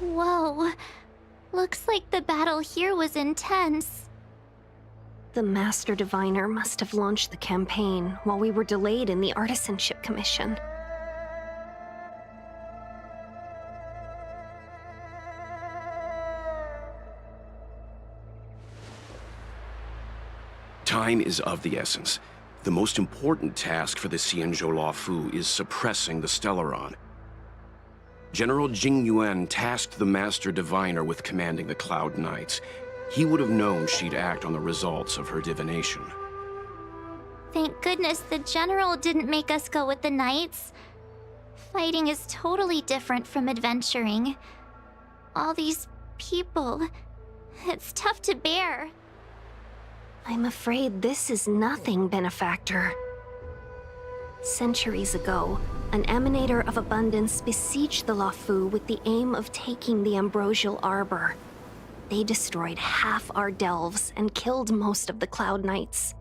Whoa. Looks like the battle here was intense. The Master Diviner must have launched the campaign while we were delayed in the Artisanship Commission. Time is of the essence. The most important task for the Xianzhou Luofu is suppressing the Stellaron. General Jing Yuan tasked the Master Diviner with commanding the Cloud Knights. He would have known she'd act on the results of her divination. Thank goodness the General didn't make us go with the Knights. Fighting is totally different from adventuring. All these people... it's tough to bear. I'm afraid this is nothing, Benefactor. Centuries ago, an Emanator of Abundance besieged the Luofu with the aim of taking the Ambrosial Arbor. They destroyed half our delves and killed most of the Cloud Knights.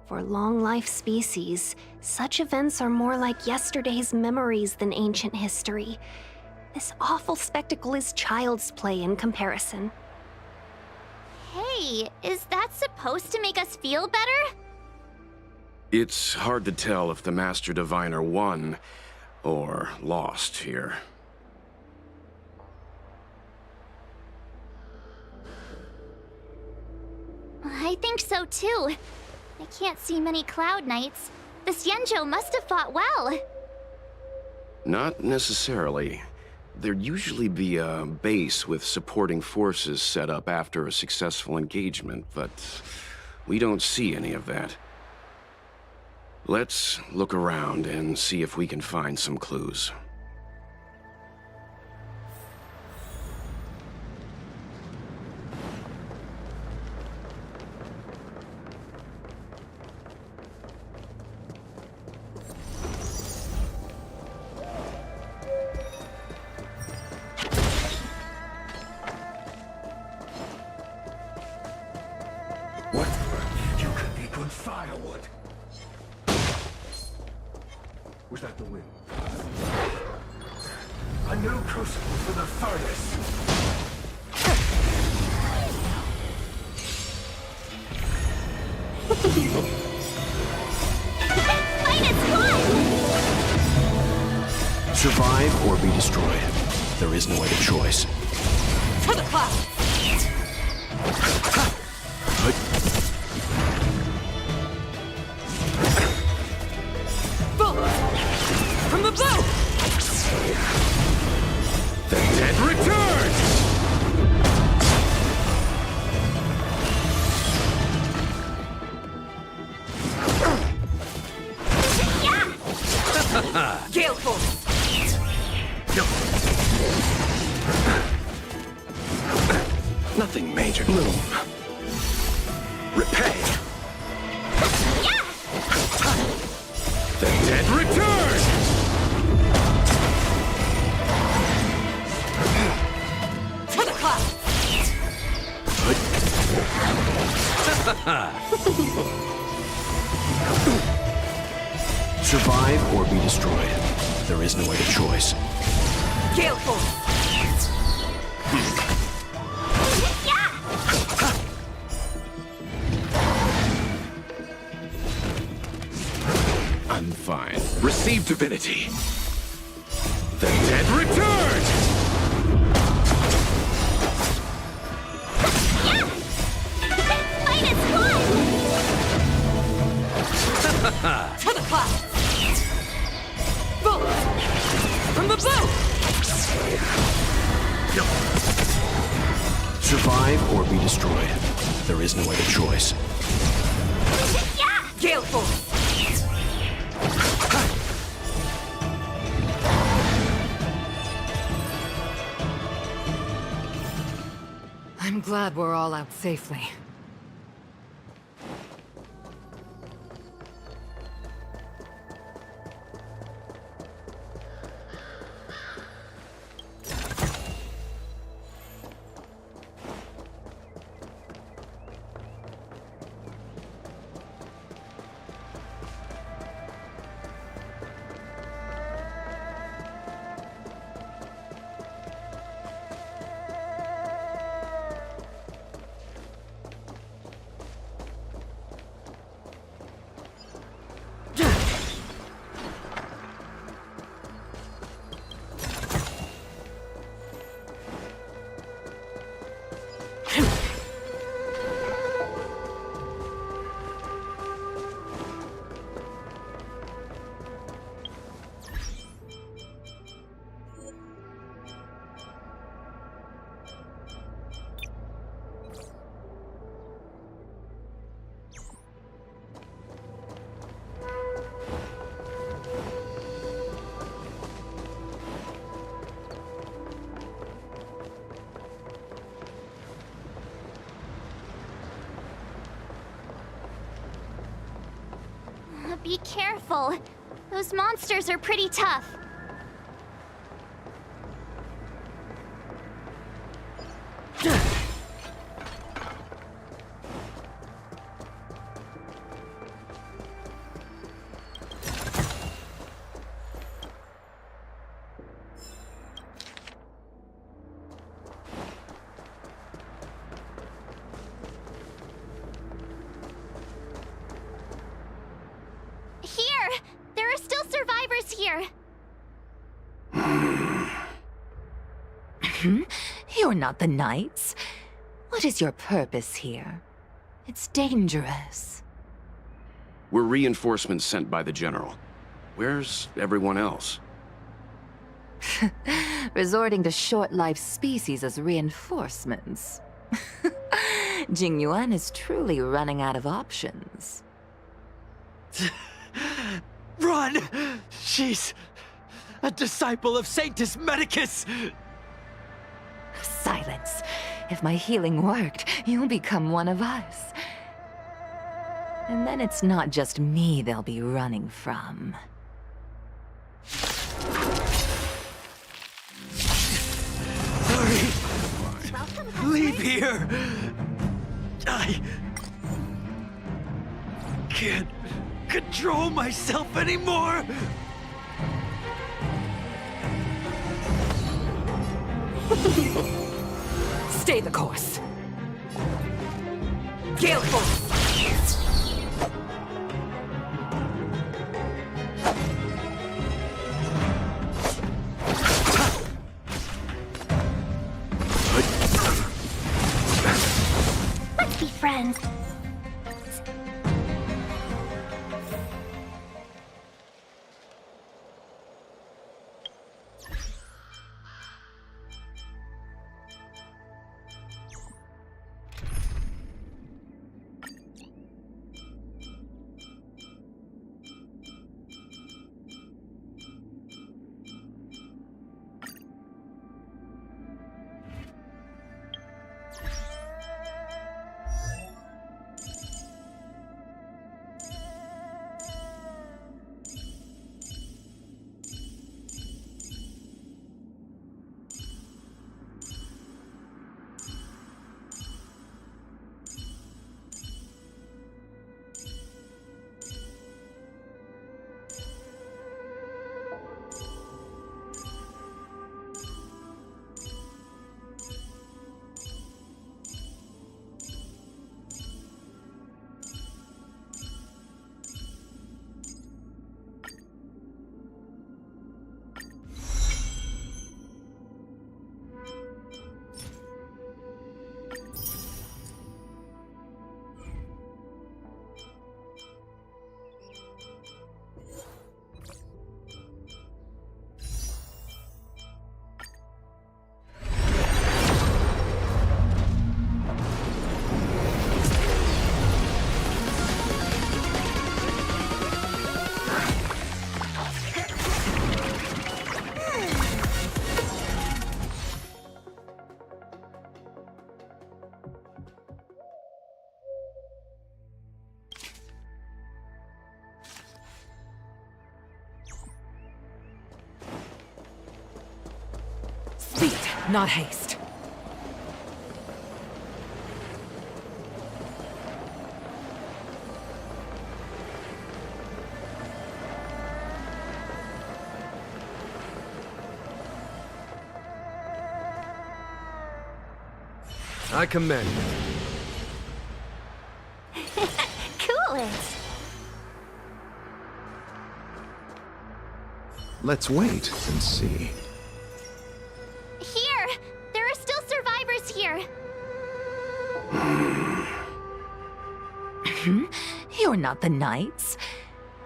For long-life species, such events are more like yesterday's memories than ancient history. This awful spectacle is child's play in comparison. Hey, is that supposed to make us feel better? It's hard to tell if the Master Diviner won or lost here. I think so too. I can't see many Cloud Knights. The Xianzhou must have fought well. Not necessarily. There'd usually be a base with supporting forces set up after a successful engagement, but we don't see any of that. Let's look around and see if we can find some clues. What? You could be good firewood. Was that the wind? A new crucible for the furnace. Fight is fun! Survive or be destroyed. There is no other choice. To the clouds! From the blue! The dead return! Gale Force! Nothing major. Little. Repay. The dead return! To the clouds! Survive or be destroyed. There is no other choice. Gale Force! I'm fine. Receive divinity. The dead return! Fight is fun! To the clouds! Boom! From the blue! Survive or be destroyed. There is no other choice. Yeah! Gale Force! I'm glad we're all out safely. Be careful. Those monsters are pretty tough. Here! There are still survivors here! You're not the Knights. What is your purpose here? It's dangerous. We're reinforcements sent by the General. Where's everyone else? Resorting to short-lived species as reinforcements. Jingyuan is truly running out of options. Run! She's a disciple of Sanctus Medicus! Silence. If my healing worked, you'll become one of us. And then it's not just me they'll be running from. Hurry! Leave here! I can't control myself anymore! Stay the course. Gale Force! Let's be friends. not haste. I commend you. Cool it. Let's wait and see. Here! There are still survivors here! You're not the Knights.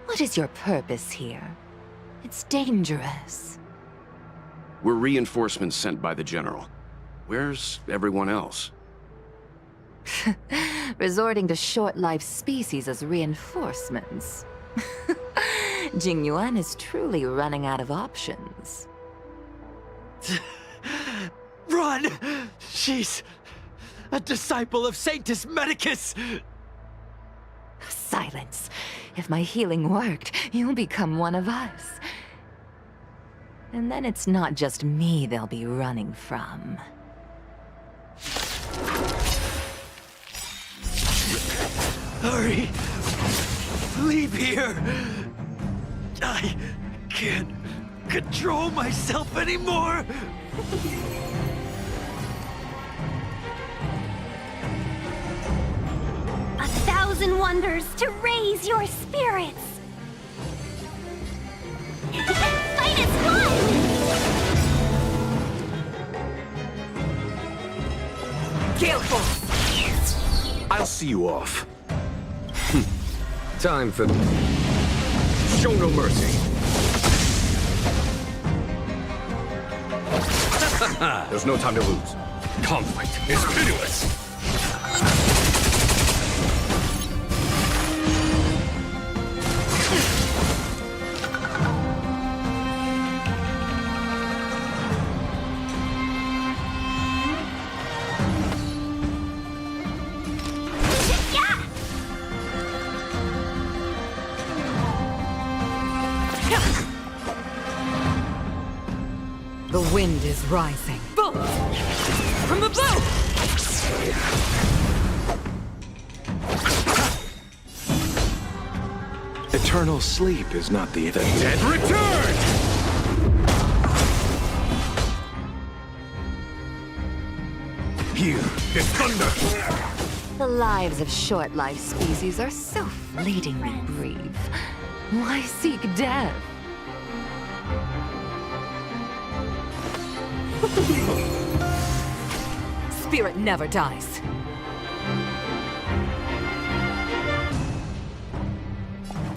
What is your purpose here? It's dangerous. We're reinforcements sent by the General. Where's everyone else? Resorting to short-lived species as reinforcements. Jingyuan is truly running out of options. Run! She's a disciple of Sanctus Medicus! Silence. If my healing worked, you'll become one of us. And then it's not just me they'll be running from. Hurry! Leave here! I can't control myself anymore! 1,000 wonders to raise your spirits. Fight as one! Gale Force! I'll see you off. Time for... Show no mercy. There's no time to lose. Conflict is pitiless. The wind is rising. Bolt! From the boat! Eternal sleep is not the Dead return! Here is thunder! The lives of short-lived species are so fleetingly brief. Why seek death? Spirit never dies.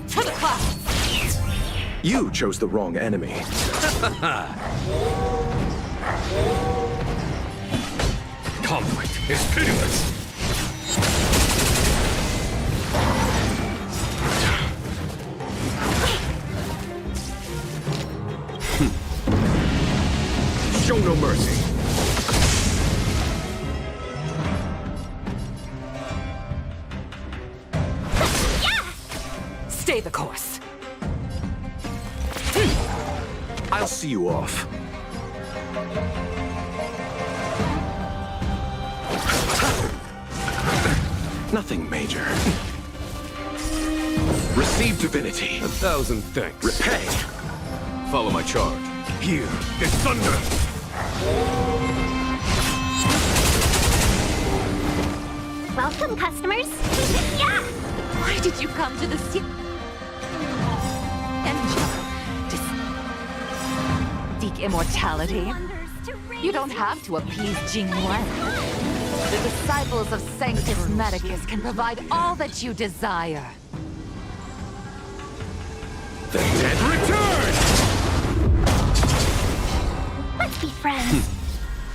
To the clouds! You chose the wrong enemy. Conflict is pitiless. Show no mercy. Stay the course. I'll see you off. Nothing major. Receive divinity. 1,000 thanks. Repay. Follow my charge. Here is thunder. Welcome, customers. Yeah! Why did you come to the sea? Enjoy. Seek immortality. You don't have to appease Jingyuan. The disciples of Sanctus Medicus can provide all that you desire. The dead return! Let's be friends.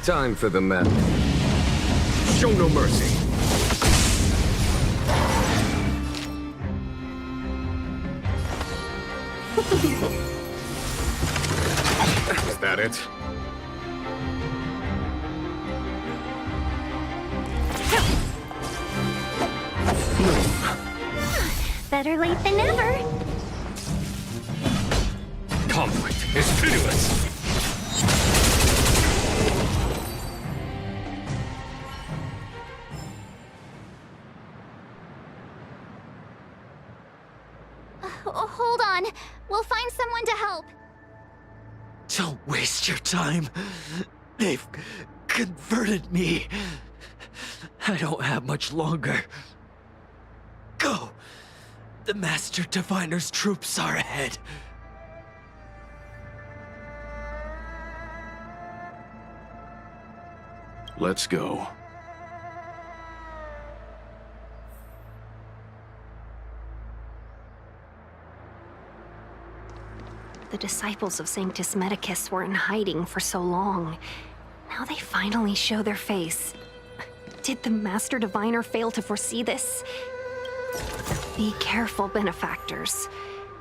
Time for the map. Show no mercy. Is that it? Better late than never. Conflict is pitiless. on. We'll find someone to help. Don't waste your time. They've converted me. I don't have much longer. Go! The Master Diviner's troops are ahead. Let's go. The disciples of Sanctus Medicus were in hiding for so long. Now they finally show their face. Did the Master Diviner fail to foresee this? Be careful, benefactors.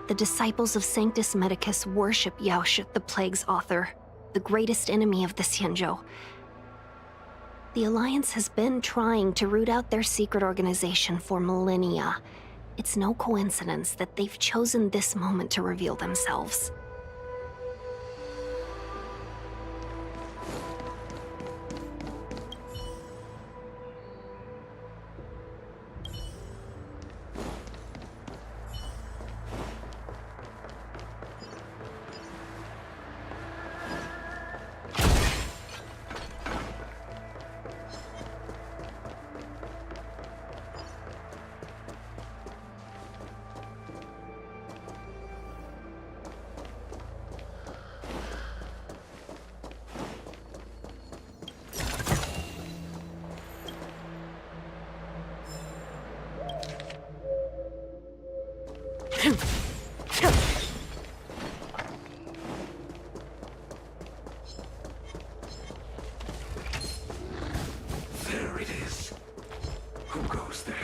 The disciples of Sanctus Medicus worship Yaoshut, the Plague's author, the greatest enemy of the Xianzhou. The Alliance has been trying to root out their secret organization for millennia. It's no coincidence that they've chosen this moment to reveal themselves. There it is. Who goes there?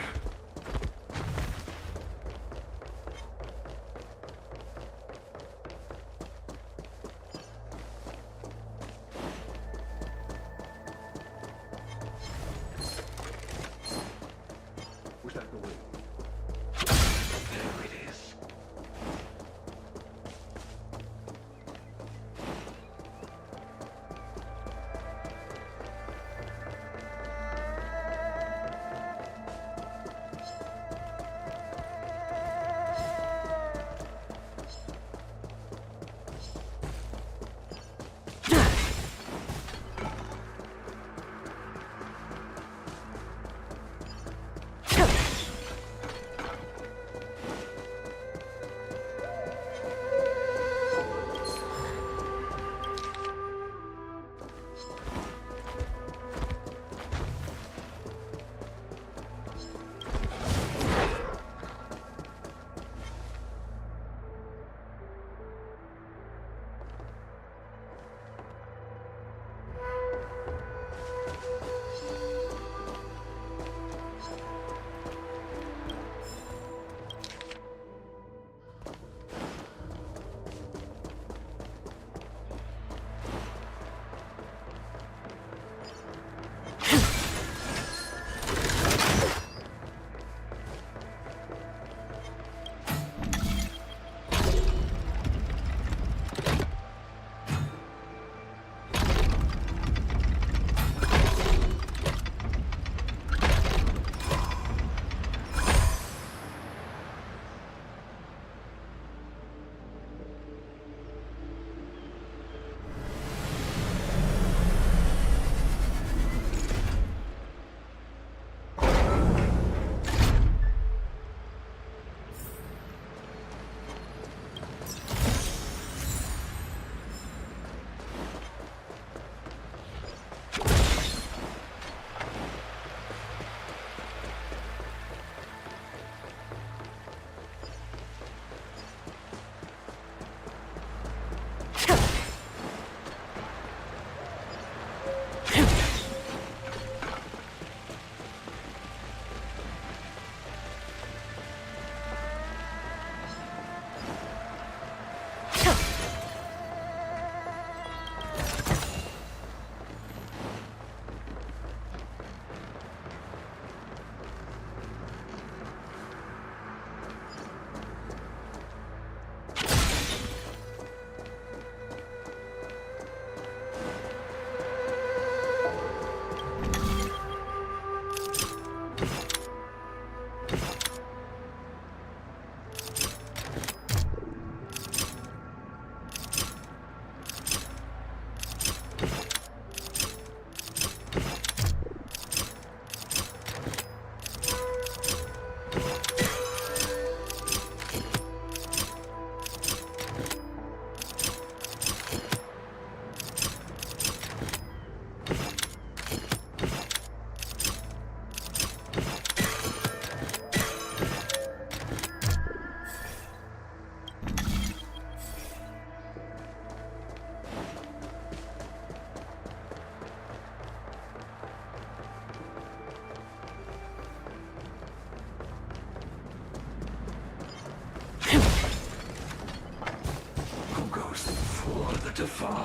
Was that the way? There it is.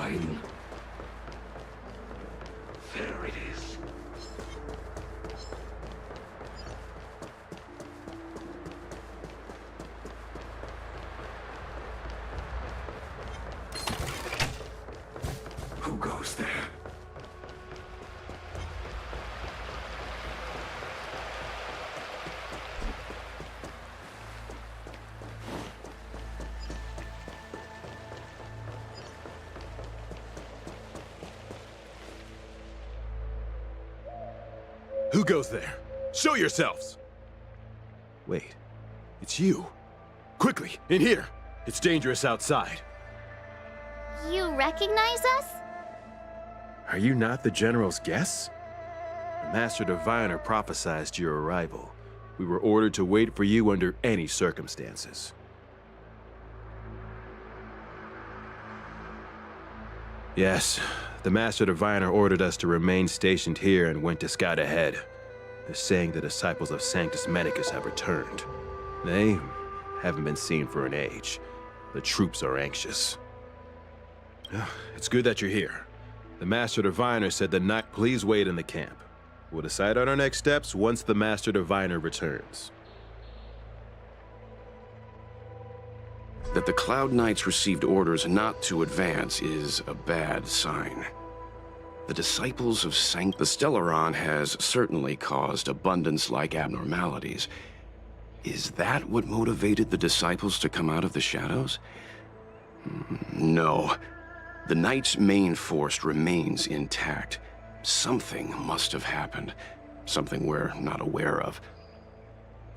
sign. There it is. Who goes there? Who goes there? Show yourselves! Wait, it's you. Quickly, in here! It's dangerous outside. You recognize us? Are you not the General's guests? The Master Diviner prophesied your arrival. We were ordered to wait for you under any circumstances. Yes, the Master Diviner ordered us to remain stationed here and went to scout ahead. They're saying the disciples of Sanctus Medicus have returned. They haven't been seen for an age. The troops are anxious. It's good that you're here. The Master Diviner said the night. Please wait in the camp. We'll decide on our next steps once the Master Diviner returns. That the Cloud Knights received orders not to advance is a bad sign. The disciples of the Stellaron has certainly caused abundance-like abnormalities. Is that what motivated the disciples to come out of the shadows? No. The Knights' main force remains intact. Something must have happened. Something we're not aware of.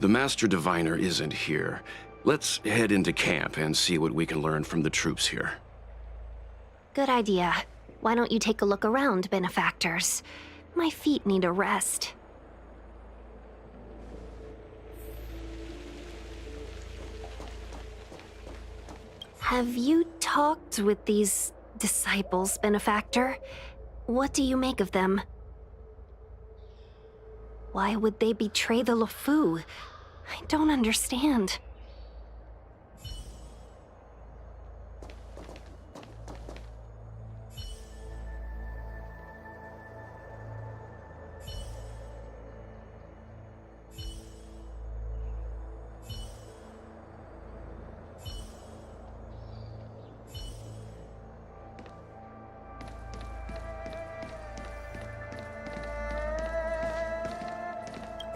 The Master Diviner isn't here. Let's head into camp and see what we can learn from the troops here. Good idea. Why don't you take a look around, benefactors? My feet need a rest. Have you talked with these disciples, benefactor? What do you make of them? Why would they betray the LeFou? I don't understand.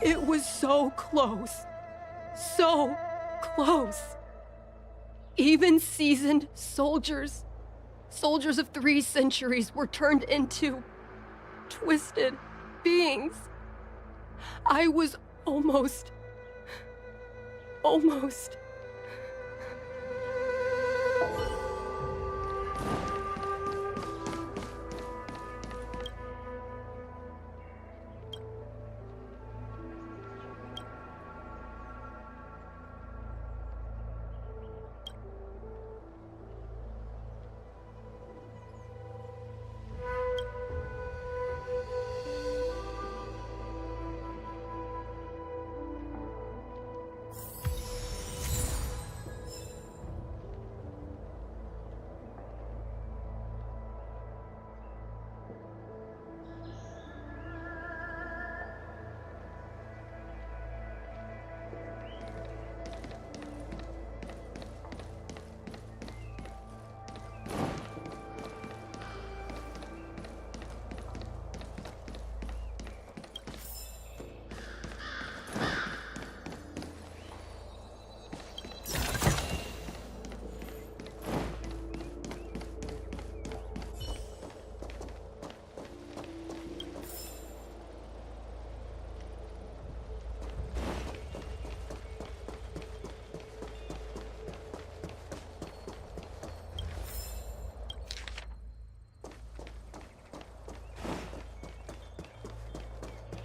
It was so close. So close. Even seasoned soldiers of 3 centuries were turned into twisted beings. I was almost.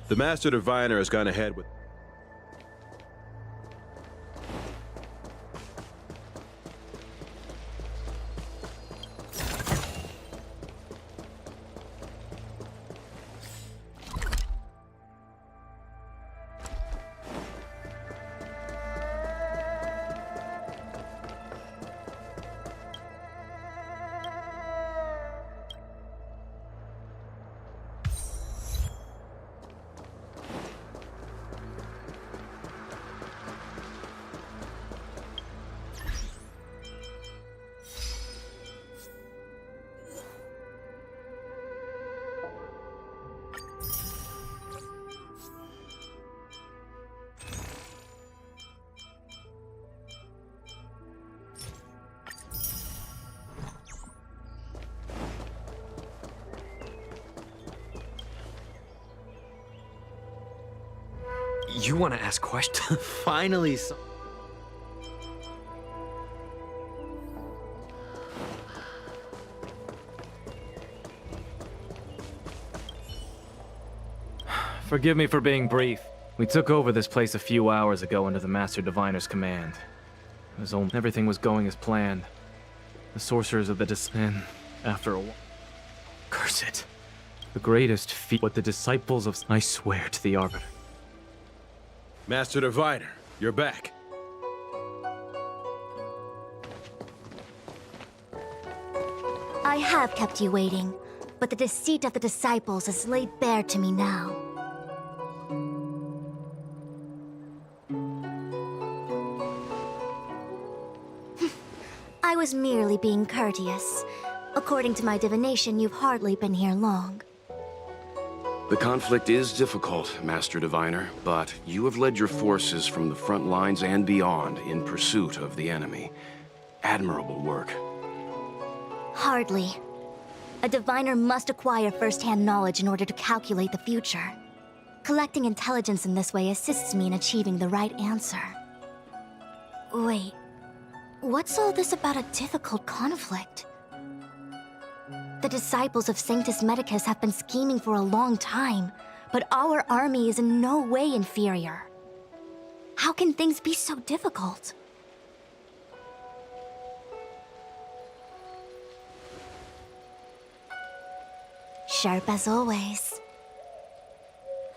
The Master Diviner has gone ahead with... You want to ask questions? Finally, Forgive me for being brief. We took over this place a few hours ago under the Master Diviner's command. Everything was going as planned. The sorcerers of the and after a while... Curse it. The greatest feat what the disciples of... I swear to the Arbiter. Master Diviner, you're back. I have kept you waiting, but the deceit of the disciples is laid bare to me now. I was merely being courteous. According to my divination, you've hardly been here long. The conflict is difficult, Master Diviner, but you have led your forces from the front lines and beyond in pursuit of the enemy. Admirable work. Hardly. A diviner must acquire first-hand knowledge in order to calculate the future. Collecting intelligence in this way assists me in achieving the right answer. Wait, what's all this about a difficult conflict? The disciples of Sanctus Medicus have been scheming for a long time, but our army is in no way inferior. How can things be so difficult? Sharp as always.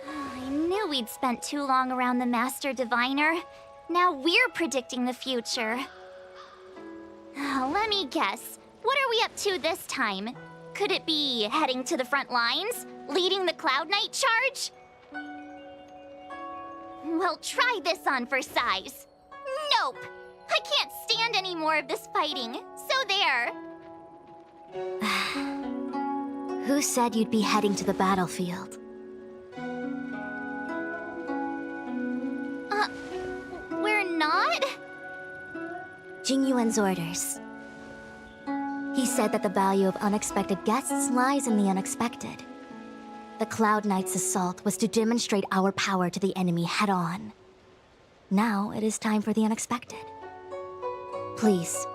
I knew we'd spent too long around the Master Diviner. Now we're predicting the future. Let me guess. What are we up to this time? Could it be heading to the front lines? Leading the Cloud Knight charge? Well, try this on for size. Nope! I can't stand any more of this fighting. So there. Who said you'd be heading to the battlefield? We're not? Jingyuan's orders. He said that the value of unexpected guests lies in the unexpected. The Cloud Knight's assault was to demonstrate our power to the enemy head-on. Now it is time for the unexpected. Please,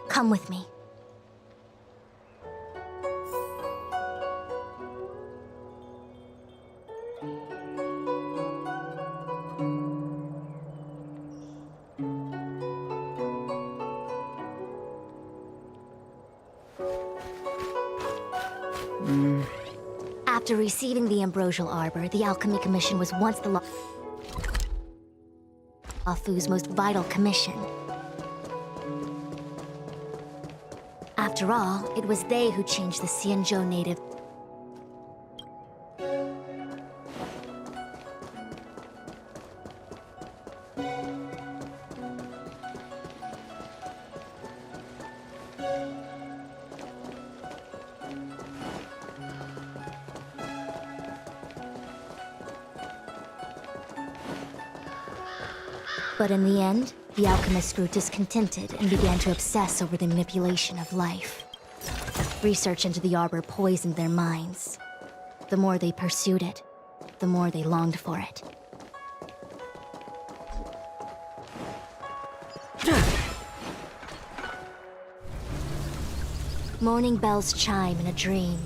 come with me. After receiving the Ambrosial Arbor, the Alchemy Commission was once the Luofu's most vital commission. After all, it was they who changed the Xianzhou native. But in the end, the alchemists grew discontented and began to obsess over the manipulation of life. Research into the Arbor poisoned their minds. The more they pursued it, the more they longed for it. Morning bells chime in a dream.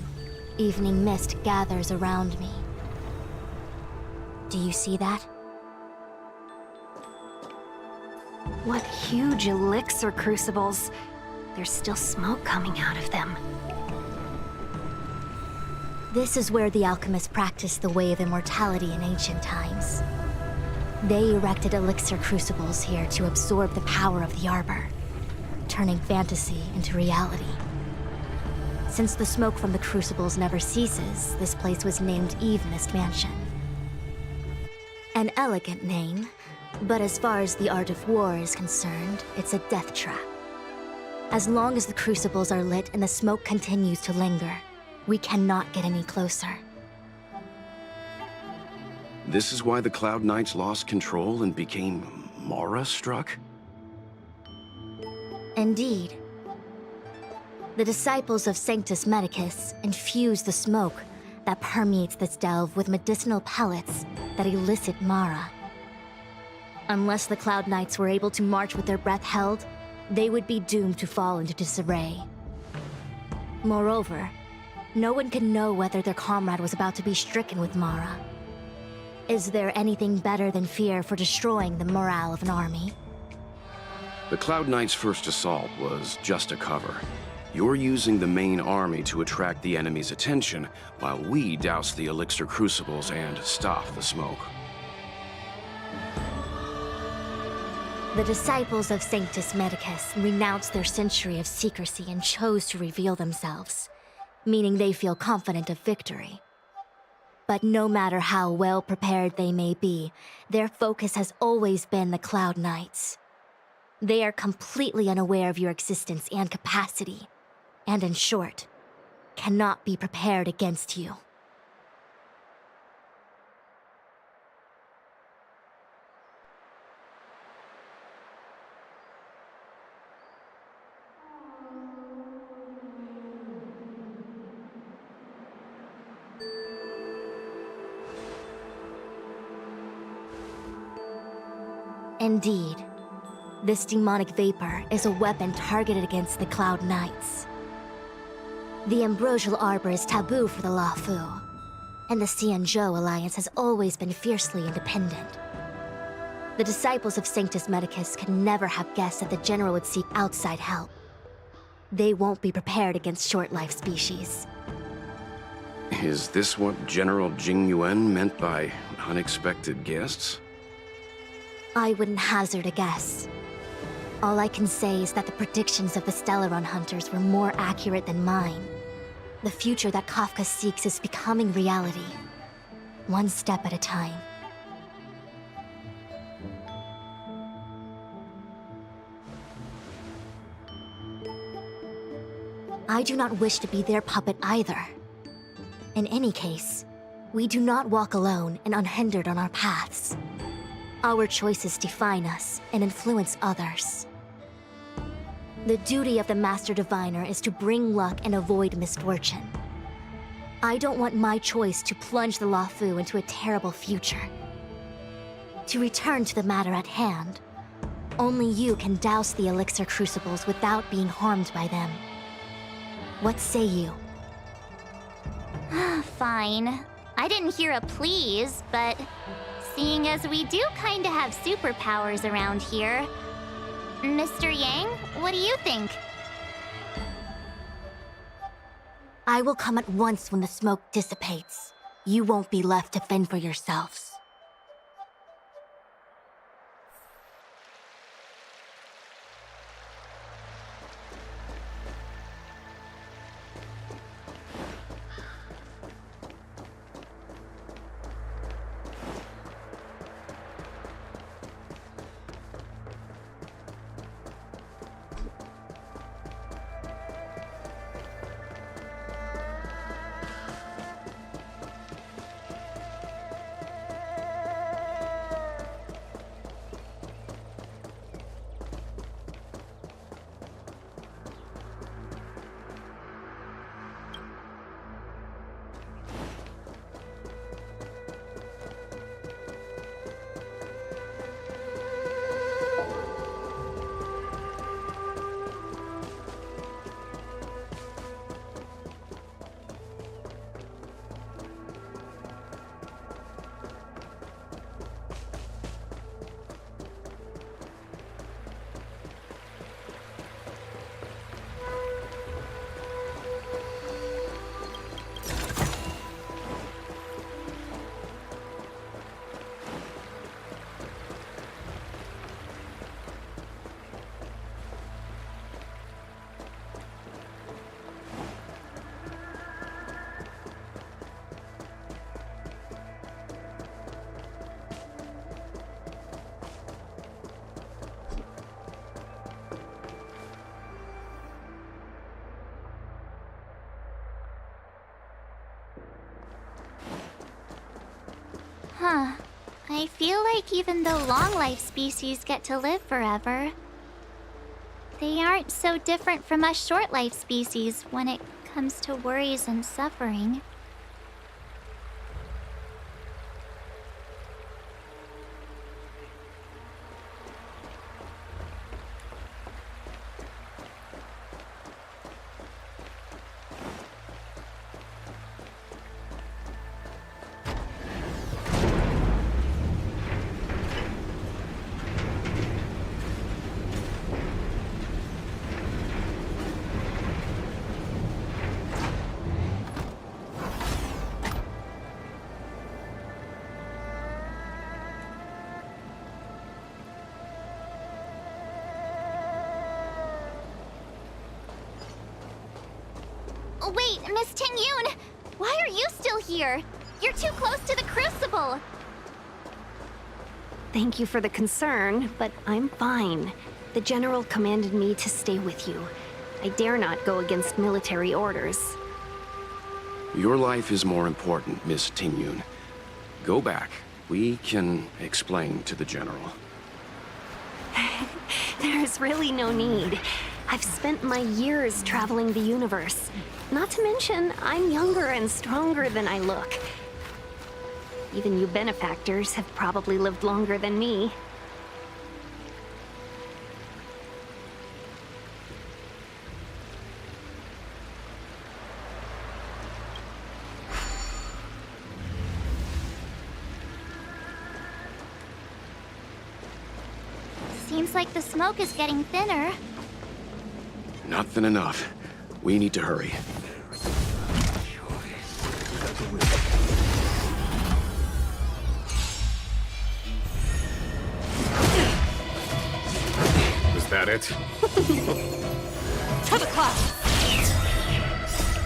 Evening mist gathers around me. Do you see that? What huge elixir crucibles. There's still smoke coming out of them. This is where the alchemists practiced the way of immortality in ancient times. They erected elixir crucibles here to absorb the power of the Arbor, turning fantasy into reality. Since the smoke from the crucibles never ceases, this place was named Eve Mist Mansion. An elegant name, but as far as the art of war is concerned, it's a death trap. As long as the crucibles are lit and the smoke continues to linger, we cannot get any closer. This is why the Cloud Knights lost control and became Mara-struck? Indeed. The disciples of Sanctus Medicus infuse the smoke that permeates this delve with medicinal pellets that elicit Mara. Unless the Cloud Knights were able to march with their breath held, they would be doomed to fall into disarray. Moreover, no one could know whether their comrade was about to be stricken with Mara. Is there anything better than fear for destroying the morale of an army? The Cloud Knight's first assault was just a cover. You're using the main army to attract the enemy's attention, while we douse the elixir crucibles and stop the smoke. The disciples of Sanctus Medicus renounced their century of secrecy and chose to reveal themselves, meaning they feel confident of victory. But no matter how well prepared they may be, their focus has always been the Cloud Knights. They are completely unaware of your existence and capacity, and in short, cannot be prepared against you. Indeed, this demonic vapor is a weapon targeted against the Cloud Knights. The ambrosial arbor is taboo for the Luofu, and the Xianzhou alliance has always been fiercely independent. The disciples of Sanctus Medicus could never have guessed that the General would seek outside help. They won't be prepared against short-life species. Is this what General Jing Yuan meant by unexpected guests? I wouldn't hazard a guess. All I can say is that the predictions of the Stellaron hunters were more accurate than mine. The future that Kafka seeks is becoming reality, one step at a time. I do not wish to be their puppet either. In any case, we do not walk alone and unhindered on our paths. Our choices define us and influence others. The duty of the Master Diviner is to bring luck and avoid misfortune. I don't want my choice to plunge the Luofu into a terrible future. To return to the matter at hand, only you can douse the elixir crucibles without being harmed by them. What say you? Fine. I didn't hear a please, but seeing as we do kinda have superpowers around here, Mr. Yang, what do you think? I will come at once when the smoke dissipates. You won't be left to fend for yourselves. Huh. I feel like even though long-life species get to live forever, they aren't so different from us short-life species when it comes to worries and suffering. Wait, Miss Ting-Yun! Why are you still here? You're too close to the Crucible! Thank you for the concern, but I'm fine. The General commanded me to stay with you. I dare not go against military orders. Your life is more important, Miss Ting-Yun. Go back. We can explain to the General. There's really no need. I've spent my years traveling the universe. Not to mention, I'm younger and stronger than I look. Even you benefactors have probably lived longer than me. Seems like the smoke is getting thinner. Not thin enough. We need to hurry. Was that it? To the clouds!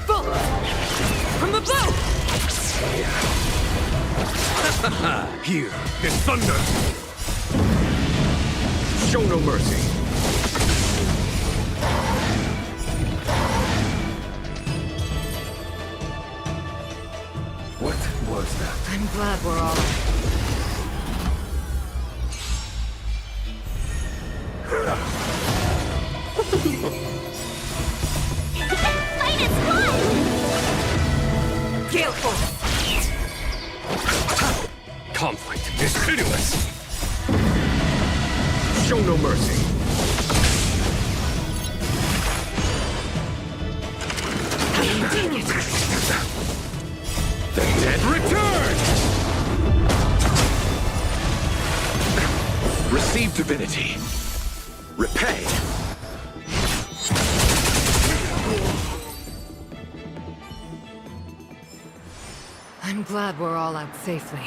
Boom! From the blue! Here is thunder! Show no mercy! What was that? I'm glad we're all... Fight is one! Gale Force! Conflict is pitiless! Show no mercy! Dang it! The dead return! Receive divinity. Repay. I'm glad we're all out safely.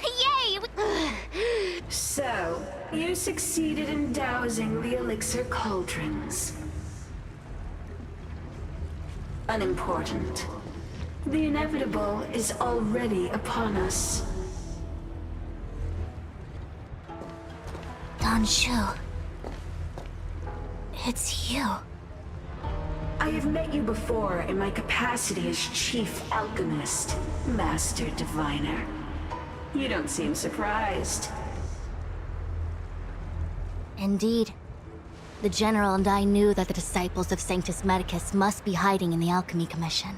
Yay! So, you succeeded in dousing the elixir cauldrons. Unimportant. The inevitable is already upon us. Danshu. It's you. I have met you before in my capacity as Chief Alchemist, Master Diviner. You don't seem surprised. Indeed. The General and I knew that the disciples of Sanctus Medicus must be hiding in the Alchemy Commission.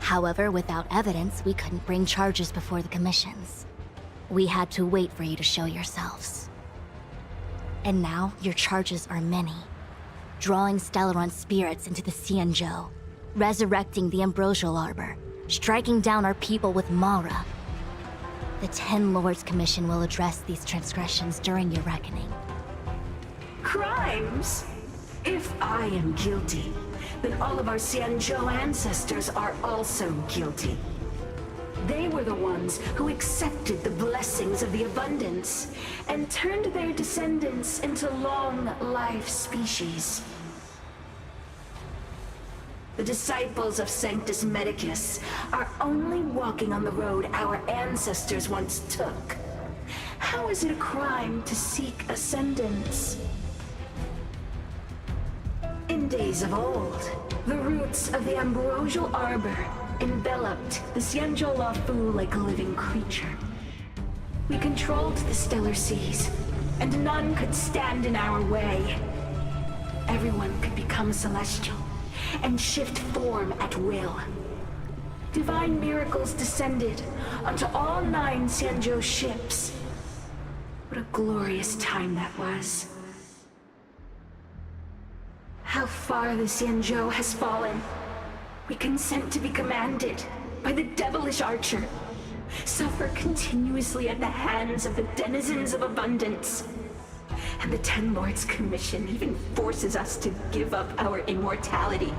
However, without evidence, we couldn't bring charges before the commissions. We had to wait for you to show yourselves. And now, your charges are many. Drawing Stellaron spirits into the Xianzhou, resurrecting the Ambrosial Arbor, striking down our people with Mara. The Ten Lords Commission will address these transgressions during your reckoning. Crimes? If I am guilty, then all of our Xianzhou ancestors are also guilty. They were the ones who accepted the blessings of the abundance and turned their descendants into long-life species. The disciples of Sanctus Medicus are only walking on the road our ancestors once took. How is it a crime to seek ascendance? In days of old, the roots of the Ambrosial Arbor enveloped the Xianzhou Luofu like a living creature. We controlled the stellar seas, and none could stand in our way. Everyone could become celestial and shift form at will. Divine miracles descended onto all 9 Xianzhou ships. What a glorious time that was. How far the Xianzhou has fallen. We consent to be commanded by the devilish archer. Suffer continuously at the hands of the denizens of abundance. And the Ten Lords Commission even forces us to give up our immortality.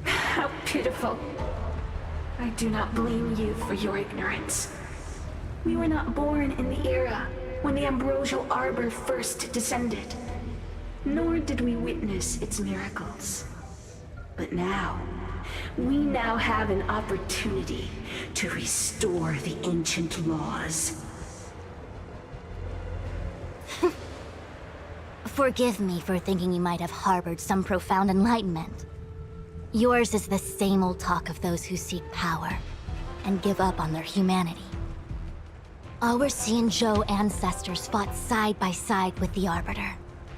How pitiful. I do not blame you for your ignorance. We were not born in the era when the ambrosial arbor first descended, nor did we witness its miracles. But now, we now have an opportunity to restore the ancient laws. Forgive me for thinking you might have harbored some profound enlightenment. Yours is the same old talk of those who seek power and give up on their humanity. Our Xianzhou ancestors fought side by side with the Arbiter,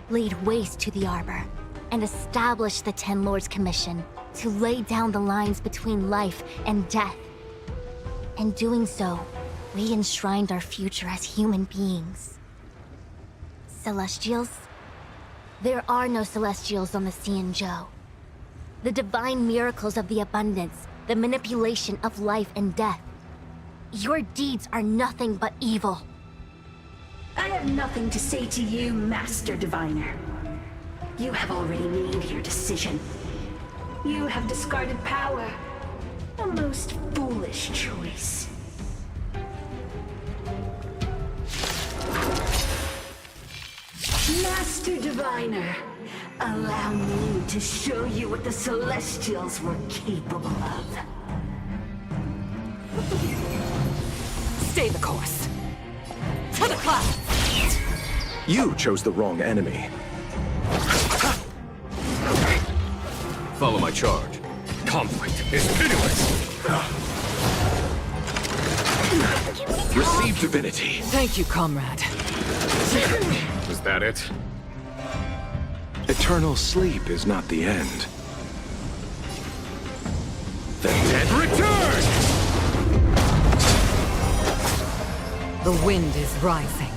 laid waste to the Arbor, and established the Ten Lords Commission to lay down the lines between life and death. In doing so, we enshrined our future as human beings. Celestials? There are no Celestials on the Xianzhou. The divine miracles of the abundance, the manipulation of life and death. Your deeds are nothing but evil. I have nothing to say to you, Master Diviner. You have already made your decision. You have discarded power. A most foolish choice. Master Diviner, allow me to show you what the Celestials were capable of. Stay the course. To the clouds! You chose the wrong enemy. Follow my charge. Conflict is pitiless. Receive divinity. Thank you, comrade. Is that it? Eternal sleep is not the end. The dead return! The wind is rising.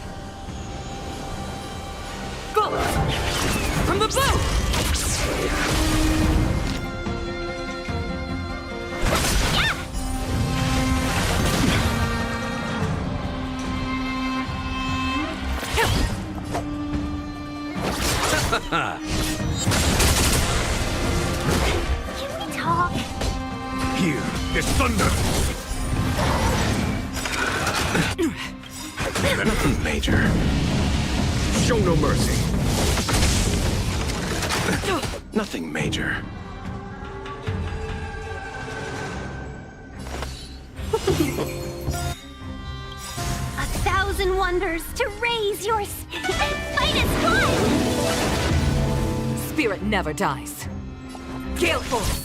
Bullets! From the boat! Can we talk? Here is thunder. Nothing major. Show no mercy. Nothing major. 1,000 wonders to raise your fight is fun! Spirit never dies. Gale force!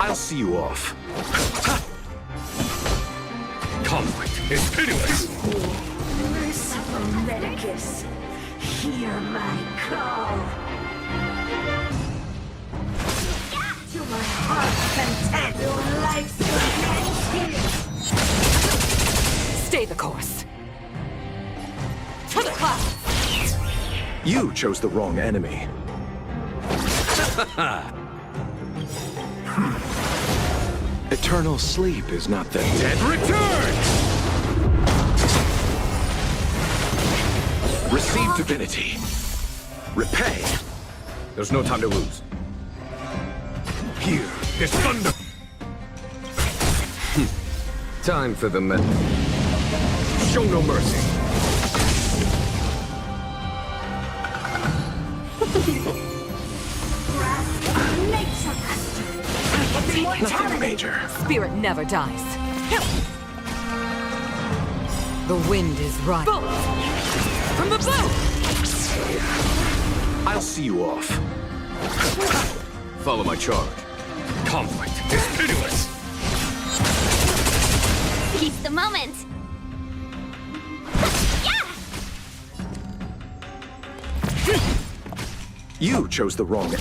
I'll see you off. Conflict is pitiless. Merciful Medicus, hear my call. To my heart's content, your life's content. Stay the course. To the clouds! You chose the wrong enemy. Eternal sleep is not the dead Return! Receive divinity. Repay. There's no time to lose. Here is thunder. Time for the medal. Show no mercy. Nothing major. Spirit never dies. The wind is rising. From the boat! I'll see you off. Follow my charge. Conflict is pitiless. Seize the moment. You chose the wrong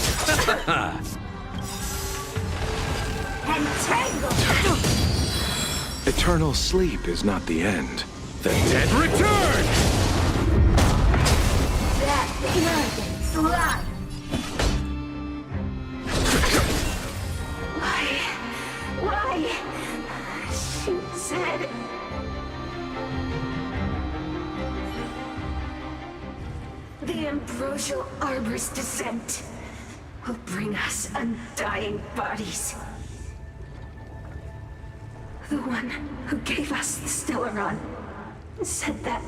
Eternal sleep is not the end. The dead return! Why? She said... The ambrosial arbor's descent will bring us undying bodies. The one who gave us the Stellaron said that...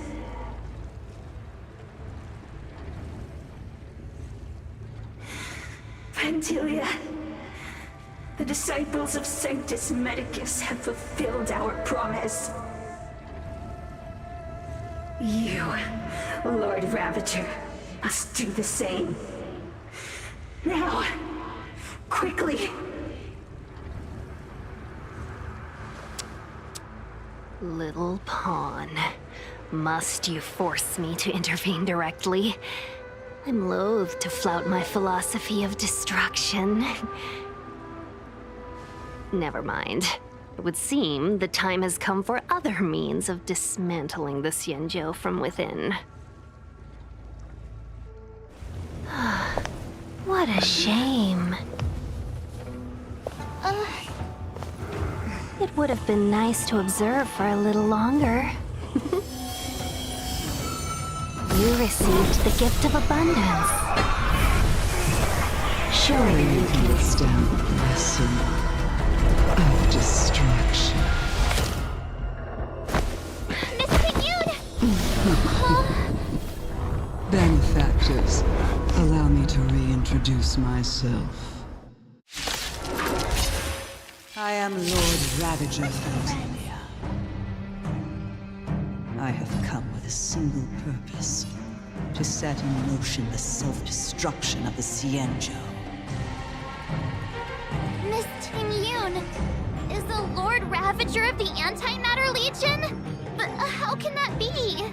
Pantilia, the disciples of Sanctus Medicus have fulfilled our promise. You, Lord Ravager, must do the same. Now, quickly. Little pawn. Must you force me to intervene directly? I'm loath to flout my philosophy of destruction. Never mind. It would seem the time has come for other means of dismantling the Xianzhou from within. What a shame. It would have been nice to observe for a little longer. You received the gift of abundance. Surely you can withstand the blessing of destruction. Miss Pingyun! Benefactors, allow me to reintroduce myself. I am Lord Ravager Pantilia. I have come with a single purpose: to set in motion the self-destruction of the Xianzhou. Miss Pingyun, is the Lord Ravager of the Antimatter Legion? But how can that be?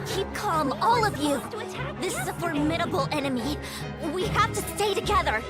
Keep calm, all of you. This is a formidable enemy. We have to stay together.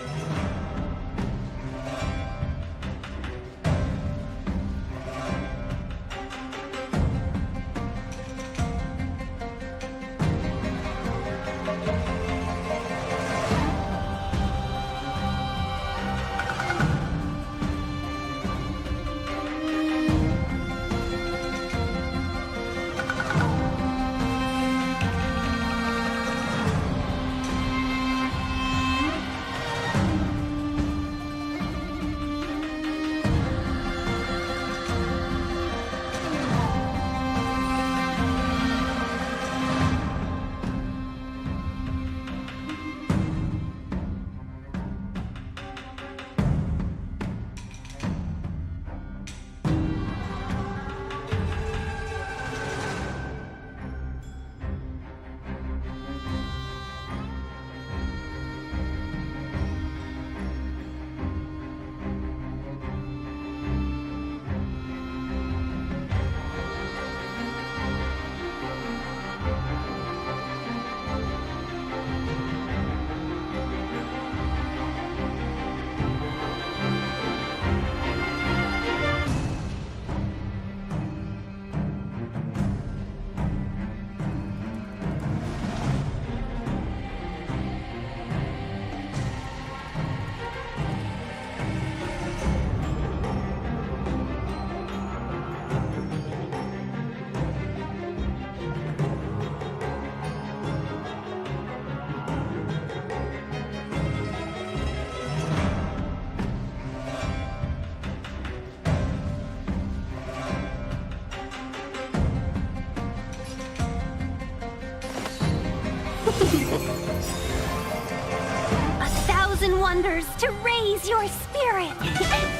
Wonders to raise your spirit.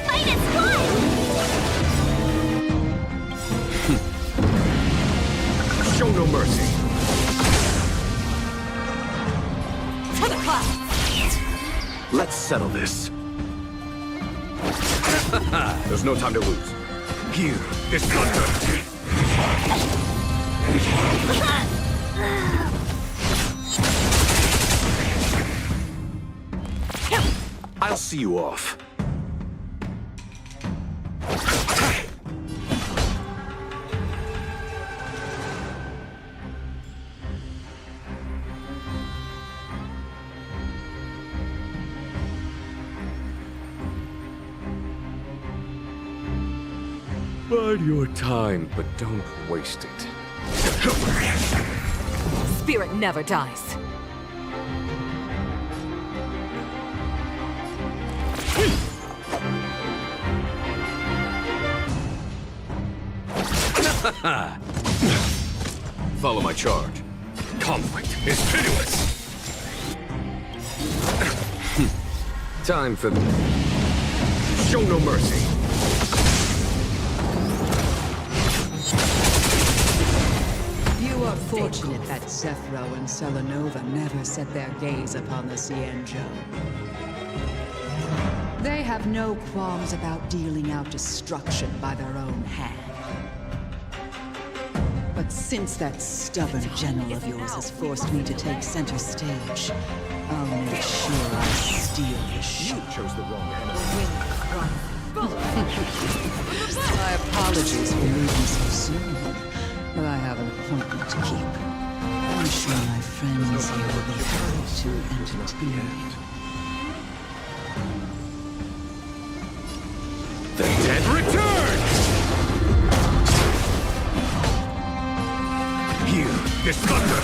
Fight is one! Show no mercy. To the clouds! Let's settle this. There's no time to lose. Here is thunder. I'll see you off. Bide your time, but don't waste it. Spirit never dies. Follow my charge. Conflict is pitiless. Time for... Show no mercy. You are fortunate that Zephyro and Selenova never set their gaze upon the Xianzhou. They have no qualms about dealing out destruction by their own hand. But since that stubborn general of yours has forced me to take center stage, I'll make sure I steal the show. You chose the wrong enemy. My apologies for leaving so soon, but I have an appointment to keep. I'm sure my friends here will be happy to entertain. The dead return! Here, this thunder!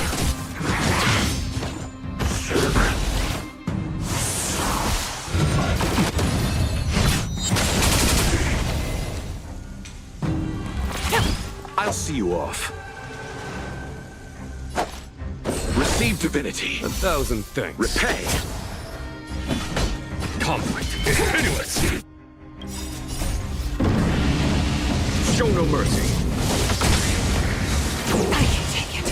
I'll see you off. Receive divinity. 1,000 thanks. Repay. Conflict is pitiless. Show no mercy. I can take it.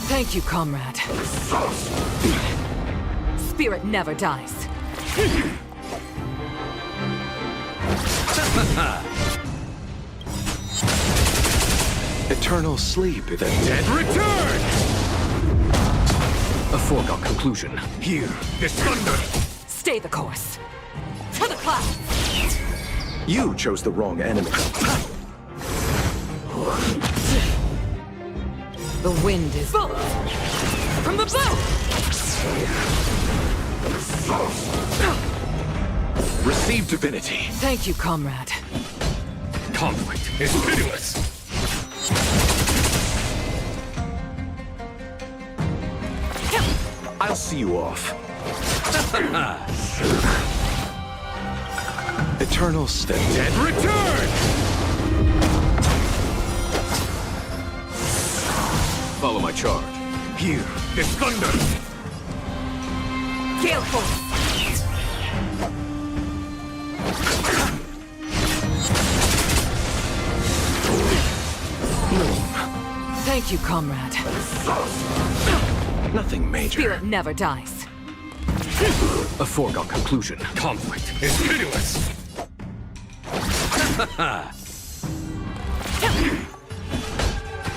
Thank you, comrade. Spirit never dies. Eternal sleep. The dead return! A foregone conclusion. Here, this thunder! Stay the course. To the clouds! You chose the wrong enemy. The wind is both from the bow! Receive divinity. Thank you, comrade. Conflict is pitiless. I'll see you off. Eternal The dead return! Follow my charge. Here, this thunder! Gale force! Thank you, comrade. Nothing major. Spirit never dies. A foregone conclusion. Conflict is pitiless.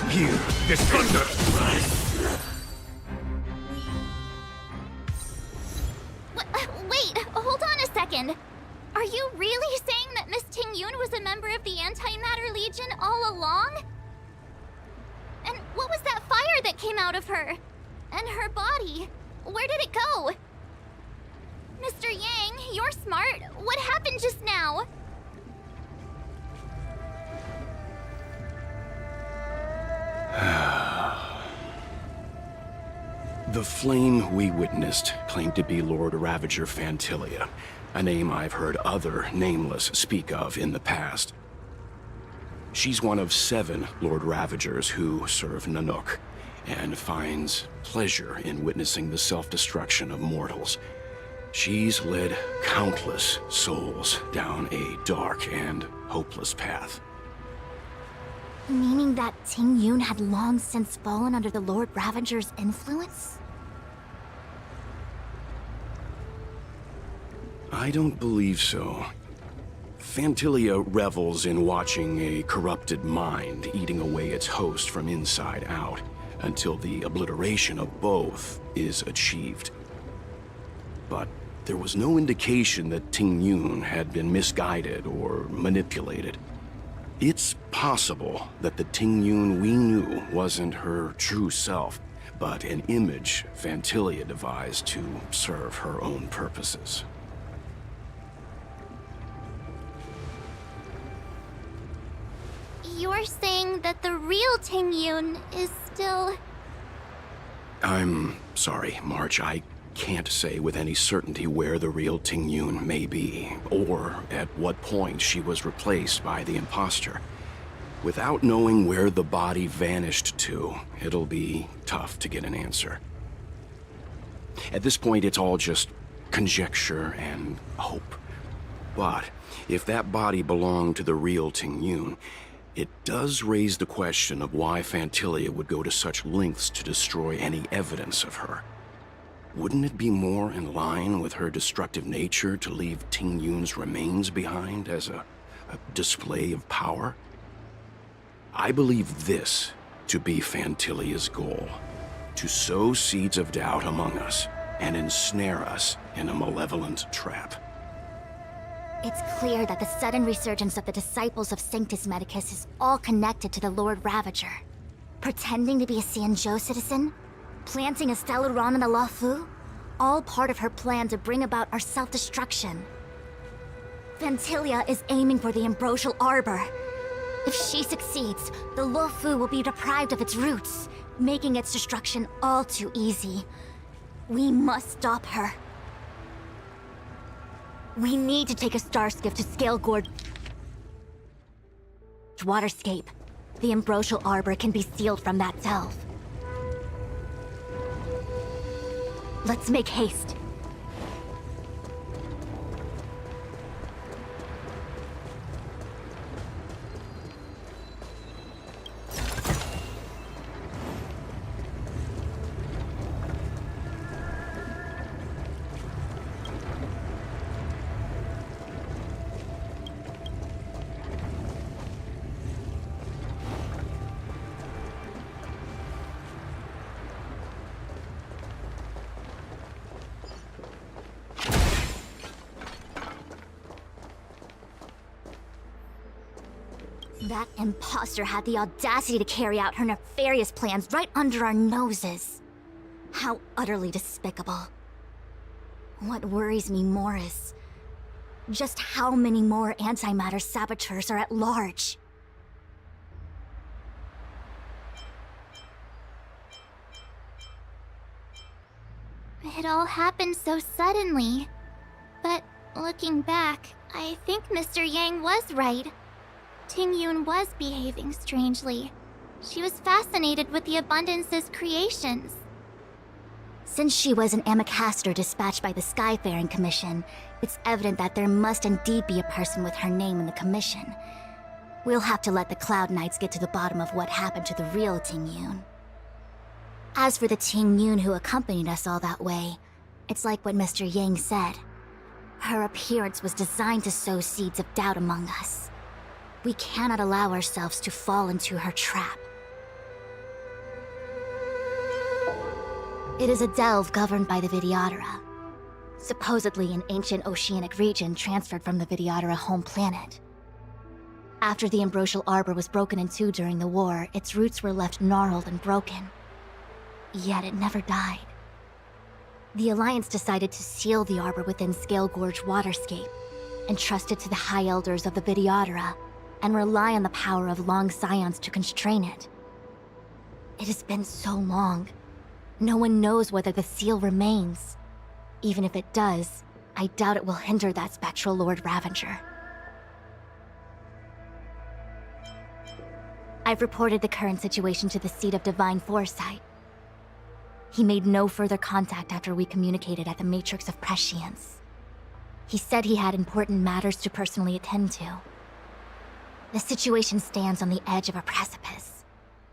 Here, this thunder! Wait, hold on a second. Are you really saying that Miss Ting-Yun was a member of the Antimatter Legion all along? And what was that fire that came out of her? And her body? Where did it go? Mr. Yang, you're smart. What happened just now? The flame we witnessed claimed to be Lord Ravager Fantilia, a name I've heard other nameless speak of in the past. She's one of 7 Lord Ravagers who serve Nanook, and finds pleasure in witnessing the self-destruction of mortals. She's led countless souls down a dark and hopeless path. Meaning that Ting-Yun had long since fallen under the Lord Ravager's influence? I don't believe so. Fantilia revels in watching a corrupted mind eating away its host from inside out, until the obliteration of both is achieved. But there was no indication that Ting-Yun had been misguided or manipulated. It's possible that the Ting-Yun we knew wasn't her true self, but an image Fantilia devised to serve her own purposes. You're saying that the real Ting-Yun is still... I'm sorry, March. I can't say with any certainty where the real Ting-Yun may be, or at what point she was replaced by the imposter. Without knowing where the body vanished to, it'll be tough to get an answer. At this point, it's all just conjecture and hope. But if that body belonged to the real Ting Yun, it does raise the question of why Phantilia would go to such lengths to destroy any evidence of her. Wouldn't it be more in line with her destructive nature to leave Ting Yun's remains behind as a display of power? I believe this to be Phantilia's goal, to sow seeds of doubt among us and ensnare us in a malevolent trap. It's clear that the sudden resurgence of the disciples of Sanctus Medicus is all connected to the Lord Ravager. Pretending to be a Xianzhou citizen? Planting a Stellaron in the Luofu? All part of her plan to bring about our self-destruction. Phantilia is aiming for the Ambrosial Arbor. If she succeeds, the Luofu will be deprived of its roots, making its destruction all too easy. We must stop her. We need to take a star skiff to Scale Gorge Waterscape. The Ambrosial Arbor can be sealed from that delve. Let's make haste. That imposter had the audacity to carry out her nefarious plans right under our noses. How utterly despicable. What worries me more is just how many more antimatter saboteurs are at large. It all happened so suddenly. But looking back, I think Mr. Yang was right. Ting Yun was behaving strangely. She was fascinated with the Abundance's creations. Since she was an Amicastor dispatched by the Skyfaring Commission, it's evident that there must indeed be a person with her name in the commission. We'll have to let the Cloud Knights get to the bottom of what happened to the real Ting Yun. As for the Ting Yun who accompanied us all that way, it's like what Mr. Yang said. Her appearance was designed to sow seeds of doubt among us. We cannot allow ourselves to fall into her trap. It is a delve governed by the Vidyadhara. Supposedly an ancient oceanic region transferred from the Vidyadhara home planet. After the Ambrosial Arbor was broken in two during the war, its roots were left gnarled and broken. Yet it never died. The Alliance decided to seal the Arbor within Scale Gorge Waterscape, entrust it to the High Elders of the Vidyadhara, and rely on the power of long scions to constrain it. It has been so long. No one knows whether the seal remains. Even if it does, I doubt it will hinder that spectral Lord Ravager. I've reported the current situation to the Seat of Divine Foresight. He made no further contact after we communicated at the Matrix of Prescience. He said he had important matters to personally attend to. The situation stands on the edge of a precipice.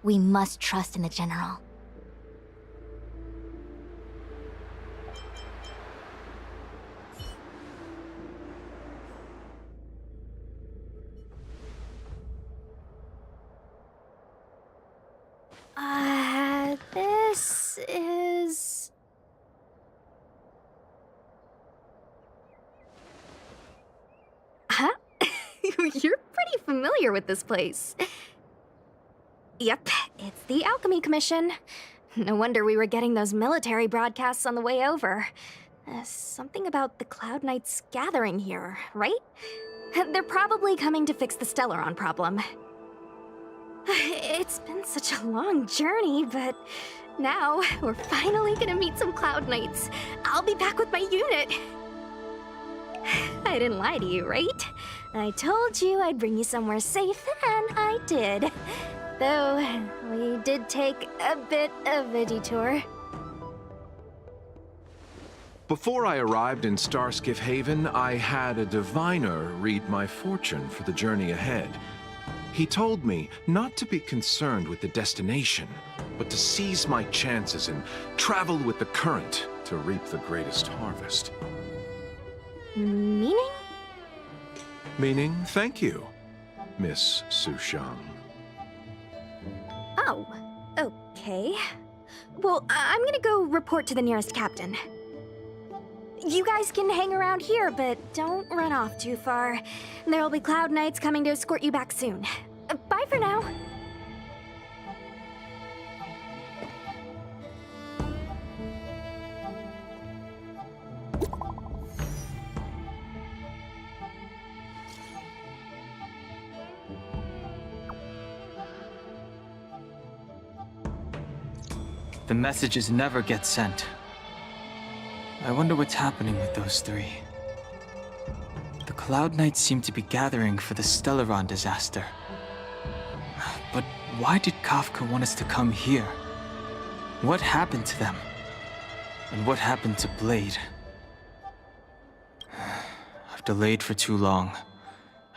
We must trust in the General. This is... Huh? You're pretty familiar with this place. Yep, it's the Alchemy Commission. No wonder we were getting those military broadcasts on the way over. Something about the Cloud Knights gathering here, right? They're probably coming to fix the Stellaron problem. It's been such a long journey, but now we're finally gonna meet some Cloud Knights. I'll be back with my unit. I didn't lie to you, right? I told you I'd bring you somewhere safe, and I did. Though, we did take a bit of a detour. Before I arrived in Starskiff Haven, I had a diviner read my fortune for the journey ahead. He told me not to be concerned with the destination, but to seize my chances and travel with the current to reap the greatest harvest. Meaning? Meaning, thank you, Miss Sushang. Oh, okay. Well, I'm gonna go report to the nearest captain. You guys can hang around here, but don't run off too far. There'll be Cloud Knights coming to escort you back soon. Bye for now. The messages never get sent. I wonder what's happening with those three. The Cloud Knights seem to be gathering for the Stellaron disaster. But why did Kafka want us to come here? What happened to them? And what happened to Blade? I've delayed for too long.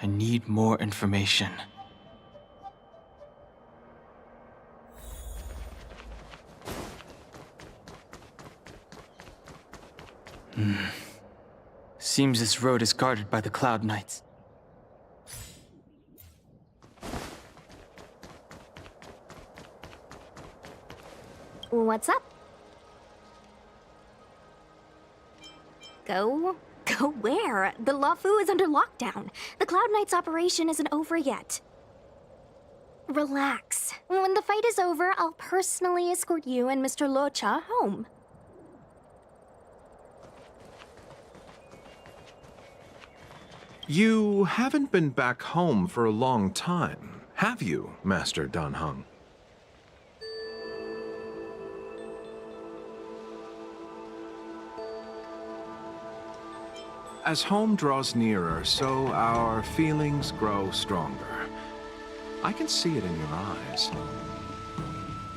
I need more information. Seems this road is guarded by the Cloud Knights. What's up? Go where? The Luofu is under lockdown. The Cloud Knights operation isn't over yet. Relax. When the fight is over, I'll personally escort you and Mr. Locha home. You haven't been back home for a long time, have you, Master Danheng? As home draws nearer, so our feelings grow stronger. I can see it in your eyes.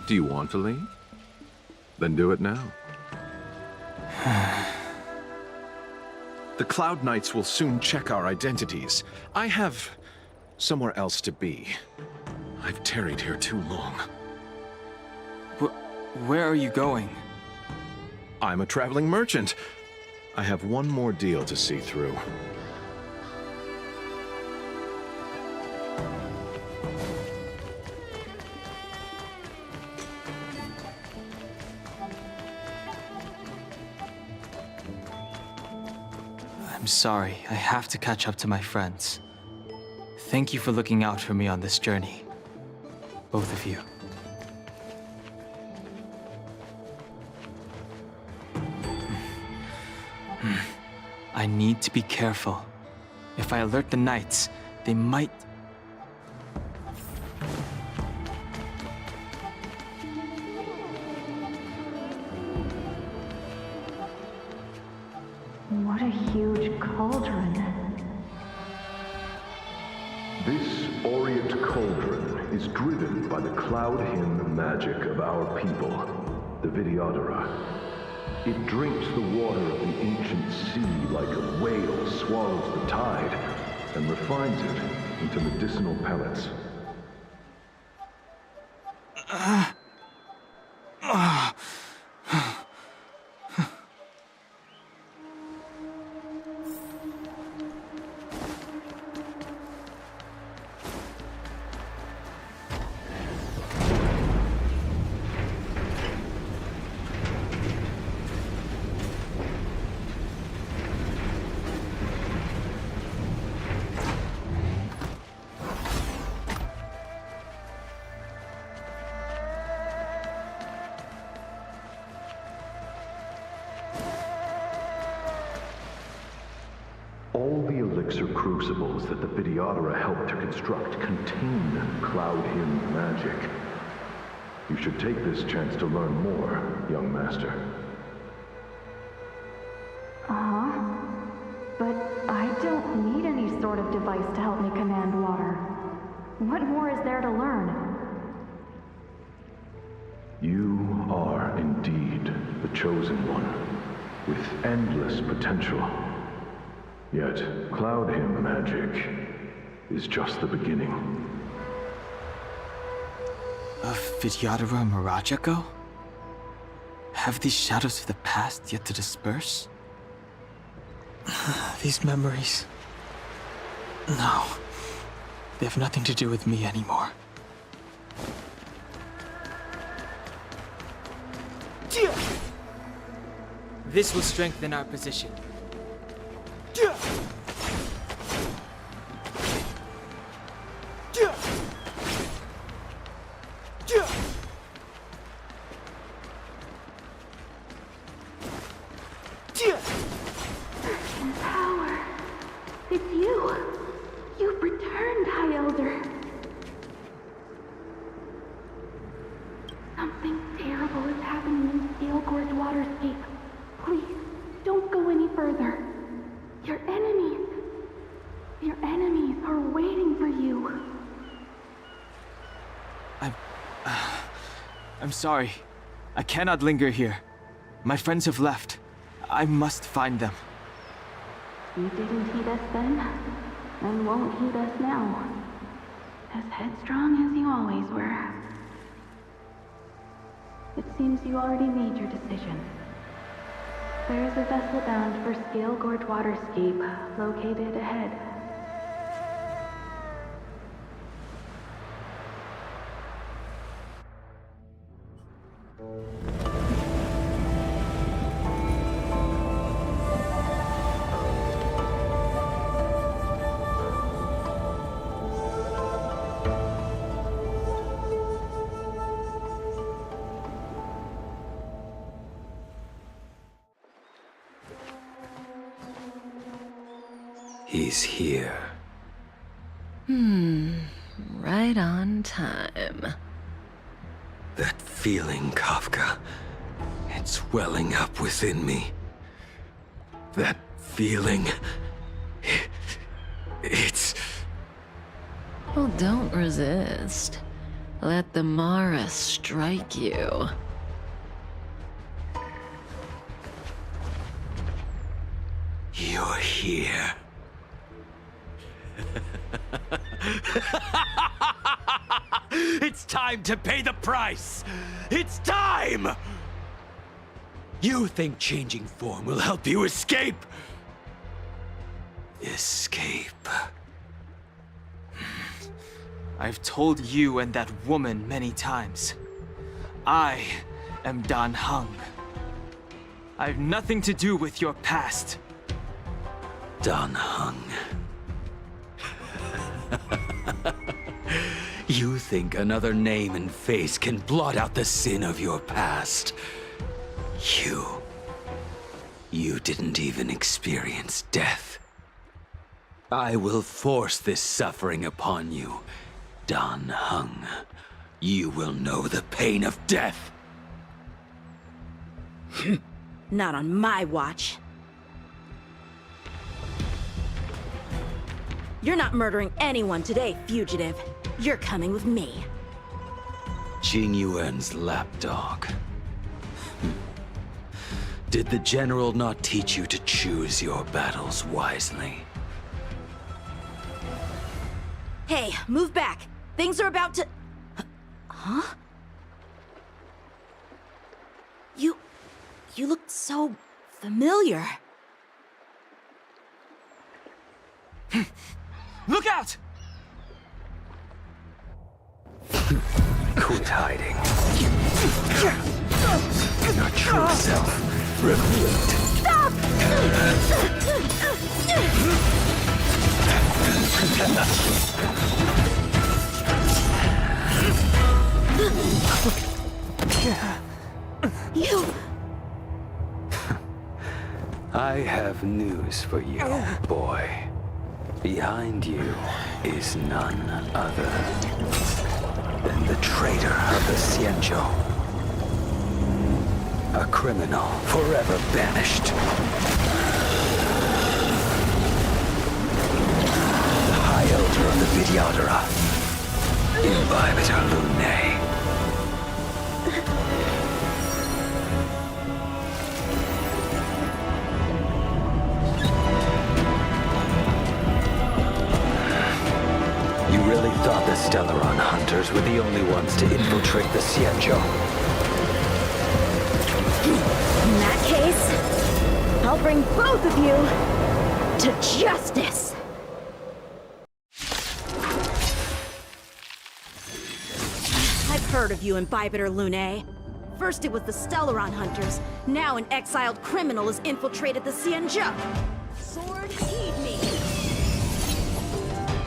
Do you want to leave? Then do it now. The Cloud Knights will soon check our identities. I have somewhere else to be. I've tarried here too long. Where are you going? I'm a traveling merchant. I have one more deal to see through. I'm sorry, I have to catch up to my friends. Thank you for looking out for me on this journey. Both of you. I need to be careful. If I alert the Knights, they might... What a huge cauldron. This Orient cauldron is driven by the cloud hymn magic of our people, the Vidyadhara. It drinks the water of the ancient sea like a whale swallows the tide, and refines it into medicinal pellets. All the elixir crucibles that the Vidyadhara helped to construct contain cloud hymn magic. You should take this chance to learn more, young master. But I don't need any sort of device to help me command water. What more is there to learn? You are indeed the chosen one, with endless potential. Yet, Cloud Hymn magic is just the beginning. Of Vidyadhara Mirajako? Have these shadows of the past yet to disperse? These memories... No. They have nothing to do with me anymore. This will strengthen our position. Power. It's you. You've returned, High Elder. Something terrible is happening in Steel Gorge Waterscape. Please, don't go any further. Your enemies are waiting for you. I'm sorry. I cannot linger here. My friends have left. I must find them. You didn't heed us then, and won't heed us now. As headstrong as you always were. It seems you already made your decision. There is a vessel bound for Scale Gorge Waterscape, located ahead. He's here. Right on time. That feeling, Kafka. It's welling up within me. That feeling... It's... Well, don't resist. Let the Mara strike you. You're here. It's time to pay the price! It's time! You think changing form will help you escape? Escape. I've told you and that woman many times. I am Dan Heng. I have nothing to do with your past. Dan Heng. You think another name and face can blot out the sin of your past? You didn't even experience death. I will force this suffering upon you, Dan Heng. You will know the pain of death. Not on my watch. You're not murdering anyone today, fugitive. You're coming with me. Jing Yuan's lapdog. Did the General not teach you to choose your battles wisely? Hey, move back. Things are about to... Huh? You look so familiar. Look out! Quit hiding. Your true self revealed. Stop! You... I have news for you, boy. Behind you is none other than the traitor of the Xianzhou. A criminal forever banished. of the Videodora. Imbibitor Lunae. You really thought the Stellaron hunters were the only ones to infiltrate the Xianzhou? In that case, I'll bring both of you to justice! I've heard of you, Imbibitor Lunae. First it was the Stellaron hunters, now an exiled criminal has infiltrated the Xianzhou. Sword, heed me!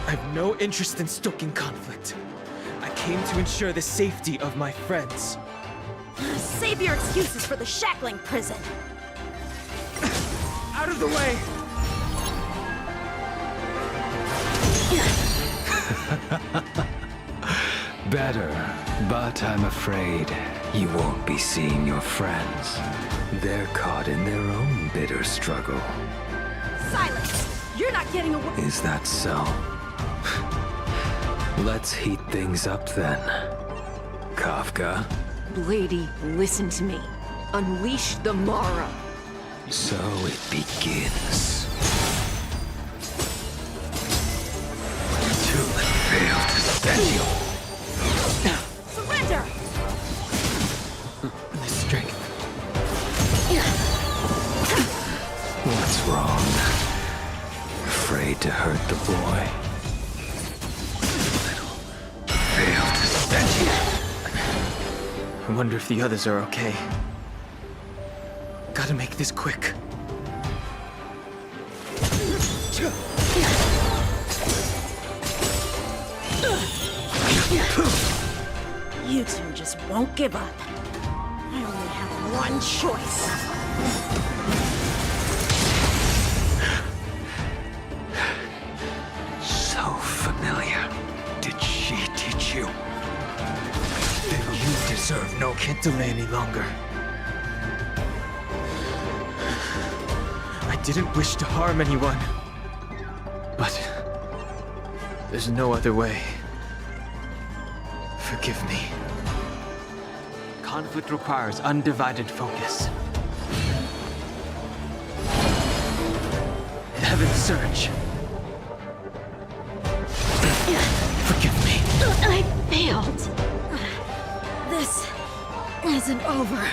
I have no interest in stoking conflict. I came to ensure the safety of my friends. Save your excuses for the shackling prison. Out of the way! Better, but I'm afraid you won't be seeing your friends. They're caught in their own bitter struggle. Silence! You're not getting away. Is that so? Let's heat things up then. Kafka? Lady, listen to me. Unleash the Mara. So it begins. Tulip failed to stand you. Surrender! The strength. What's wrong? Afraid to hurt the boy? Failed to stand you. I wonder if the others are okay. Gotta make this quick. You two just won't give up. I only have one choice. So familiar. Did she teach you? Then you deserve no. Can't delay any longer. I didn't wish to harm anyone. But there's no other way. Forgive me. Conflict requires undivided focus. Heaven surge. Forgive me. I failed. This isn't over.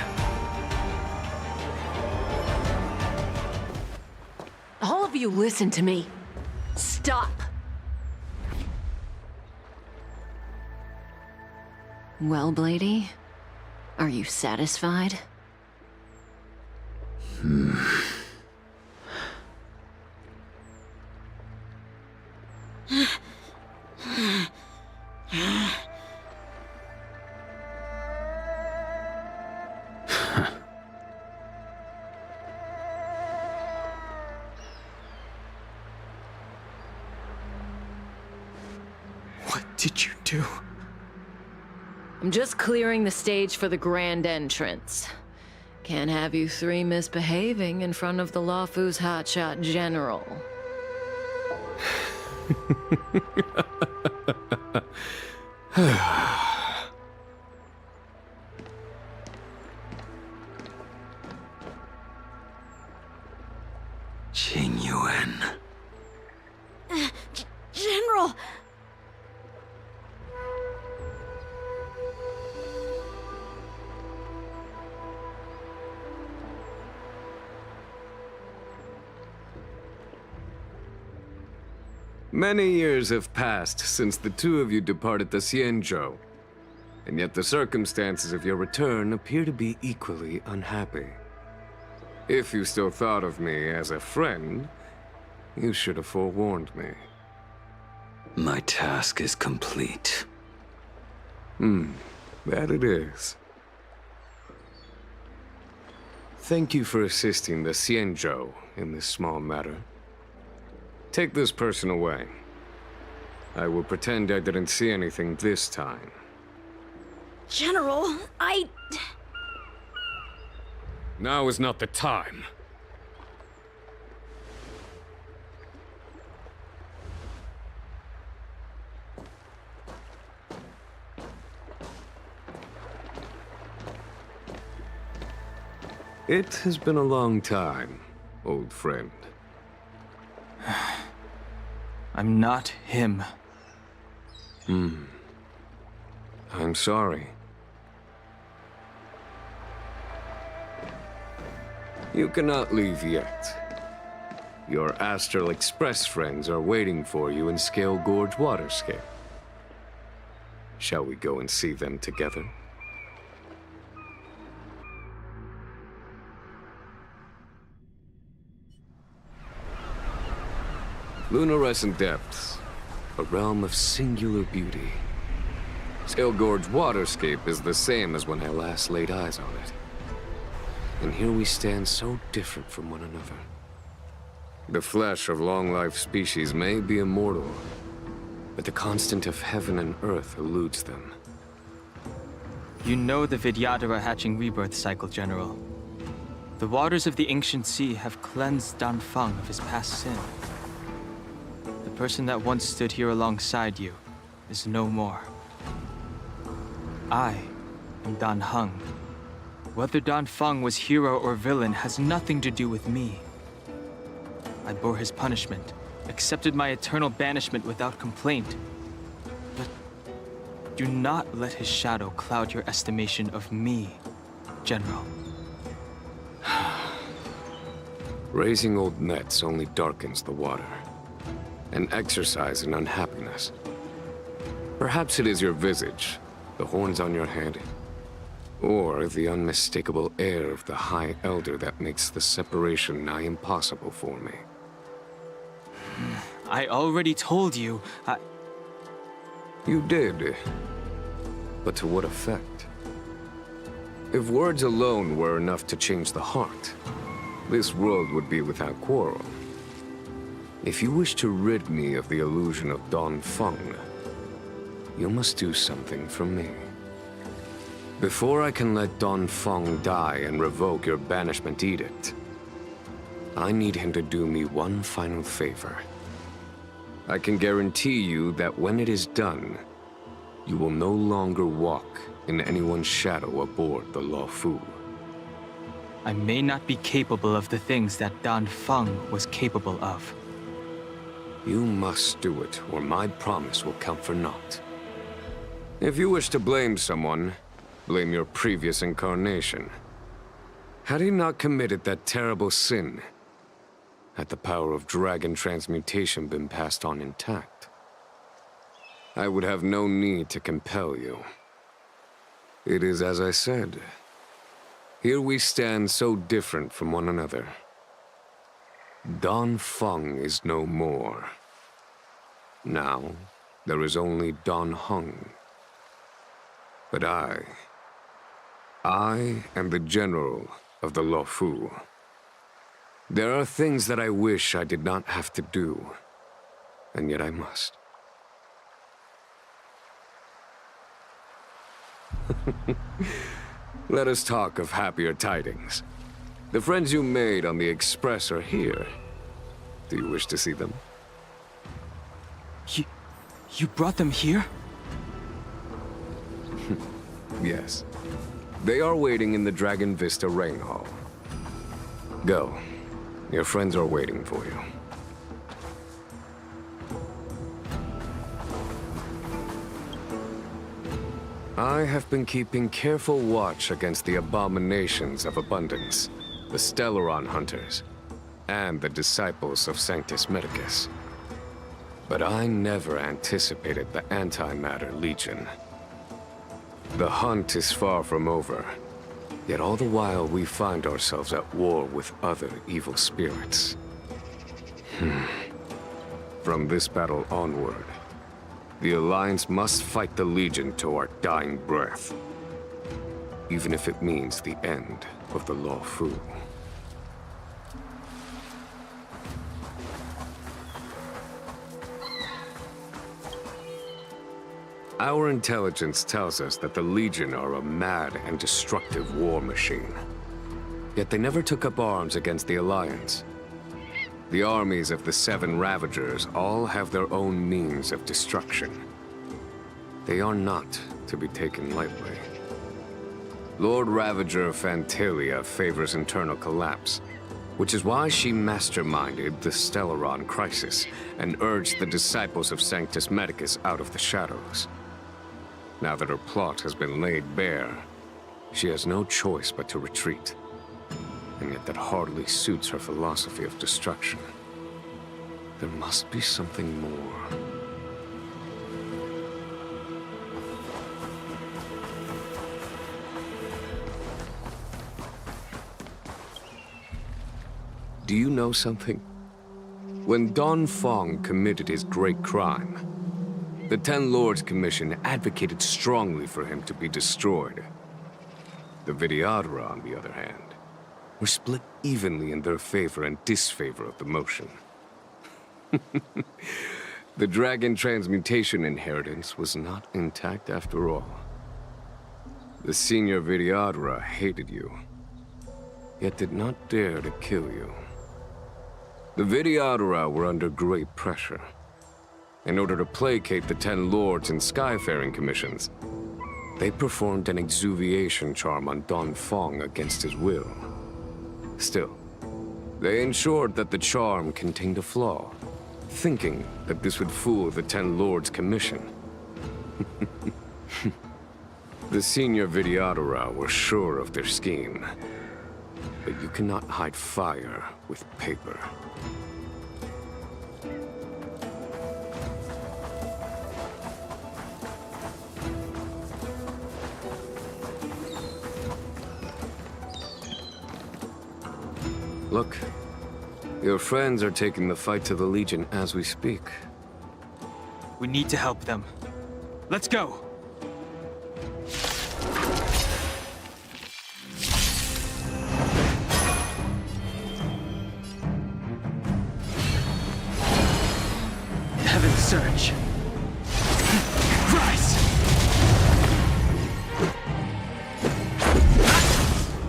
All of you listen to me. Stop. Well, Blady, are you satisfied? What did you do? I'm just clearing the stage for the grand entrance. Can't have you three misbehaving in front of the Luofu's hotshot general. Qingyuan. General! Many years have passed since the two of you departed the Xianzhou, and yet the circumstances of your return appear to be equally unhappy. If you still thought of me as a friend, you should have forewarned me. My task is complete. That it is. Thank you for assisting the Xianzhou in this small matter. Take this person away. I will pretend I didn't see anything this time. General, Now is not the time. It has been a long time, old friend. I'm not him. I'm sorry. You cannot leave yet. Your Astral Express friends are waiting for you in Scale Gorge Waterscape. Shall we go and see them together? Lunarescent Depths, a realm of singular beauty. Scale Gorge Waterscape is the same as when I last laid eyes on it. And here we stand so different from one another. The flesh of long-life species may be immortal, but the constant of heaven and earth eludes them. You know the Vidyadhara hatching rebirth cycle, General. The waters of the ancient sea have cleansed Danfeng of his past sin. The person that once stood here alongside you is no more. I am Dan Heng. Whether Danfeng was hero or villain has nothing to do with me. I bore his punishment, accepted my eternal banishment without complaint. But do not let his shadow cloud your estimation of me, General. Raising old nets only darkens the water, an exercise in unhappiness. Perhaps it is your visage, the horns on your head, or the unmistakable air of the High Elder that makes the separation nigh impossible for me. I already told you, You did. But to what effect? If words alone were enough to change the heart, this world would be without quarrel. If you wish to rid me of the illusion of Danfeng, you must do something for me. Before I can let Danfeng die and revoke your banishment edict, I need him to do me one final favor. I can guarantee you that when it is done, you will no longer walk in anyone's shadow aboard the Luofu. I may not be capable of the things that Danfeng was capable of. You must do it, or my promise will count for naught. If you wish to blame someone, blame your previous incarnation. Had he not committed that terrible sin, had the power of dragon transmutation been passed on intact, I would have no need to compel you. It is as I said. Here we stand so different from one another. Danfeng is no more. Now, there is only Dan Heng. But I am the general of the Luofu. There are things that I wish I did not have to do, and yet I must. Let us talk of happier tidings. The friends you made on the Express are here. Do you wish to see them? You brought them here? Yes. They are waiting in the Dragon Vista Rain Hall. Go. Your friends are waiting for you. I have been keeping careful watch against the abominations of abundance, the Stellaron hunters, and the disciples of Sanctus Medicus. But I never anticipated the Antimatter Legion. The hunt is far from over, yet all the while we find ourselves at war with other evil spirits. From this battle onward, the Alliance must fight the Legion to our dying breath, even if it means the end of the Luofu. Our intelligence tells us that the Legion are a mad and destructive war machine. Yet they never took up arms against the Alliance. The armies of the Seven Ravagers all have their own means of destruction. They are not to be taken lightly. Lord Ravager Fantilia favors internal collapse, which is why she masterminded the Stellaron crisis and urged the disciples of Sanctus Medicus out of the shadows. Now that her plot has been laid bare, she has no choice but to retreat. And yet that hardly suits her philosophy of destruction. There must be something more. Do you know something? When Don Fong committed his great crime, the Ten Lords Commission advocated strongly for him to be destroyed. The Videodora, on the other hand, were split evenly in their favor and disfavor of the motion. The dragon transmutation inheritance was not intact after all. The senior Videodora hated you, yet did not dare to kill you. The Videodora were under great pressure. In order to placate the Ten Lords and Skyfaring Commissions, they performed an exuviation charm on Don Fong against his will. Still, they ensured that the charm contained a flaw, thinking that this would fool the Ten Lords Commission. The senior Videodora were sure of their scheme, but you cannot hide fire with paper. Look, your friends are taking the fight to the Legion as we speak. We need to help them. Let's go! Heaven's Surge. Rise!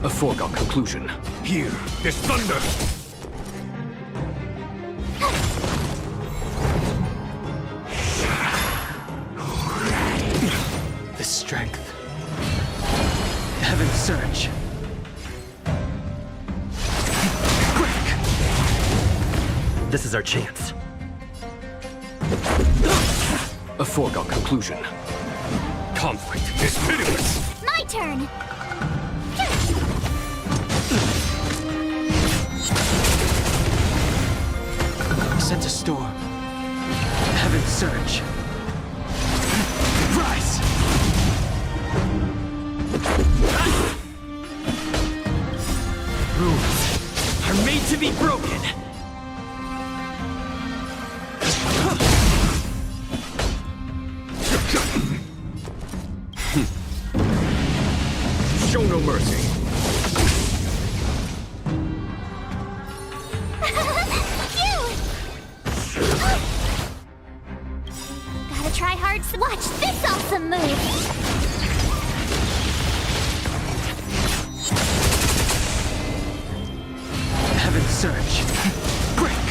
A foregone conclusion. Here, this thunder! The strength. Heaven's Surge. Quick! This is our chance. A foregone conclusion. Conflict is pitiless! My turn! Sent a storm. Heaven's Surge. Rise! Rules are made to be broken. Show no mercy. Gotta try hard. Watch this awesome move! Heaven's Surge. Break!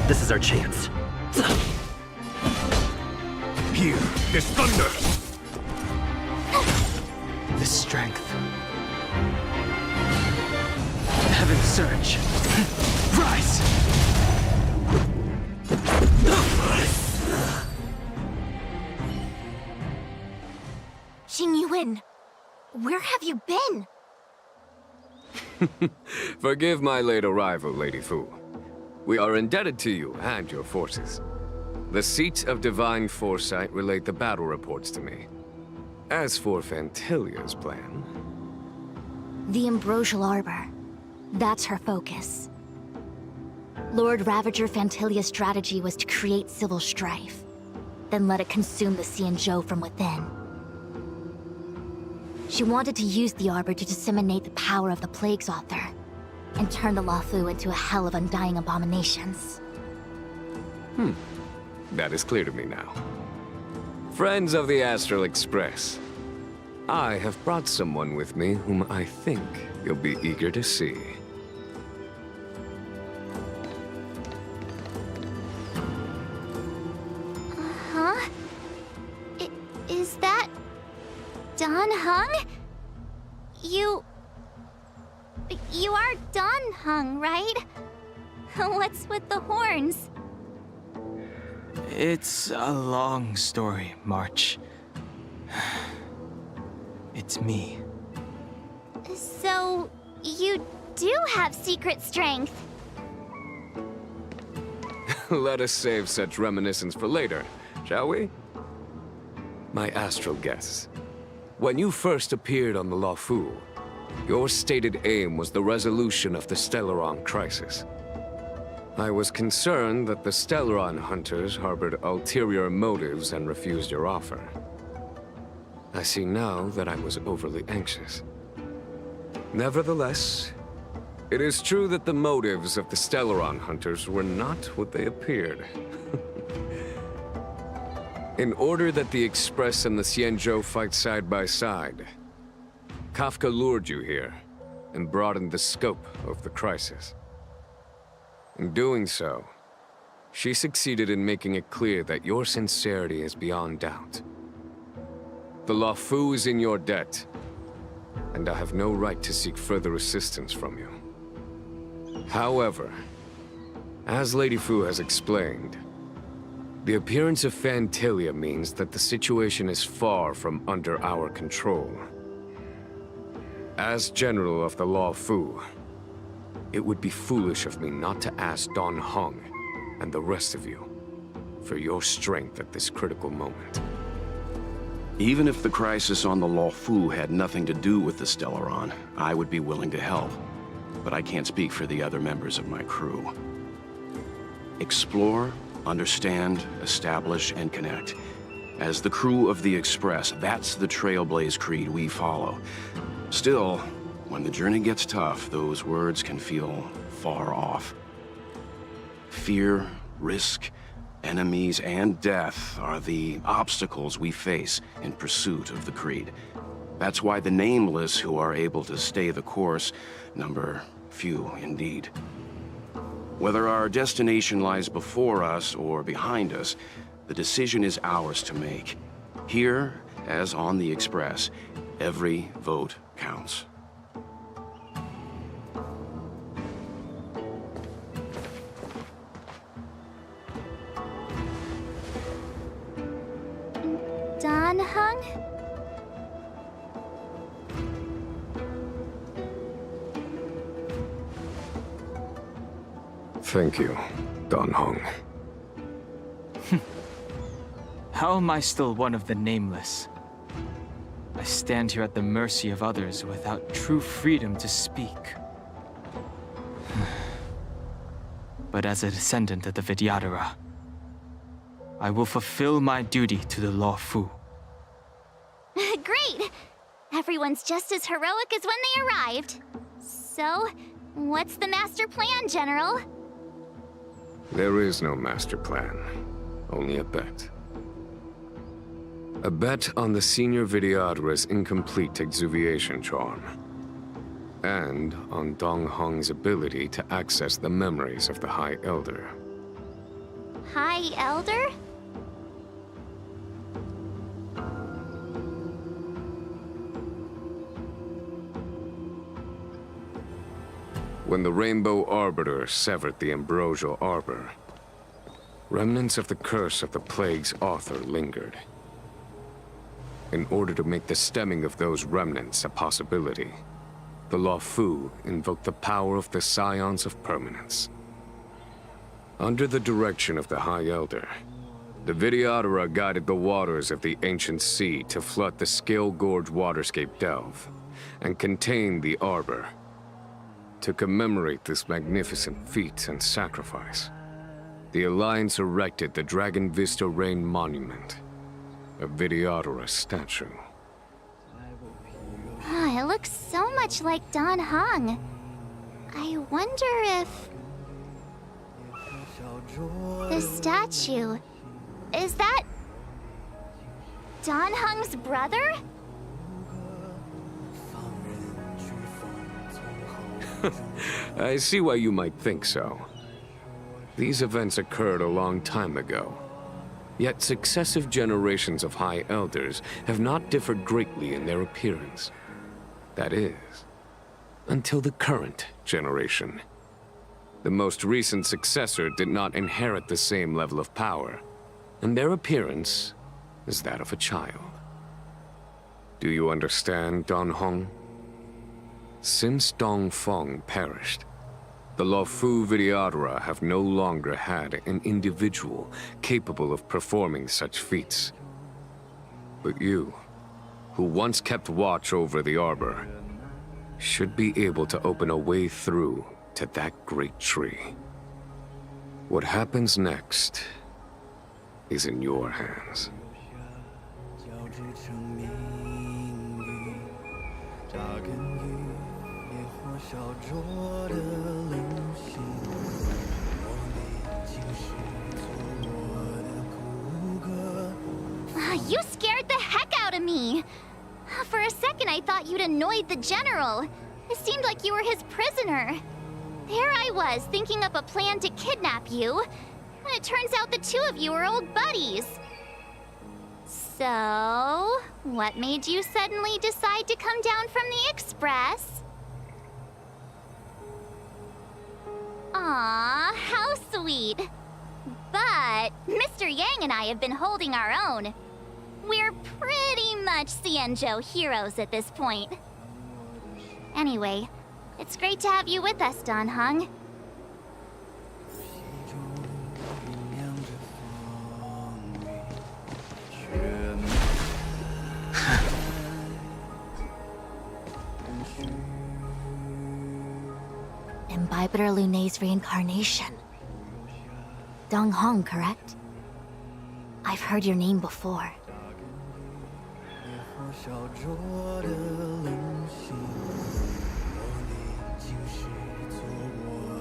This is our chance. Here, this thunder! The strength. Heaven's Surge. Rise! Jingyuan, where have you been? Forgive my late arrival, Lady Fu. We are indebted to you and your forces. The Seats of Divine Foresight relate the battle reports to me. As for Fantilia's plan... The Ambrosial Arbor. That's her focus. Lord Ravager Fantilia's strategy was to create civil strife, then let it consume the Xianzhou from within. She wanted to use the Arbor to disseminate the power of the Plague's author, and turn the Luofu into a hell of undying abominations. That is clear to me now. Friends of the Astral Express, I have brought someone with me whom I think you'll be eager to see. Huh? Is that... Don Hung? You are Dan Heng, right? What's with the horns? It's a long story, March. It's me. So, you do have secret strength. Let us save such reminiscence for later, shall we? My astral guess. When you first appeared on the Luofu, your stated aim was the resolution of the Stellaron crisis. I was concerned that the Stellaron hunters harbored ulterior motives and refused your offer. I see now that I was overly anxious. Nevertheless, it is true that the motives of the Stellaron hunters were not what they appeared. In order that the Express and the Xianzhou fight side by side, Kafka lured you here and broadened the scope of the crisis. In doing so, she succeeded in making it clear that your sincerity is beyond doubt. The Luofu is in your debt, and I have no right to seek further assistance from you. However, as Lady Fu has explained, the appearance of Phantilia means that the situation is far from under our control. As General of the Luofu, it would be foolish of me not to ask Dan Heng and the rest of you for your strength at this critical moment. Even if the crisis on the Luofu had nothing to do with the Stellaron, I would be willing to help. But I can't speak for the other members of my crew. Explore, understand, establish, and connect. As the crew of the Express, that's the Trailblaze creed we follow. Still, when the journey gets tough, those words can feel far off. Fear, risk, enemies, and death are the obstacles we face in pursuit of the creed. That's why the nameless who are able to stay the course number few indeed. Whether our destination lies before us or behind us, the decision is ours to make. Here, as on the Express, every vote counts. Dan Heng? Thank you, Dan Heng. How am I still one of the nameless? I stand here at the mercy of others without true freedom to speak. But as a descendant of the Vidyadhara, I will fulfill my duty to the Luofu. Great! Everyone's just as heroic as when they arrived. So, what's the master plan, General? There is no master plan, only a bet. A bet on the senior Vidyadhara's incomplete exuviation charm. And on Dan Heng's ability to access the memories of the High Elder. High Elder? When the Rainbow Arbiter severed the Ambrosial Arbor, remnants of the curse of the Plague's author lingered. In order to make the stemming of those remnants a possibility, the Luofu invoked the power of the Scions of Permanence. Under the direction of the High Elder, the Vidyadhara guided the waters of the ancient sea to flood the Scale Gorge waterscape delve and contain the Arbor. To commemorate this magnificent feat and sacrifice, the Alliance erected the Dragon Vista Rain Monument, a Vidyadhara statue. It looks so much like Dan Heng. I wonder if... the statue... is that... Dan Heng's brother? I see why you might think so. These events occurred a long time ago. Yet successive generations of High Elders have not differed greatly in their appearance. That is, until the current generation. The most recent successor did not inherit the same level of power, and their appearance is that of a child. Do you understand, Don Hong? Since Dong Feng perished, the Luofu Videodora have no longer had an individual capable of performing such feats. But you, who once kept watch over the arbor, should be able to open a way through to that great tree. What happens next is in your hands. You scared the heck out of me! For a second I thought you'd annoyed the general. It seemed like you were his prisoner. There I was, thinking up a plan to kidnap you. And it turns out the two of you are old buddies. So, what made you suddenly decide to come down from the express? Aw, how sweet. But Mr. Yang and I have been holding our own. We're pretty much Xianzhou heroes at this point. Anyway, it's great to have you with us, Don Hung. Imbibitor Lunay's reincarnation. Dong Hong, correct? I've heard your name before.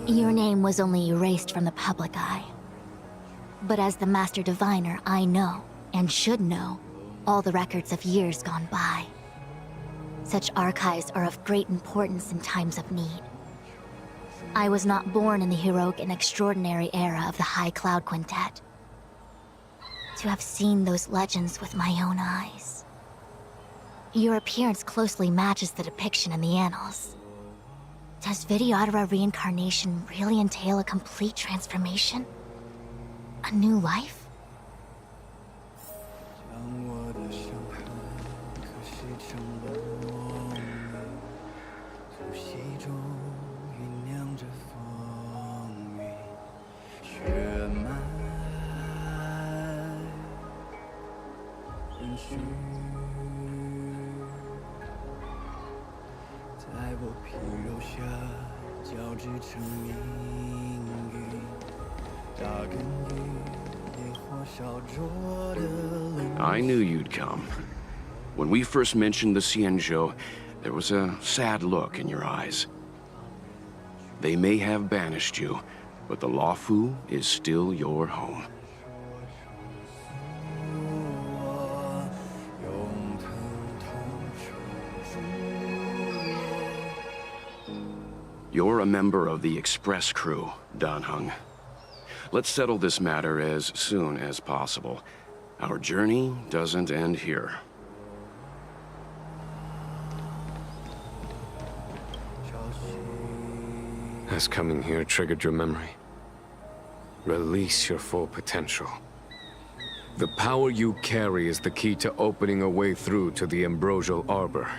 Your name was only erased from the public eye. But as the Master Diviner, I know, and should know, all the records of years gone by. Such archives are of great importance in times of need. I was not born in the heroic and extraordinary era of the High Cloud Quintet. To have seen those legends with my own eyes. Your appearance closely matches the depiction in the annals. Does Videodora reincarnation really entail a complete transformation? A new life? I knew you'd come. When we first mentioned the Xianzhou, there was a sad look in your eyes. They may have banished you, but the Luofu is still your home. You're a member of the Express crew, Don Hung. Let's settle this matter as soon as possible. Our journey doesn't end here. Has coming here triggered your memory? Release your full potential. The power you carry is the key to opening a way through to the Ambrosial Arbor.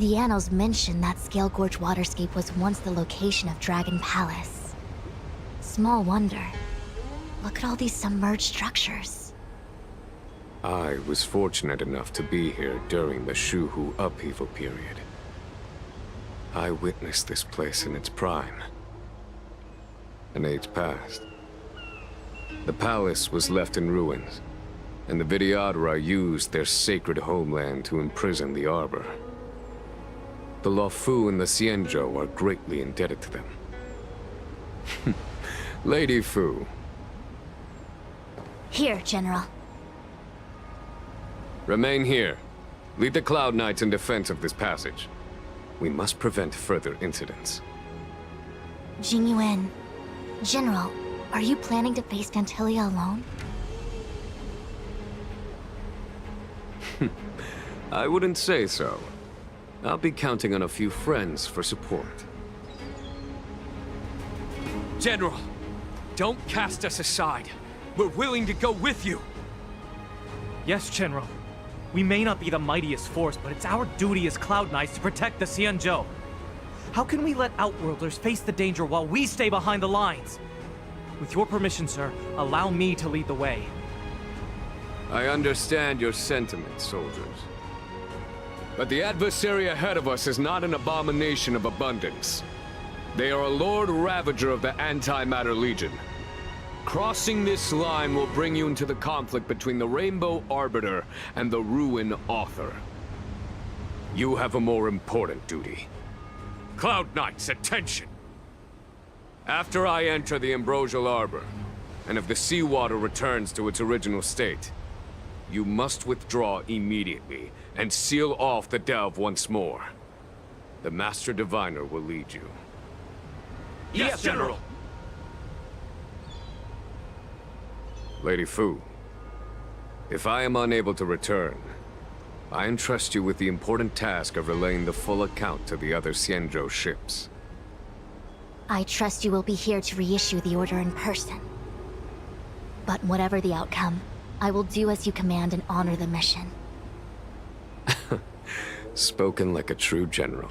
The annals mention that Scale Gorge Waterscape was once the location of Dragon Palace. Small wonder. Look at all these submerged structures. I was fortunate enough to be here during the Shuhu upheaval period. I witnessed this place in its prime. An age passed. The palace was left in ruins, and the Videodora used their sacred homeland to imprison the Arbor. The Luofu and the Xianzhou are greatly indebted to them. Lady Fu. Here, General. Remain here. Lead the Cloud Knights in defense of this passage. We must prevent further incidents. Jingyuan. General, are you planning to face Phantilia alone? I wouldn't say so. I'll be counting on a few friends for support. General, don't cast us aside. We're willing to go with you. Yes, General. We may not be the mightiest force, but it's our duty as Cloud Knights to protect the Xianzhou. How can we let Outworlders face the danger while we stay behind the lines? With your permission, sir, allow me to lead the way. I understand your sentiments, soldiers. But the adversary ahead of us is not an abomination of abundance. They are a Lord Ravager of the Antimatter Legion. Crossing this line will bring you into the conflict between the Rainbow Arbiter and the Ruin Author. You have a more important duty. Cloud Knights, attention! After I enter the Ambrosial Arbor, and if the seawater returns to its original state, you must withdraw immediately and seal off the delve once more. The Master Diviner will lead you. Yes, General! Lady Fu, if I am unable to return, I entrust you with the important task of relaying the full account to the other Xianzhou ships. I trust you will be here to reissue the order in person. But whatever the outcome, I will do as you command and honor the mission. Spoken like a true general.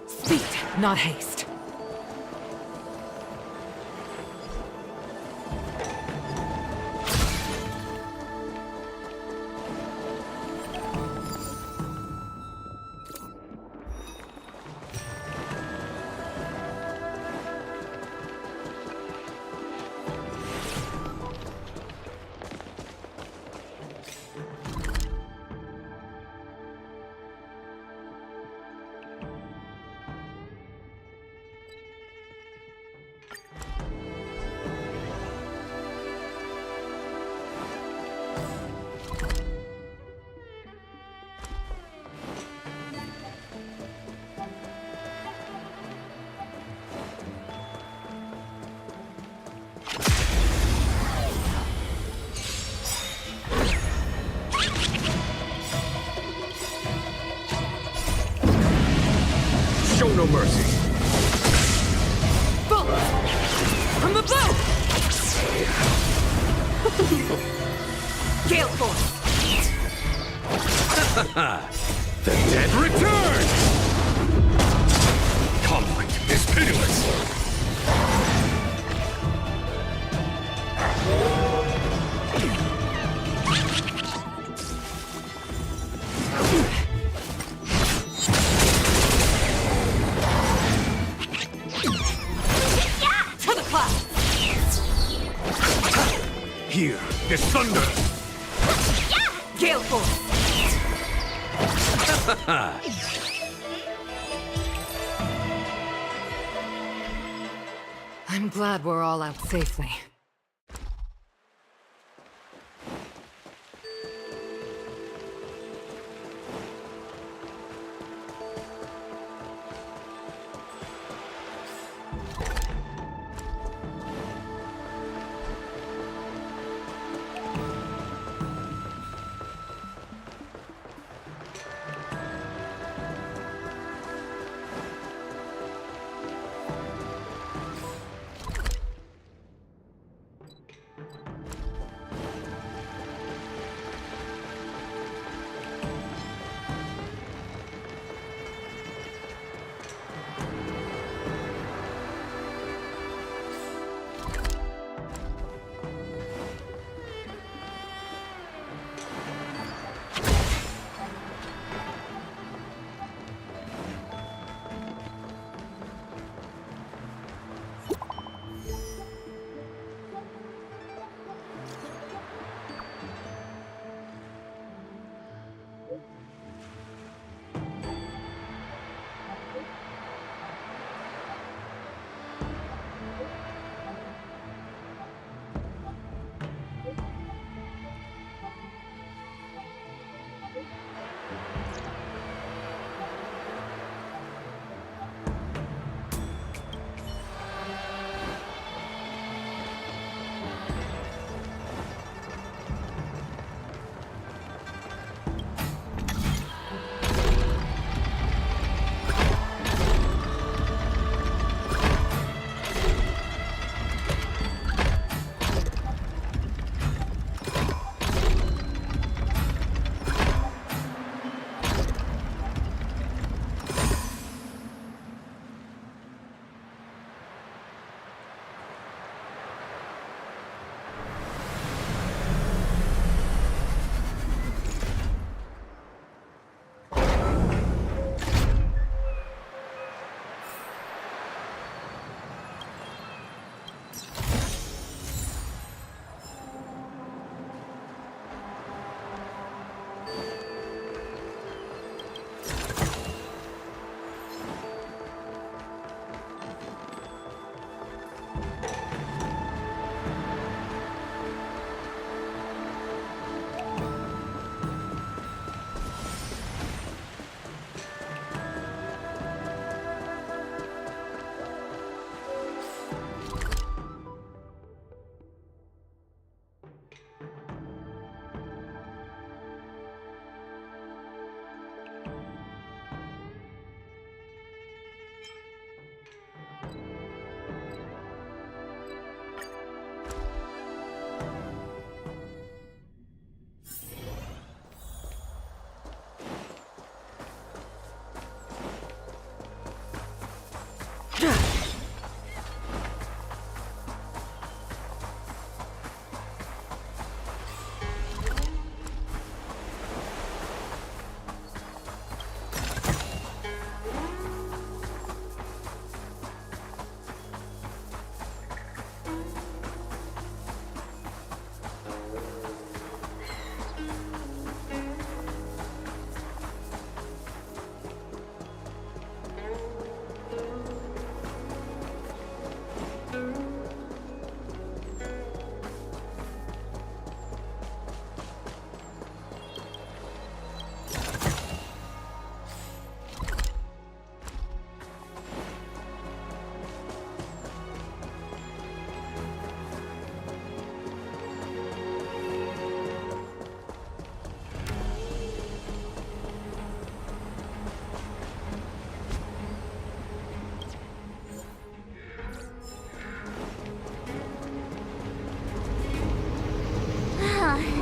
Speed, not haste. Show no mercy. Bullets! From the boat! Gale force! The dead return! pitiless! To the clouds! Here, this thunder! Gale force! I'm glad we're all out safely.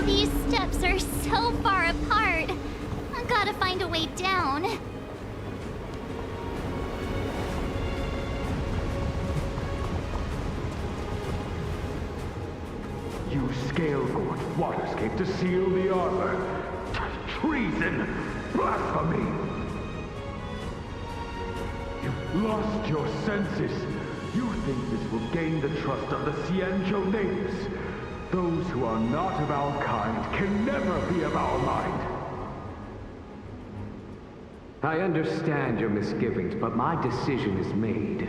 These steps are so far apart. I gotta find a way down. scale gorge waterscape to seal the armor. Treason! Blasphemy! You've lost your senses. You think this will gain the trust of the Xianzhou natives. Those who are not of our kind can never be of our mind. I understand your misgivings, but my decision is made.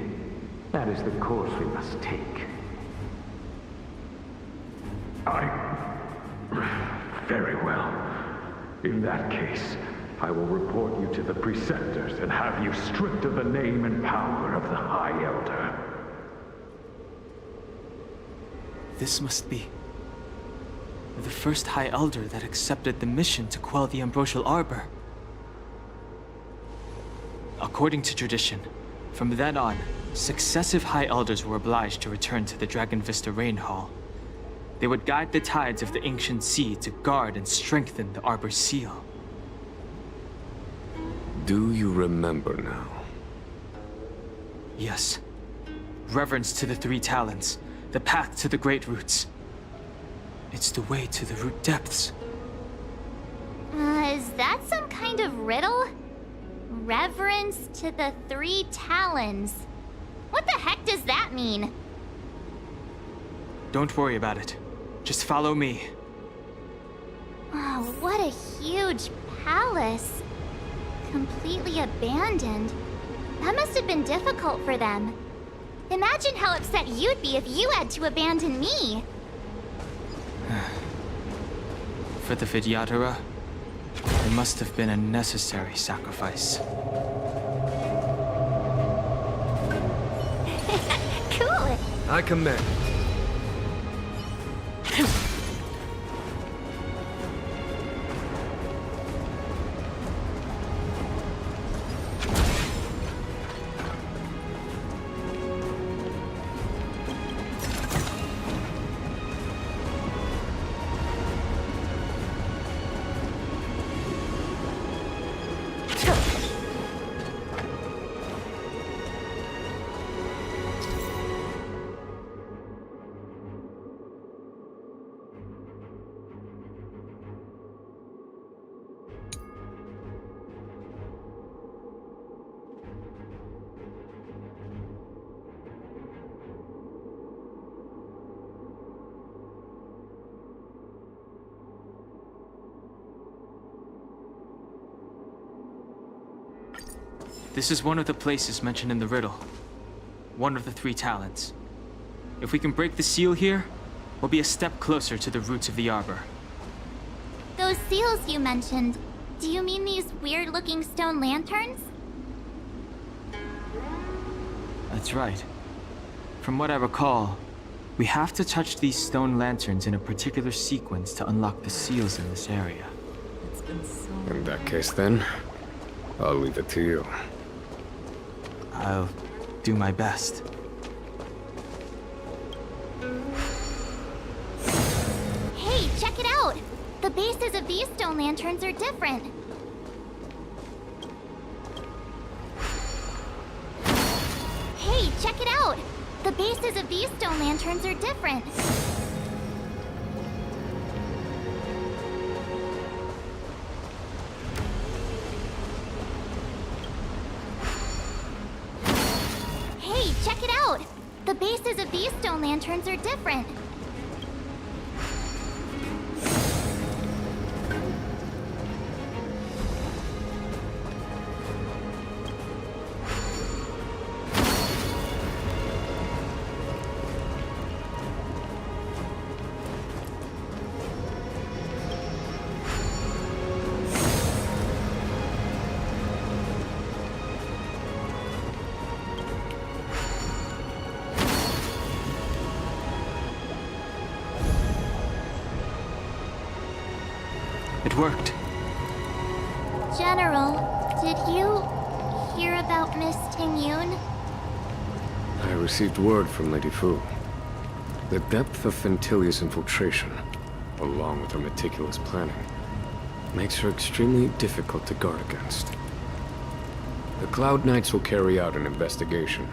That is the course we must take. Very well. In that case, I will report you to the preceptors and have you stripped of the name and power of the High Elder. This must be the first High Elder that accepted the mission to quell the Ambrosial Arbor. According to tradition, from then on, successive High Elders were obliged to return to the Dragon Vista Rain Hall. They would guide the tides of the ancient sea to guard and strengthen the Arbor's seal. Do you remember now? Yes. Reverence to the Three Talons, the path to the Great Roots. It's the way to the root depths. Is that some kind of riddle? Reverence to the Three Talons. What the heck does that mean? Don't worry about it. Just follow me. Oh, what a huge palace. Completely abandoned. That must have been difficult for them. Imagine how upset you'd be if you had to abandon me. For the Vidyadhara, it must have been a necessary sacrifice. Cool. I commend. This is one of the places mentioned in the riddle. One of the Three Talons. If we can break the seal here, we'll be a step closer to the roots of the arbor. Those seals you mentioned, do you mean these weird-looking stone lanterns? That's right. From what I recall, we have to touch these stone lanterns in a particular sequence to unlock the seals in this area. In that case, then, I'll leave it to you. I'll do my best. Hey, check it out! The bases of these stone lanterns are different. Hey, check it out! The bases of these stone lanterns are different. Hey, check it out! The bases of these stone lanterns are different. It worked. General, did you hear about Miss Tingyun? I received word from Lady Fu. The depth of Fentilia's infiltration, along with her meticulous planning, makes her extremely difficult to guard against. The Cloud Knights will carry out an investigation,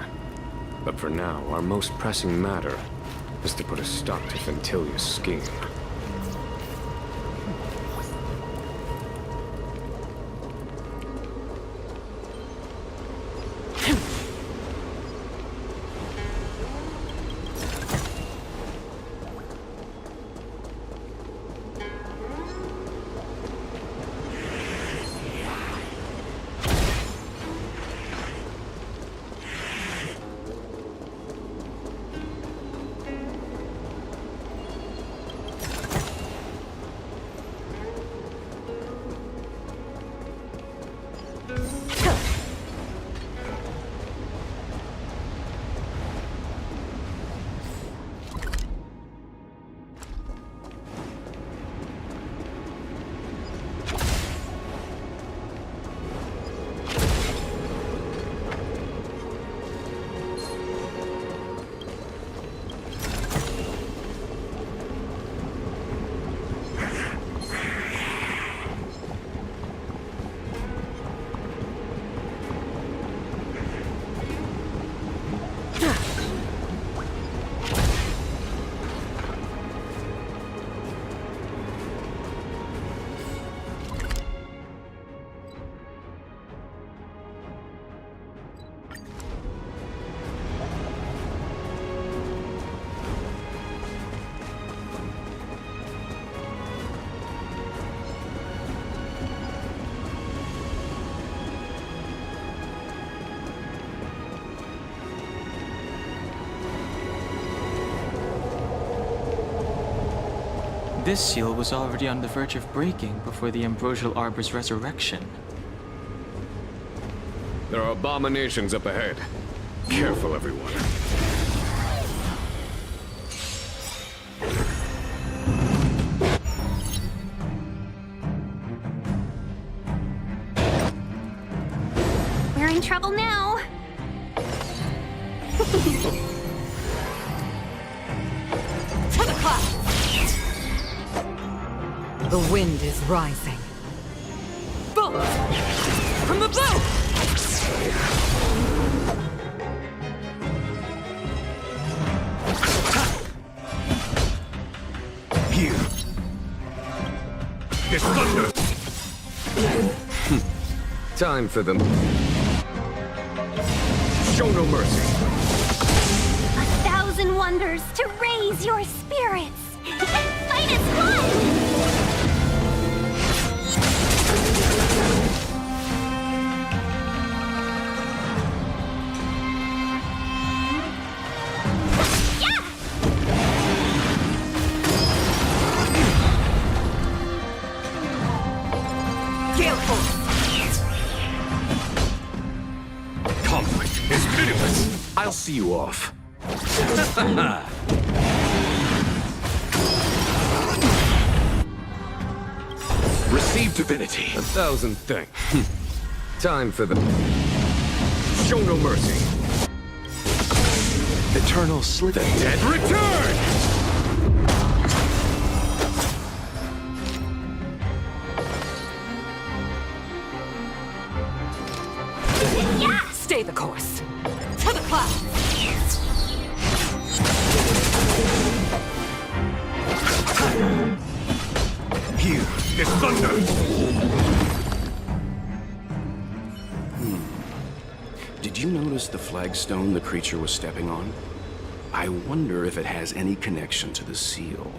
but for now, our most pressing matter is to put a stop to Fentilia's scheme. This seal was already on the verge of breaking before the Ambrosial Arbor's resurrection. There are abominations up ahead. Careful, everyone. We're in trouble now. To the clouds! The wind is rising. Bullets! From the boat! Here. This thunder! Time for them. Show no mercy. 1,000 wonders to raise your spirits. Fight as one! Conflict is pitiless. I'll see you off. Receive divinity. 1,000 thanks. Time for them. Show no mercy. Eternal slip. The dead return! Stay the course. To the clouds! Here is thunder! Did you notice the flagstone the creature was stepping on? I wonder if it has any connection to the seal.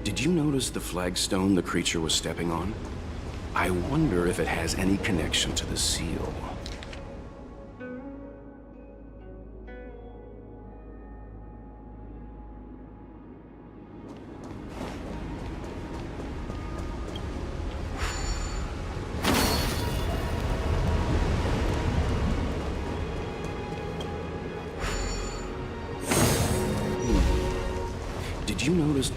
Did you notice the flagstone the creature was stepping on? I wonder if it has any connection to the seal. Did you notice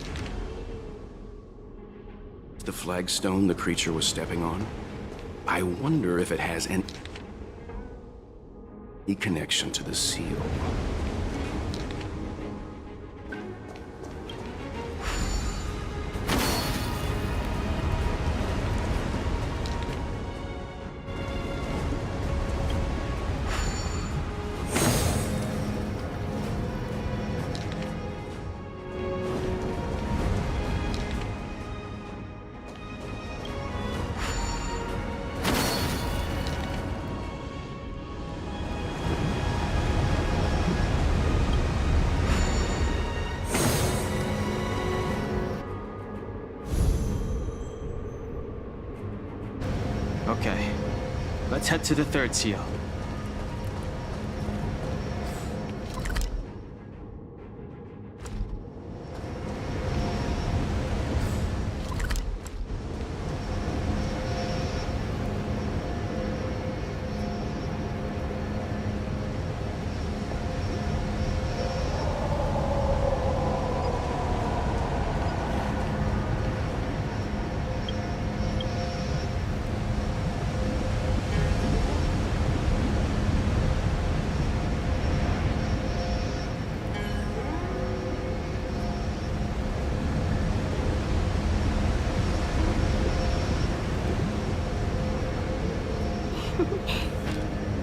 the flagstone the creature was stepping on? I wonder if it has any connection to the seal. Okay, let's head to the third seal.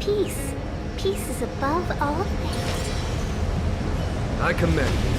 peace. Peace is above all things. I commend you.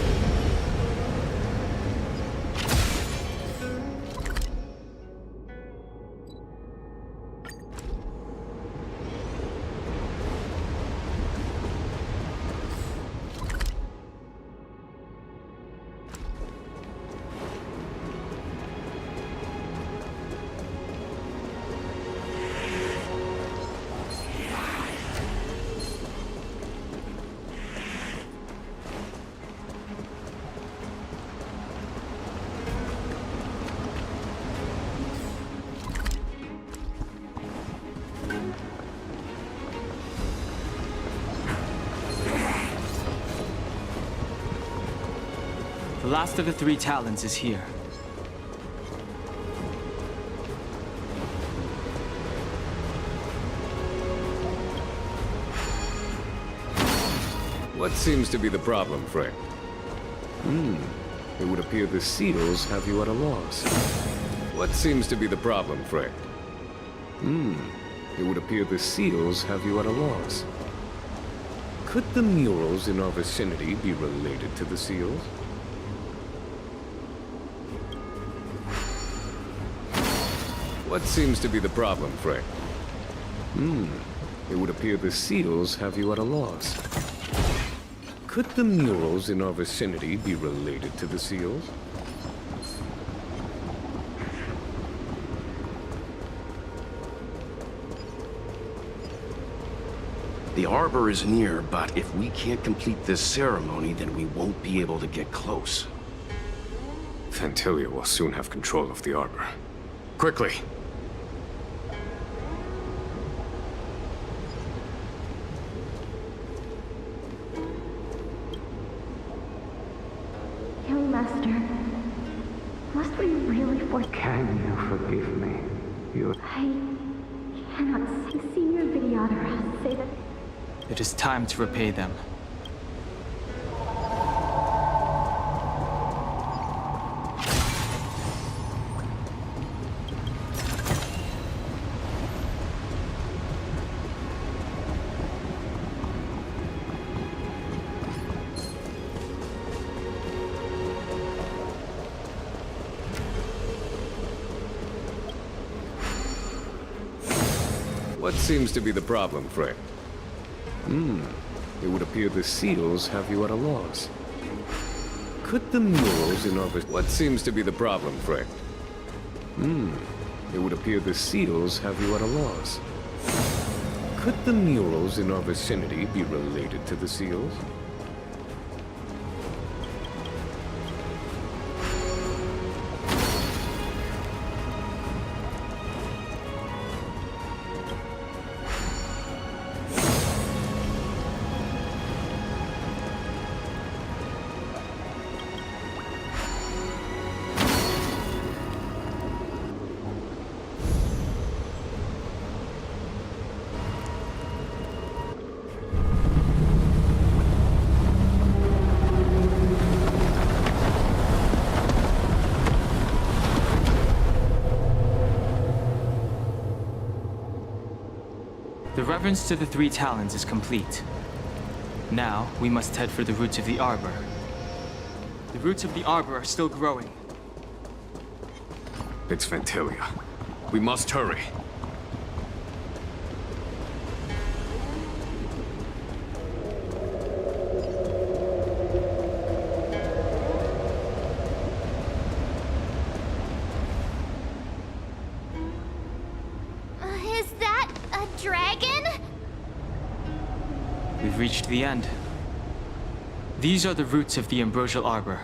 The last of the 3 talons is here. What seems to be the problem, friend? It would appear the seals have you at a loss. What seems to be the problem, friend? It would appear the seals have you at a loss. Could the murals in our vicinity be related to the seals? What seems to be the problem, friend? It would appear the seals have you at a loss. Could the murals in our vicinity be related to the seals? The arbor is near, but if we can't complete this ceremony, then we won't be able to get close. Fantilia will soon have control of the arbor. Quickly! Young Master, must we really force... Can you forgive me? I cannot see Senior Videodora say that... It is time to repay them. What seems to be the problem, friend? It would appear the seals have you at a loss. Could the murals in our... What seems to be the problem, friend? It would appear the seals have you at a loss. Could the murals in our vicinity be related to the seals? The reverence to the 3 talons is complete. Now, we must head for the roots of the arbor. The roots of the arbor are still growing. It's Fantilia. We must hurry. Is that a dragon? We've reached the end. These are the roots of the ambrosial arbor,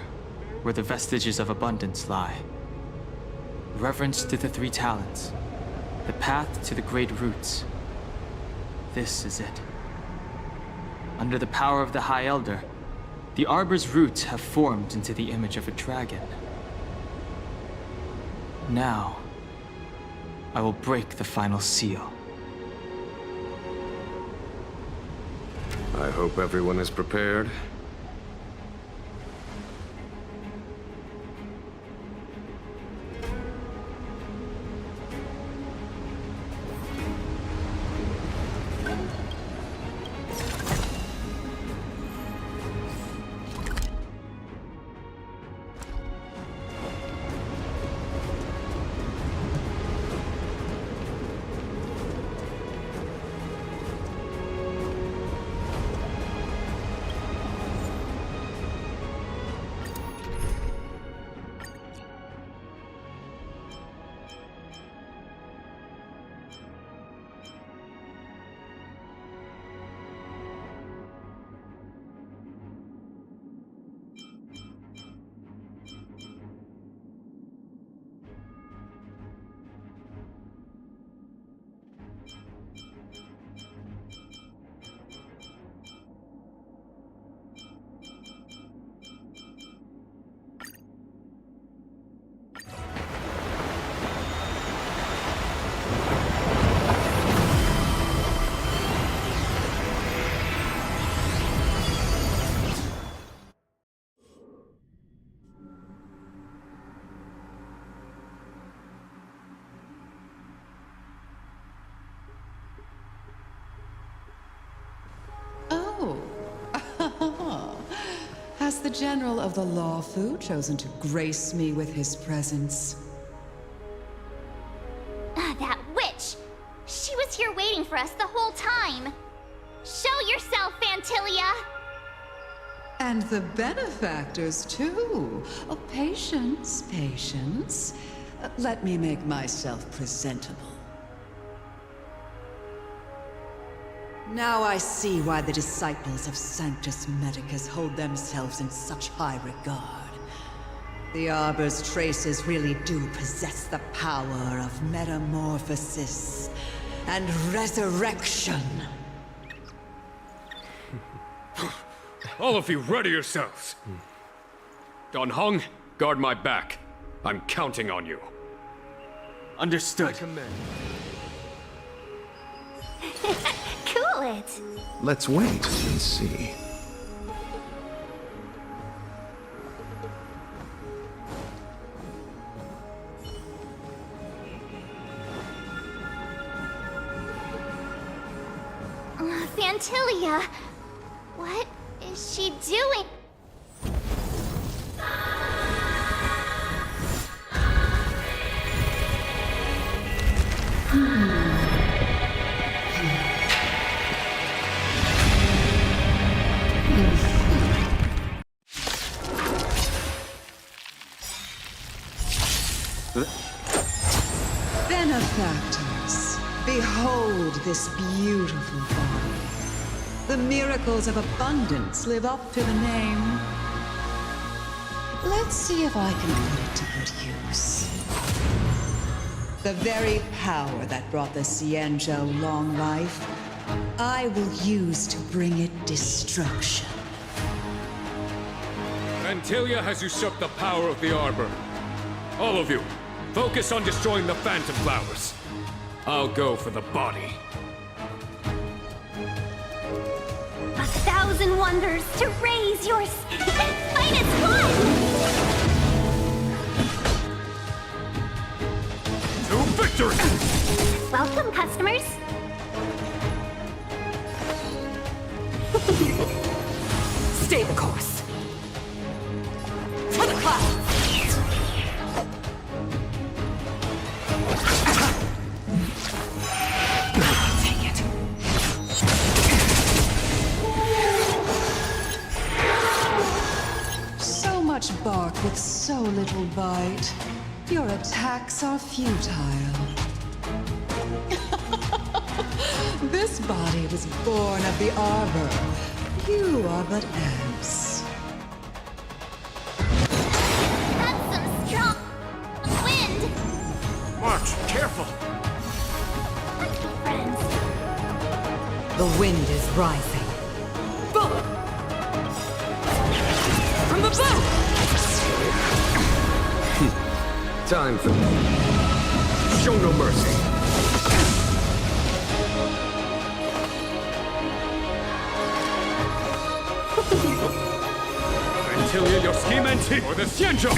where the vestiges of abundance lie. Reverence to the 3 talons, the path to the great roots. This is it. Under the power of the High Elder, the arbor's roots have formed into the image of a dragon. Now, I will break the final seal. I hope everyone is prepared. Has the General of the Lawfu chosen to grace me with his presence? That witch! She was here waiting for us the whole time! Show yourself, Fantilia! And the benefactors, too. Oh, patience, patience. Let me make myself presentable. Now I see why the disciples of Sanctus Medicus hold themselves in such high regard. The Arbor's traces really do possess the power of metamorphosis and resurrection. All of you, ready yourselves. Don Hung, guard my back. I'm counting on you. Understood. Cool it! Let's wait and see. Fantilia! What is she doing? Benefactors, behold this beautiful body. The miracles of abundance live up to the name. Let's see if I can put it to good use. The very power that brought the Xianzhou long life, I will use to bring it destruction. Fantilia has usurped the power of the Arbor. All of you, focus on destroying the Phantom Flowers. I'll go for the body. 1,000 wonders to raise your finest blood! To victory! Welcome, customers. Stay the course. To the clouds! Take it. So much bark with so little bite. Your attacks are futile. This body was born of the Arbor. You are but ants. That's some strong wind! March, careful! Friends. The wind is rising. Boom! From the boat! Time for me. Show no mercy. Fantilia, your scheme antique or the Xianzhou!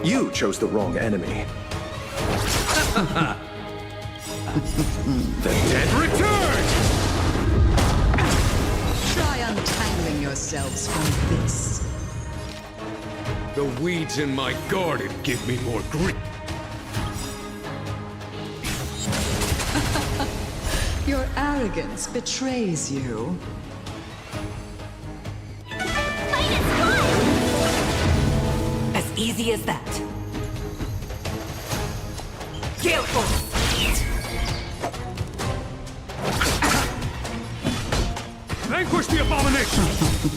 You chose the wrong enemy. The dead return! Try untangling yourselves from this. The weeds in my garden give me more grief. Your arrogance betrays you. As easy as that. Gale Force! Vanquish the abomination!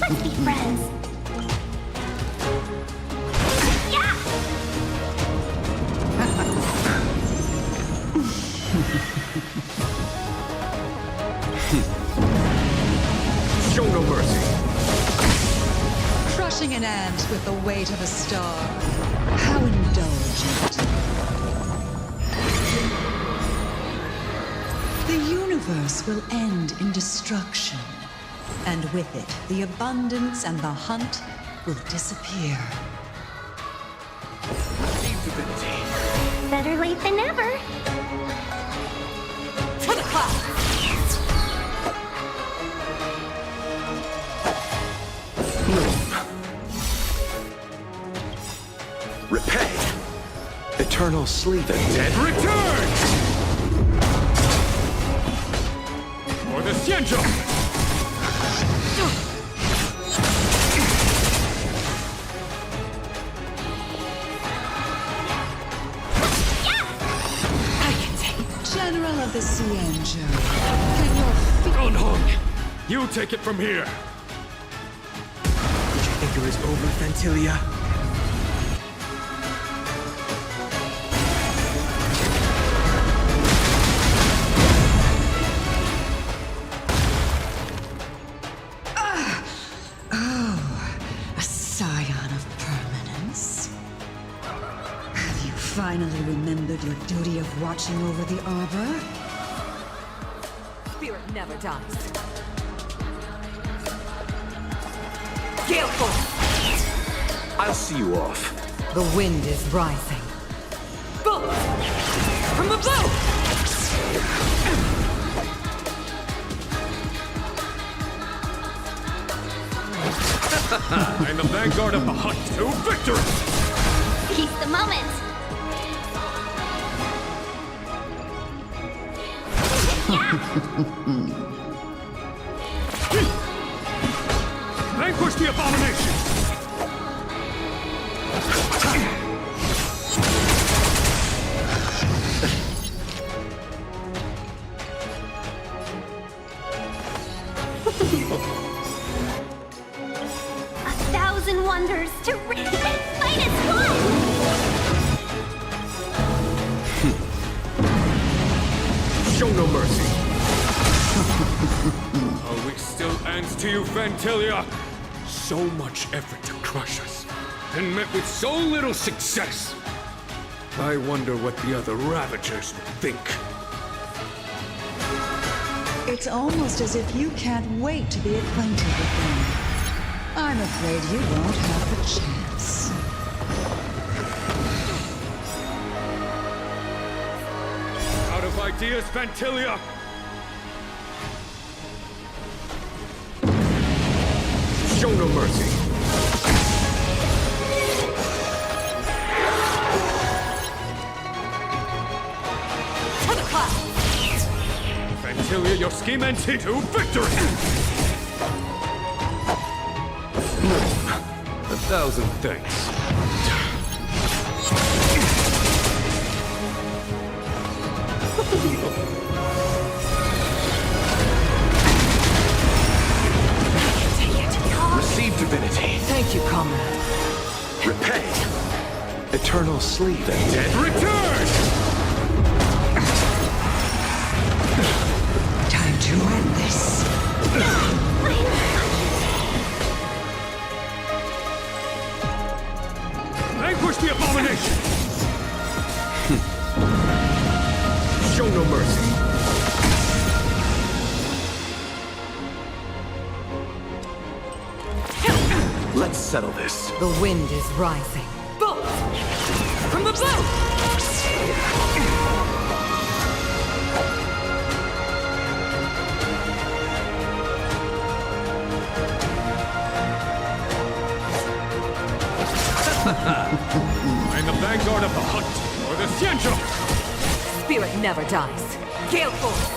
Let's be friends. Yeah! Show no mercy. Crushing an ant with the weight of a star. How indulgent. The universe will end in destruction. And with it, the abundance and the hunt will disappear. Better late than never. To the clouds! Repay! Eternal sleep. The dead return! For the Xianzhou! General of the Xianzhou, can your feet... Hong, you take it from here! Did you think it was over, Ventilia? A scion of permanence. Have you finally remembered your duty of watching over the Arbor? Spirit never dies. Gale Force! I'll see you off. The wind is rising. Bolt! From above! I'm the vanguard of the hunt to victory! Seize the moment. Vanquish the abomination! A thousand wonders to fight as one! Show no mercy! Our weak still ends to you, Ventilia! So much effort to crush us, and met with so little success! I wonder what the other Ravagers would think. It's almost as if you can't wait to be acquainted with them. I'm afraid you won't have the chance. Out of ideas, Ventilia! Show no mercy! For the clouds! Ventilia, your scheme ends here to victory! 1,000 thanks. Receive divinity. Thank you, comrade. Repay! Eternal sleep. The dead return! Time to end this. Vanquish the abomination! Show no mercy. Let's settle this. The wind is rising. Bolt! From above! I'm the vanguard of the hunt, or the Xianzhou! Spirit never dies. Gale Force!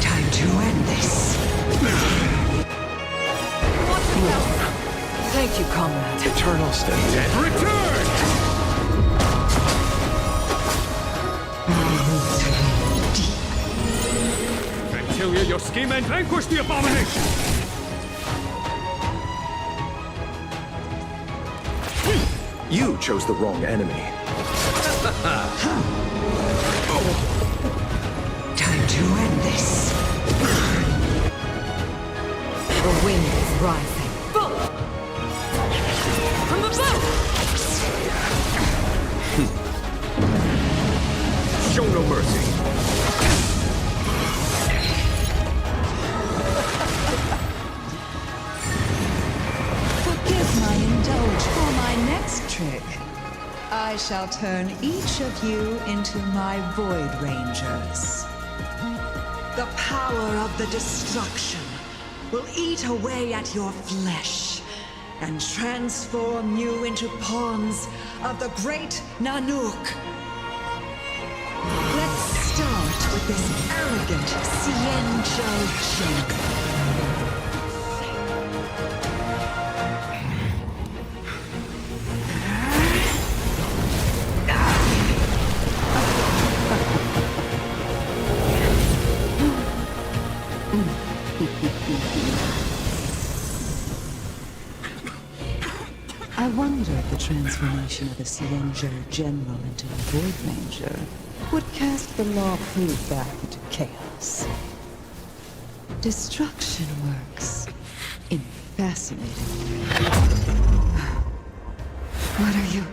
Time to end this. Thank you, comrade. Eternal sleep. Dead return! Ventilia, your scheme and vanquish the abomination! You chose the wrong enemy. Time to end this. The wind is rising. Bolt! From above! Show no mercy. Forgive my indulge for my next trick. I shall turn each of you into my Void Rangers. The power of the destruction will eat away at your flesh and transform you into pawns of the great Nanook. Let's start with this arrogant Xianzhou junk. I wonder if the transformation of the Xianzhou General into a Void Ranger would cast the Law Fu back into chaos. Destruction works in fascinating ways. What are you?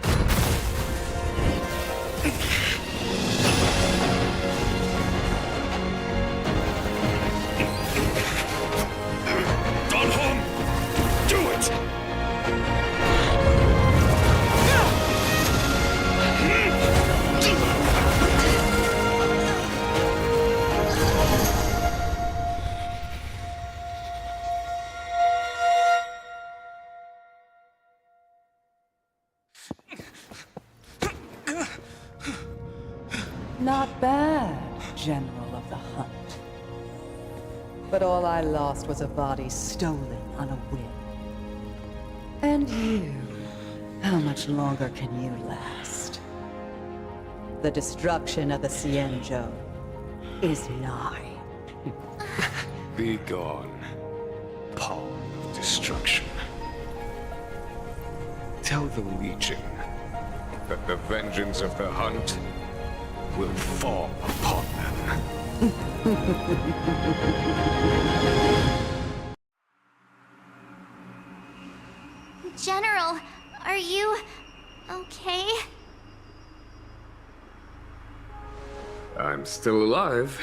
Not bad, General of the Hunt. But all I lost was a body stolen on a whim. And you, how much longer can you last? The destruction of the Xianzhou is nigh. Be gone, pawn of destruction. Tell the Legion that the vengeance of the Hunt will fall upon them. General, are you okay? I'm still alive.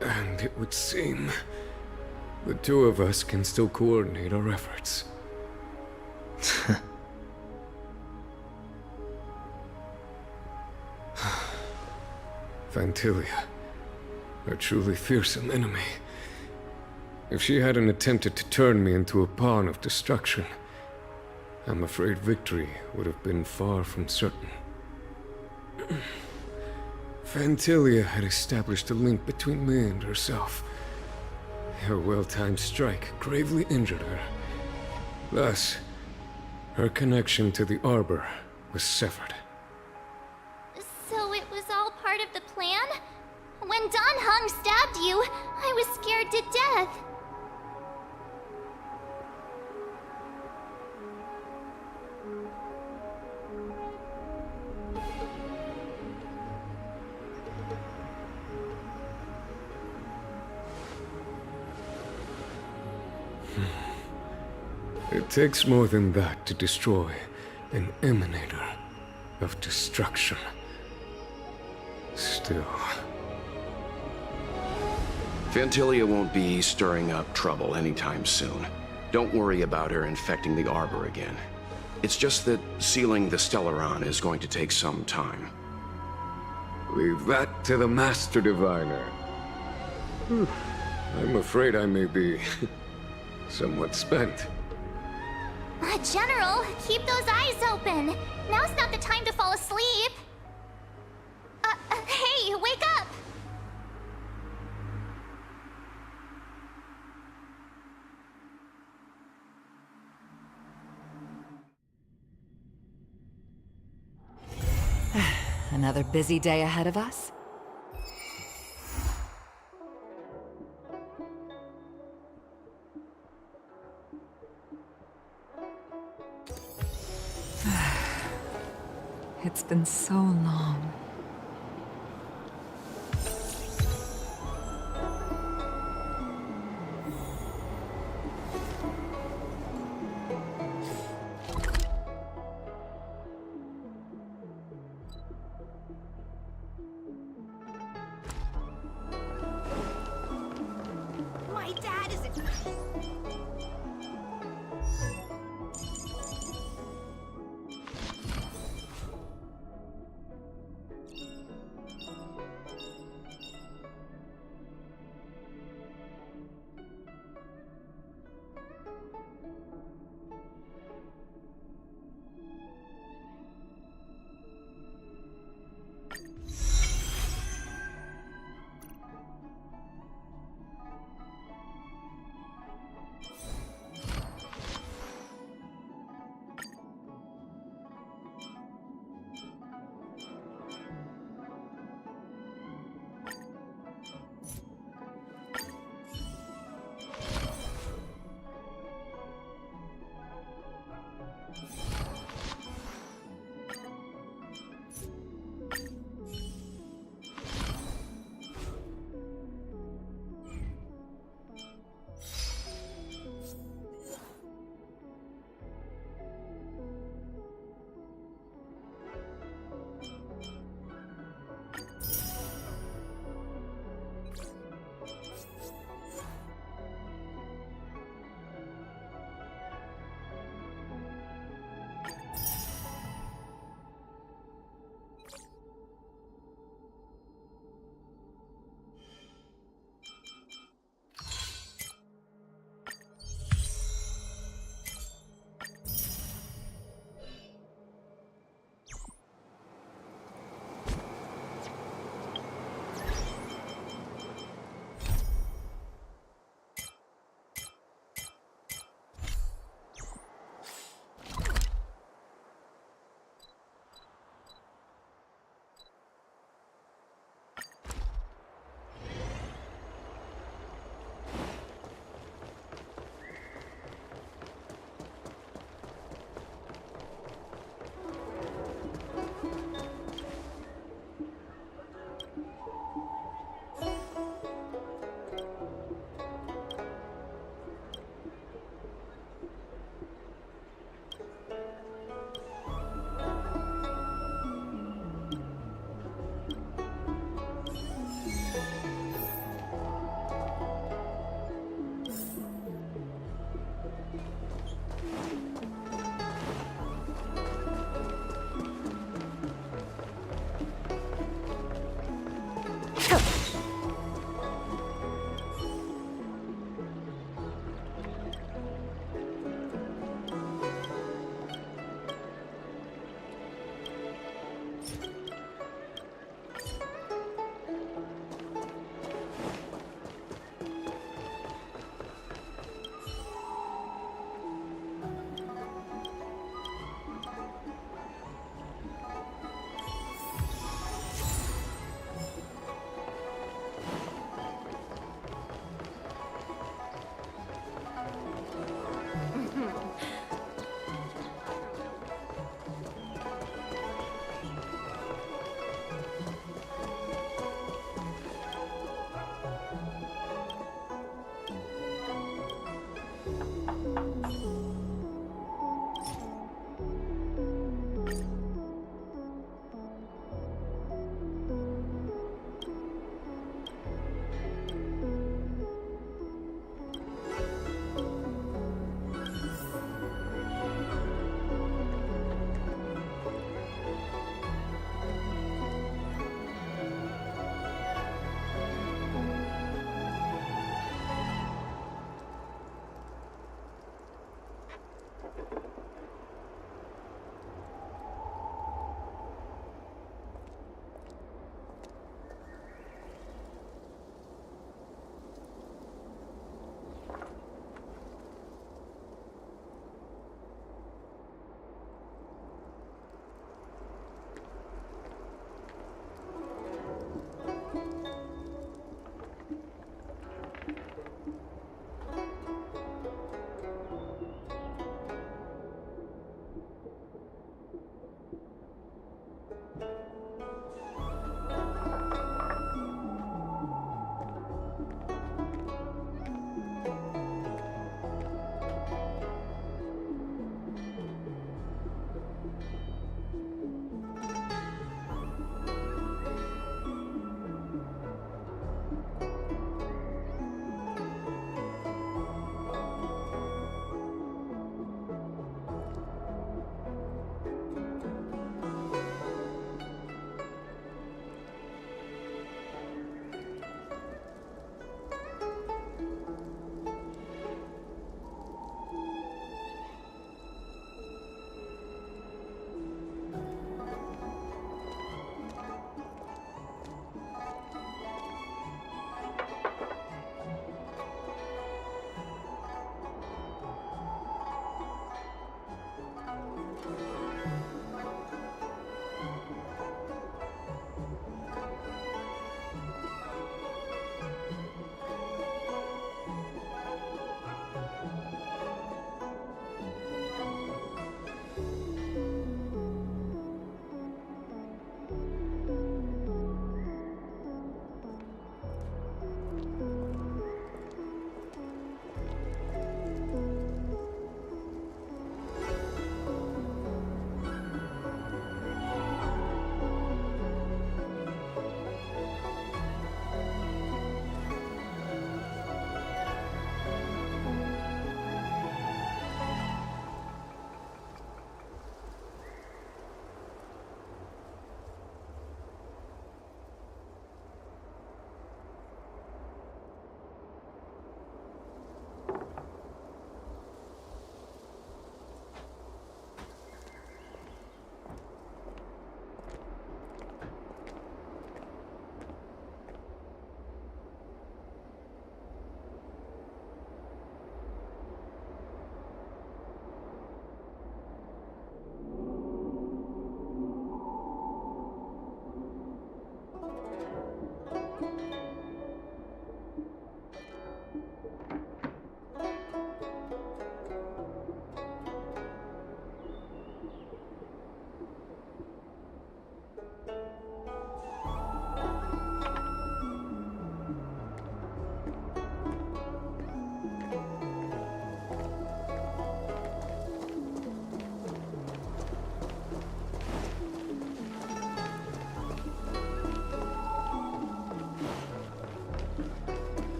And it would seem the two of us can still coordinate our efforts. Phantilia, a truly fearsome enemy. If she hadn't attempted to turn me into a pawn of destruction, I'm afraid victory would have been far from certain. Phantilia had established a link between me and herself. Her well-timed strike gravely injured her. Thus, her connection to the Arbor was severed. So it was all part of the plan? When Don Hung stabbed you, I was scared to death. It takes more than that to destroy an emanator of destruction. Still... Phantilia won't be stirring up trouble anytime soon. Don't worry about her infecting the Arbor again. It's just that sealing the Stellaron is going to take some time. Leave that to the Master Diviner. I'm afraid I may be somewhat spent. General, keep those eyes open. Now's not the time to fall asleep. Hey, wake up! Another busy day ahead of us? It's been so long. My dad isn't...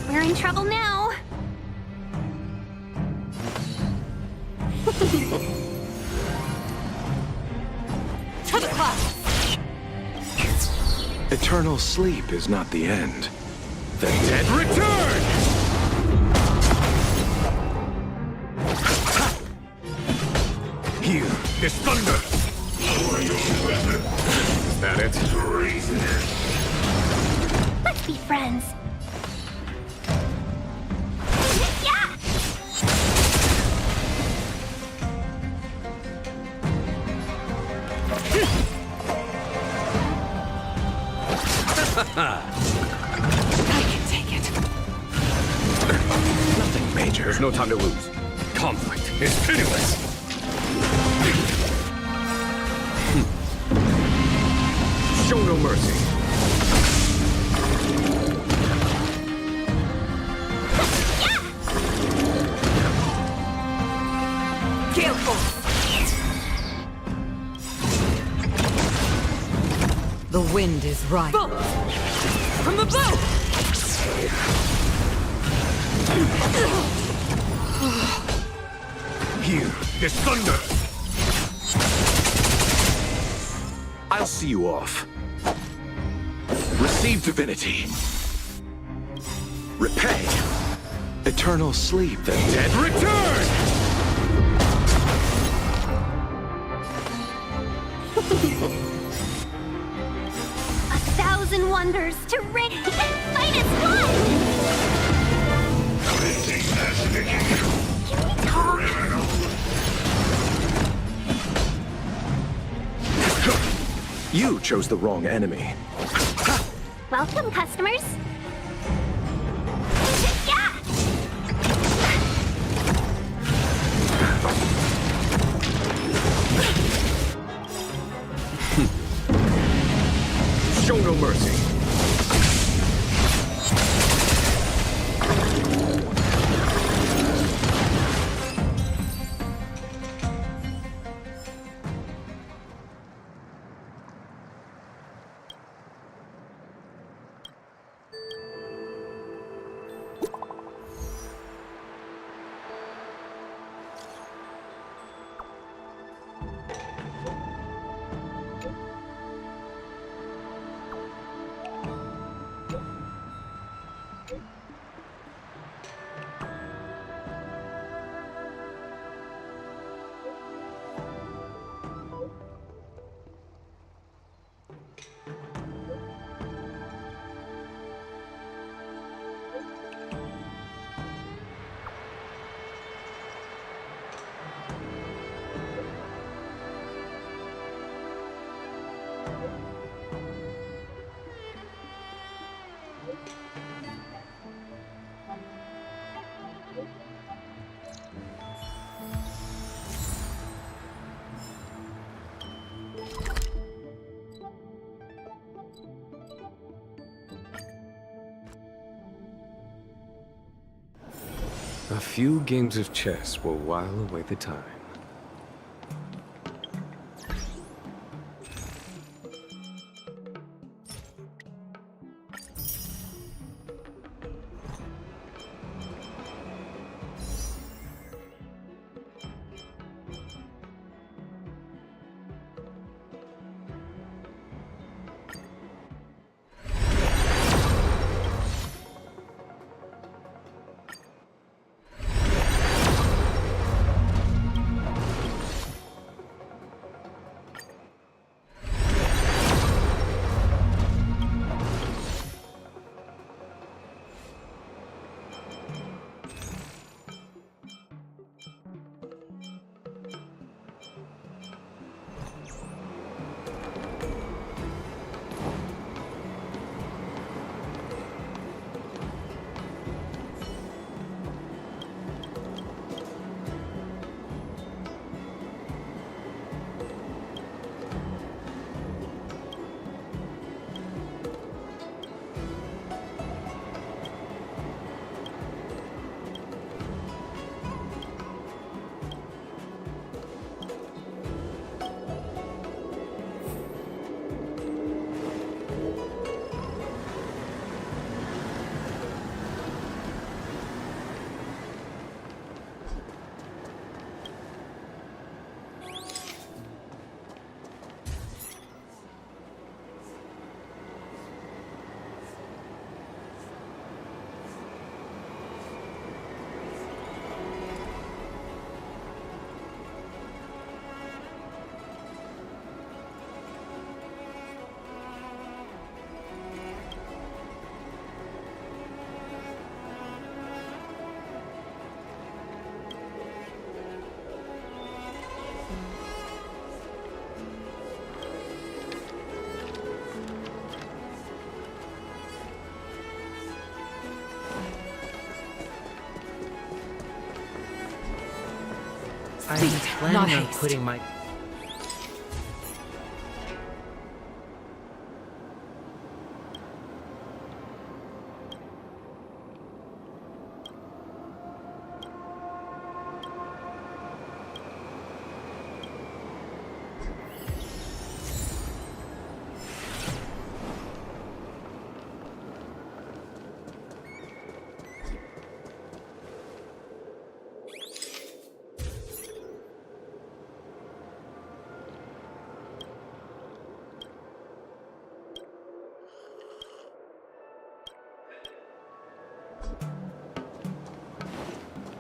We're in trouble now. To the clouds! Eternal sleep is not the end. The dead return! Here is thunder! Is that it? Let's be friends. I can take it. Nothing major. There's no time to lose. Conflict is pitiless. Show no mercy. Gale force. The wind is right. Bolt! From the bow! Here is thunder. I'll see you off. Receive divinity. Repay. Eternal sleep. The dead return! 1,000 wonders to ring and fight as one! Can we talk? You chose the wrong enemy. Welcome, customers. Show no mercy. A few games of chess will while away the time. Speed, not haste. Putting my...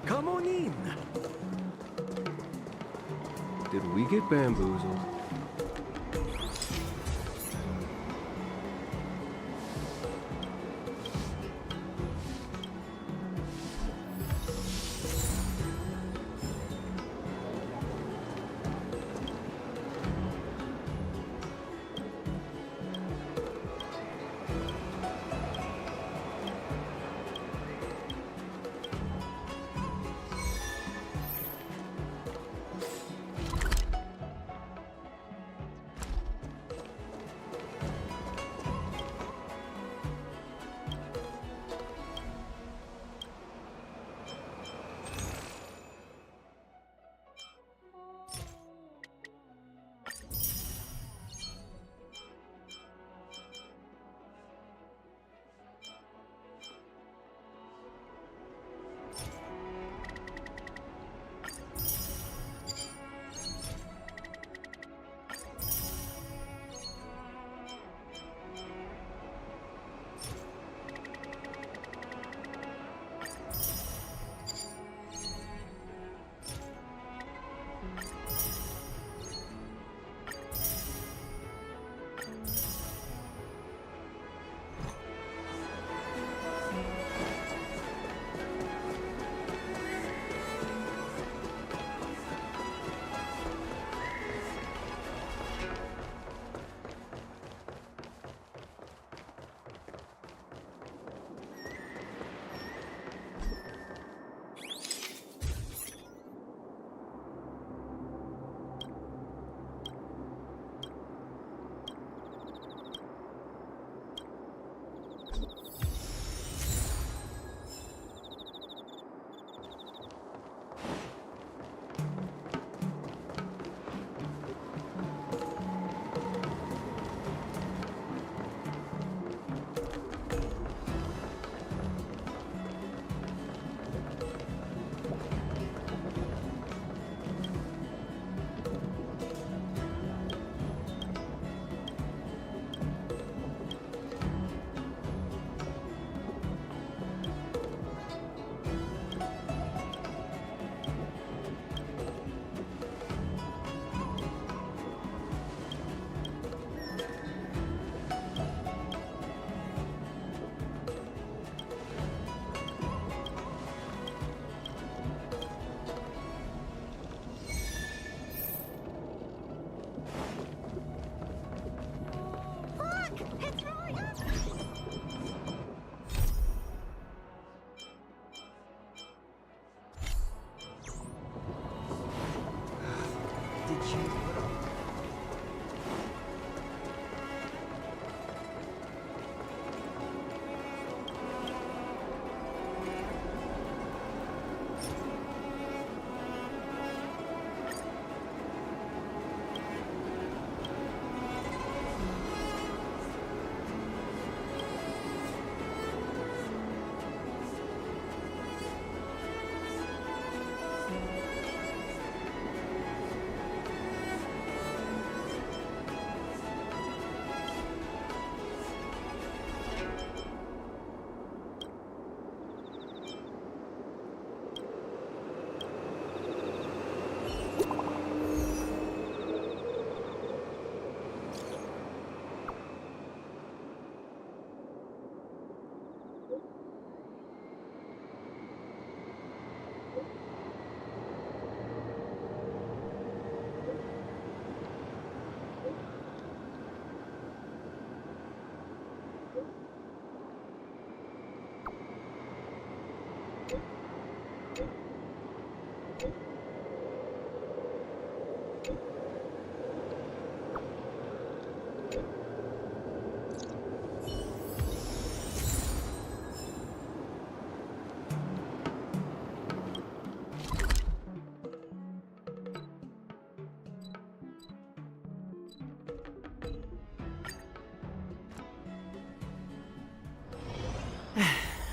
Come on in. Did we get bamboozled?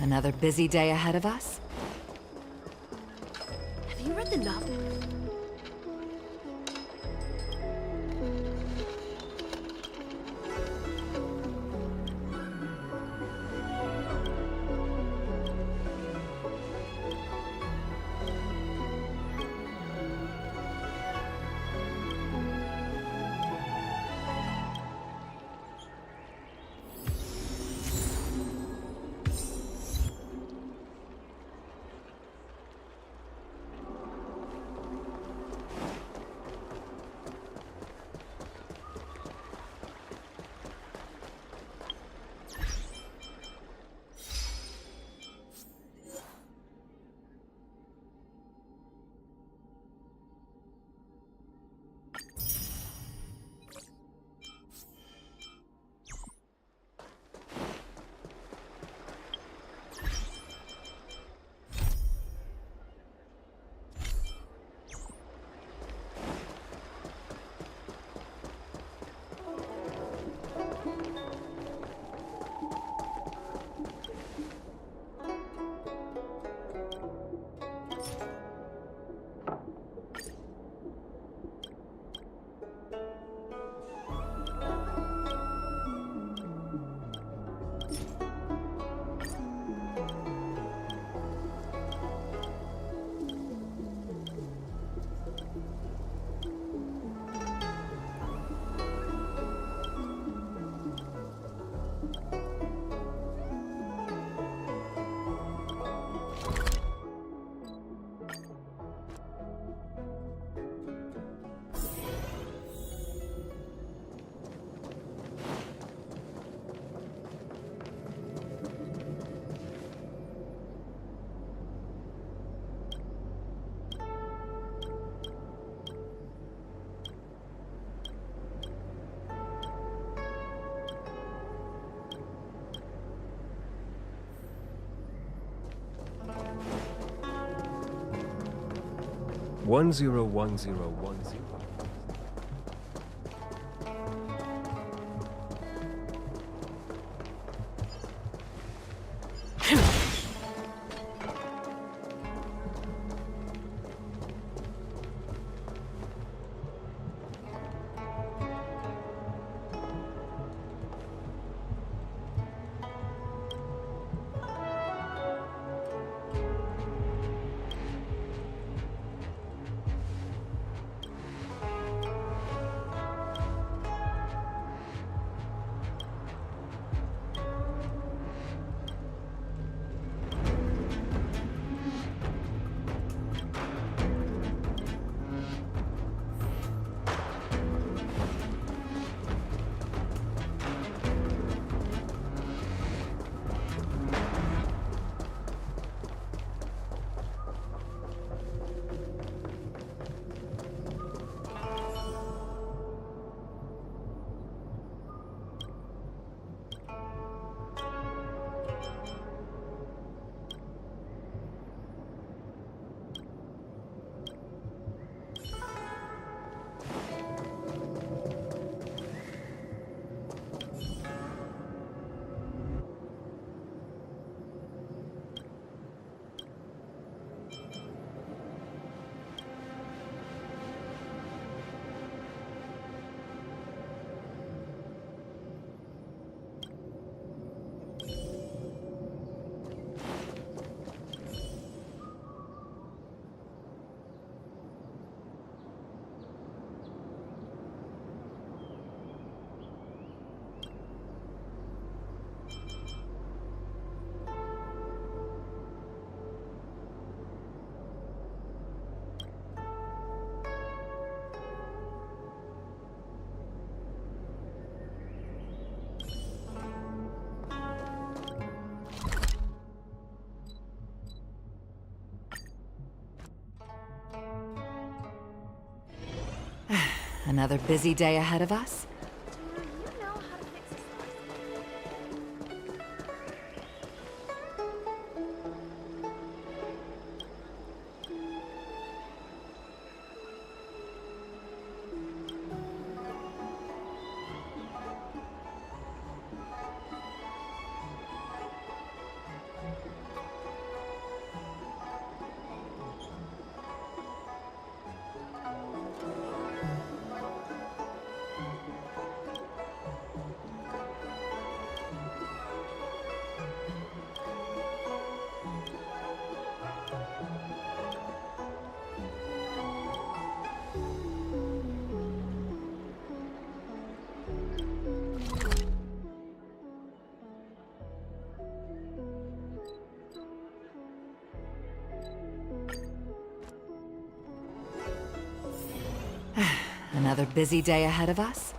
Another busy day ahead of us? Have you read the novel? One zero 1010. Another busy day ahead of us? Another busy day ahead of us?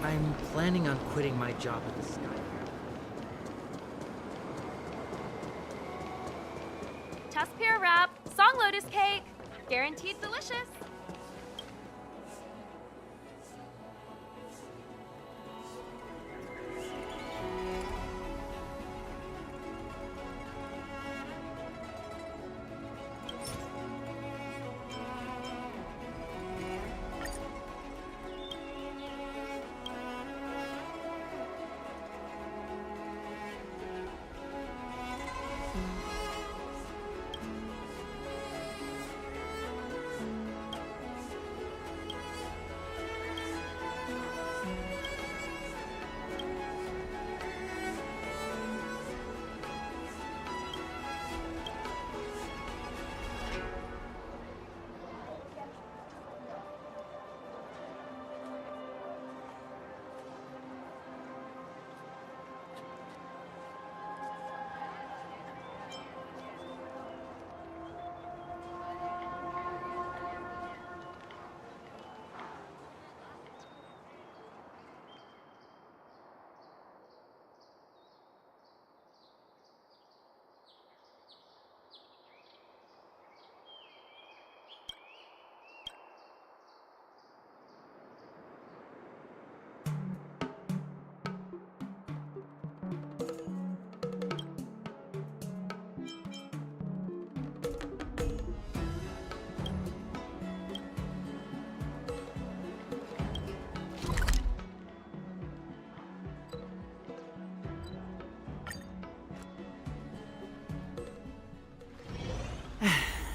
I'm planning on quitting my job at the Sky. Tuskpear wrap, song lotus cake, guaranteed delicious.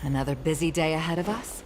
Another busy day ahead of us?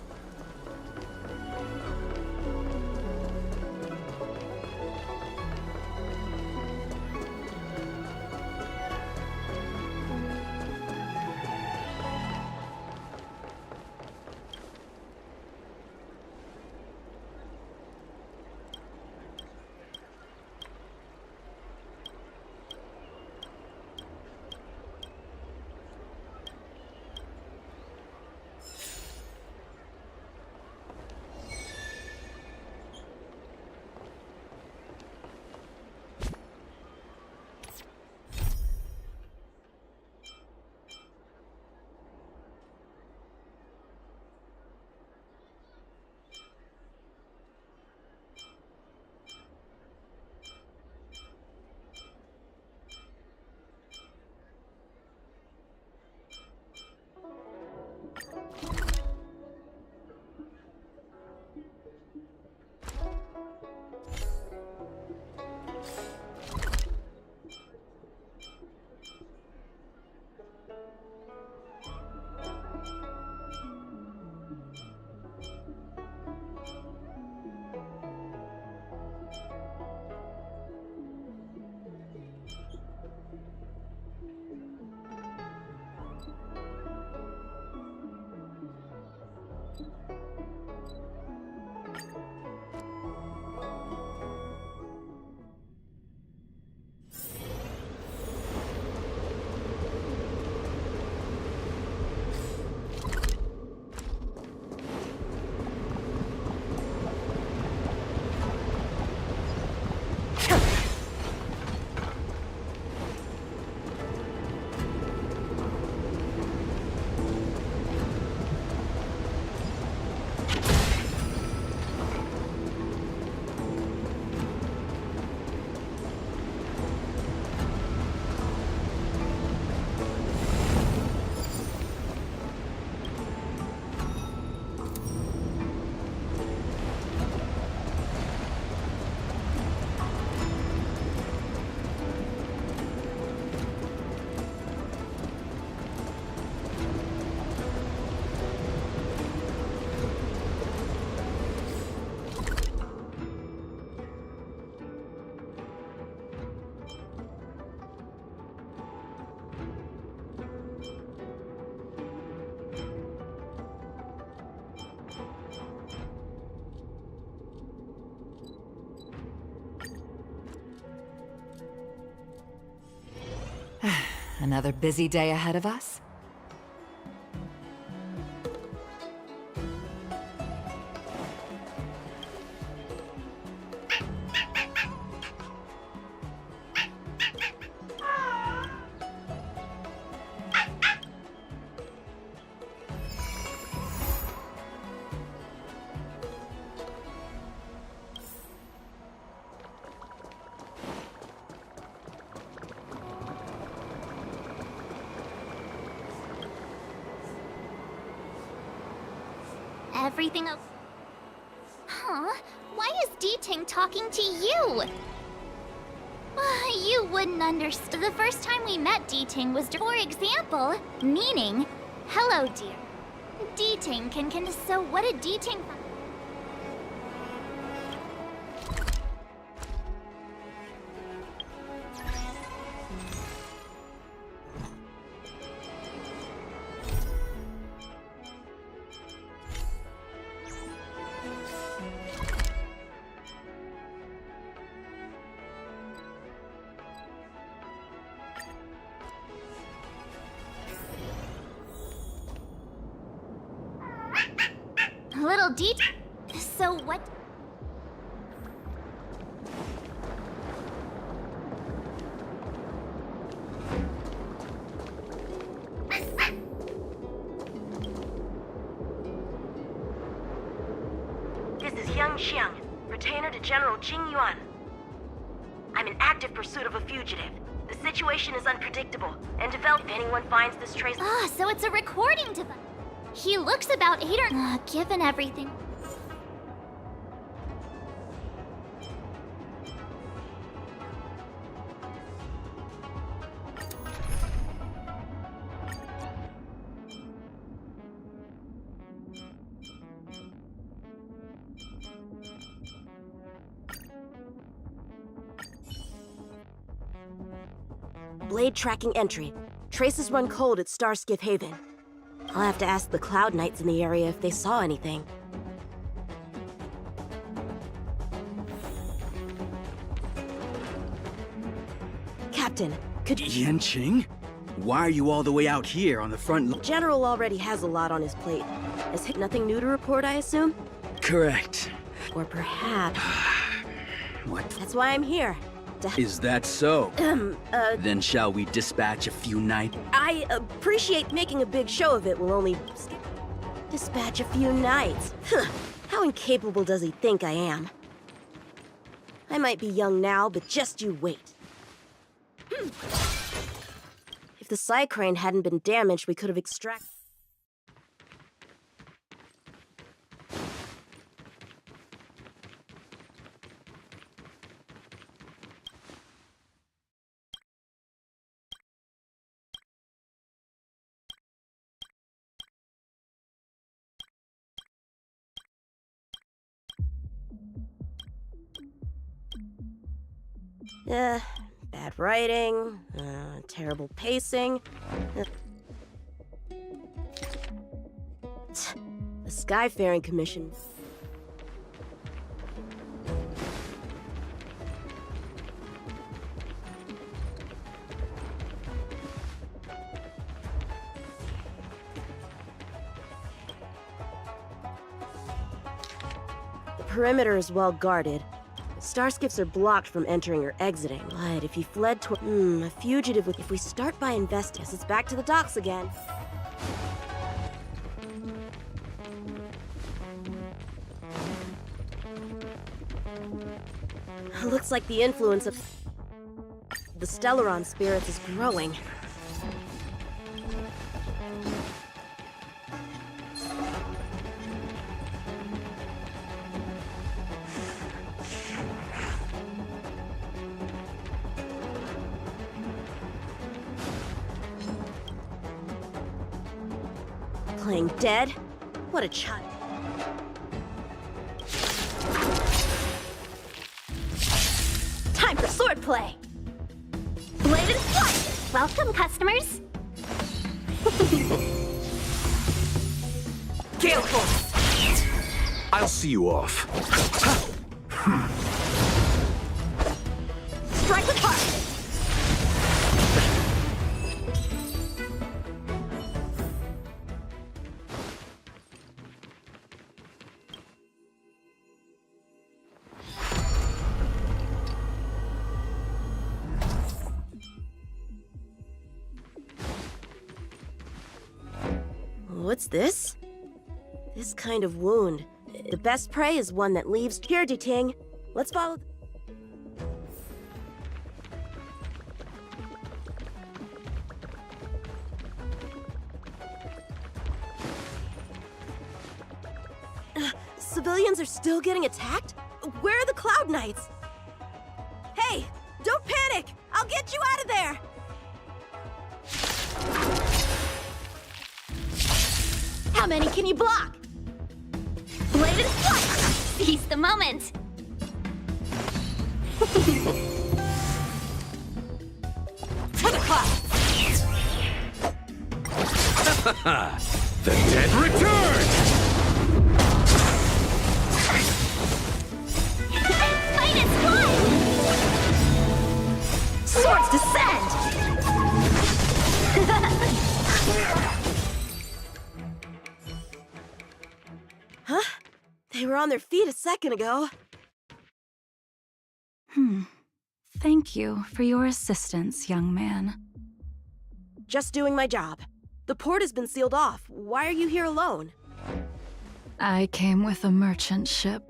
Another busy day ahead of us? Everything Huh? Why is D-Ting talking to you? You wouldn't understand. The first time we met D-Ting was, for example, meaning, hello, dear. D-Ting can. So what did D-Ting? Little D-Ting. So what? This is Yang Xiang, retainer to General Jing Yuan. I'm in active pursuit of a fugitive. The situation is unpredictable, and if anyone finds this trace— so it's a recording device. He looks about 8 or— given everything. Blade tracking entry. Traces run cold at Starskiff Haven. I'll have to ask the Cloud Knights in the area if they saw anything. Captain, could— Yanqing? Why are you all the way out here on the front line? General already has a lot on his plate. Is nothing new to report, I assume? Correct. Or perhaps— What? That's why I'm here. Is that so? Then shall we dispatch a few knights? I appreciate making a big show of it will only dispatch a few knights. How incapable does he think I am? I might be young now, but just you wait. If the side crane hadn't been damaged, we could have extracted— bad writing, terrible pacing. The Skyfaring Commission. The perimeter is well guarded. Starskiffs are blocked from entering or exiting. But if he fled toward— a fugitive with— If we start by investing, it's back to the docks again. Looks like the influence of the Stellaron spirits is growing. Playing dead? What a child. Time for swordplay! Bladed flight! Welcome, customers. Gale Force! I'll see you off. Strike with heart! What's this? This kind of wound. The best prey is one that leaves. Here, Ting. Let's follow. Civilians are still getting attacked? Where are the Cloud Knights? Hey, don't panic! I'll get you out of there! How many can you block? Bladed flight! Seize the moment! To the clouds! The dead return! Fight is fun! Swords descend! Huh? They were on their feet a second ago. Thank you for your assistance, young man. Just doing my job. The port has been sealed off. Why are you here alone? I came with a merchant ship.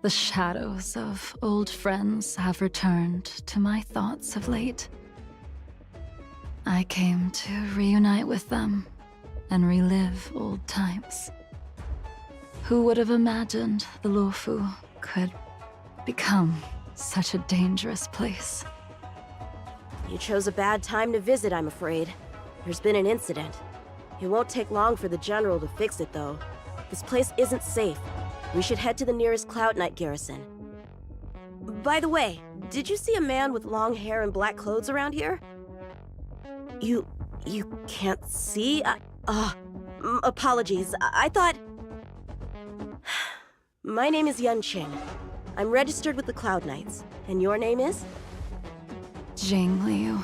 The shadows of old friends have returned to my thoughts of late. I came to reunite with them and relive old times. Who would have imagined the Luofu could become such a dangerous place? You chose a bad time to visit, I'm afraid. There's been an incident. It won't take long for the General to fix it, though. This place isn't safe. We should head to the nearest Cloud Knight garrison. By the way, did you see a man with long hair and black clothes around here? You can't see? Apologies. I thought... My name is Yun Qing. I'm registered with the Cloud Knights. And your name is? Jing Liu.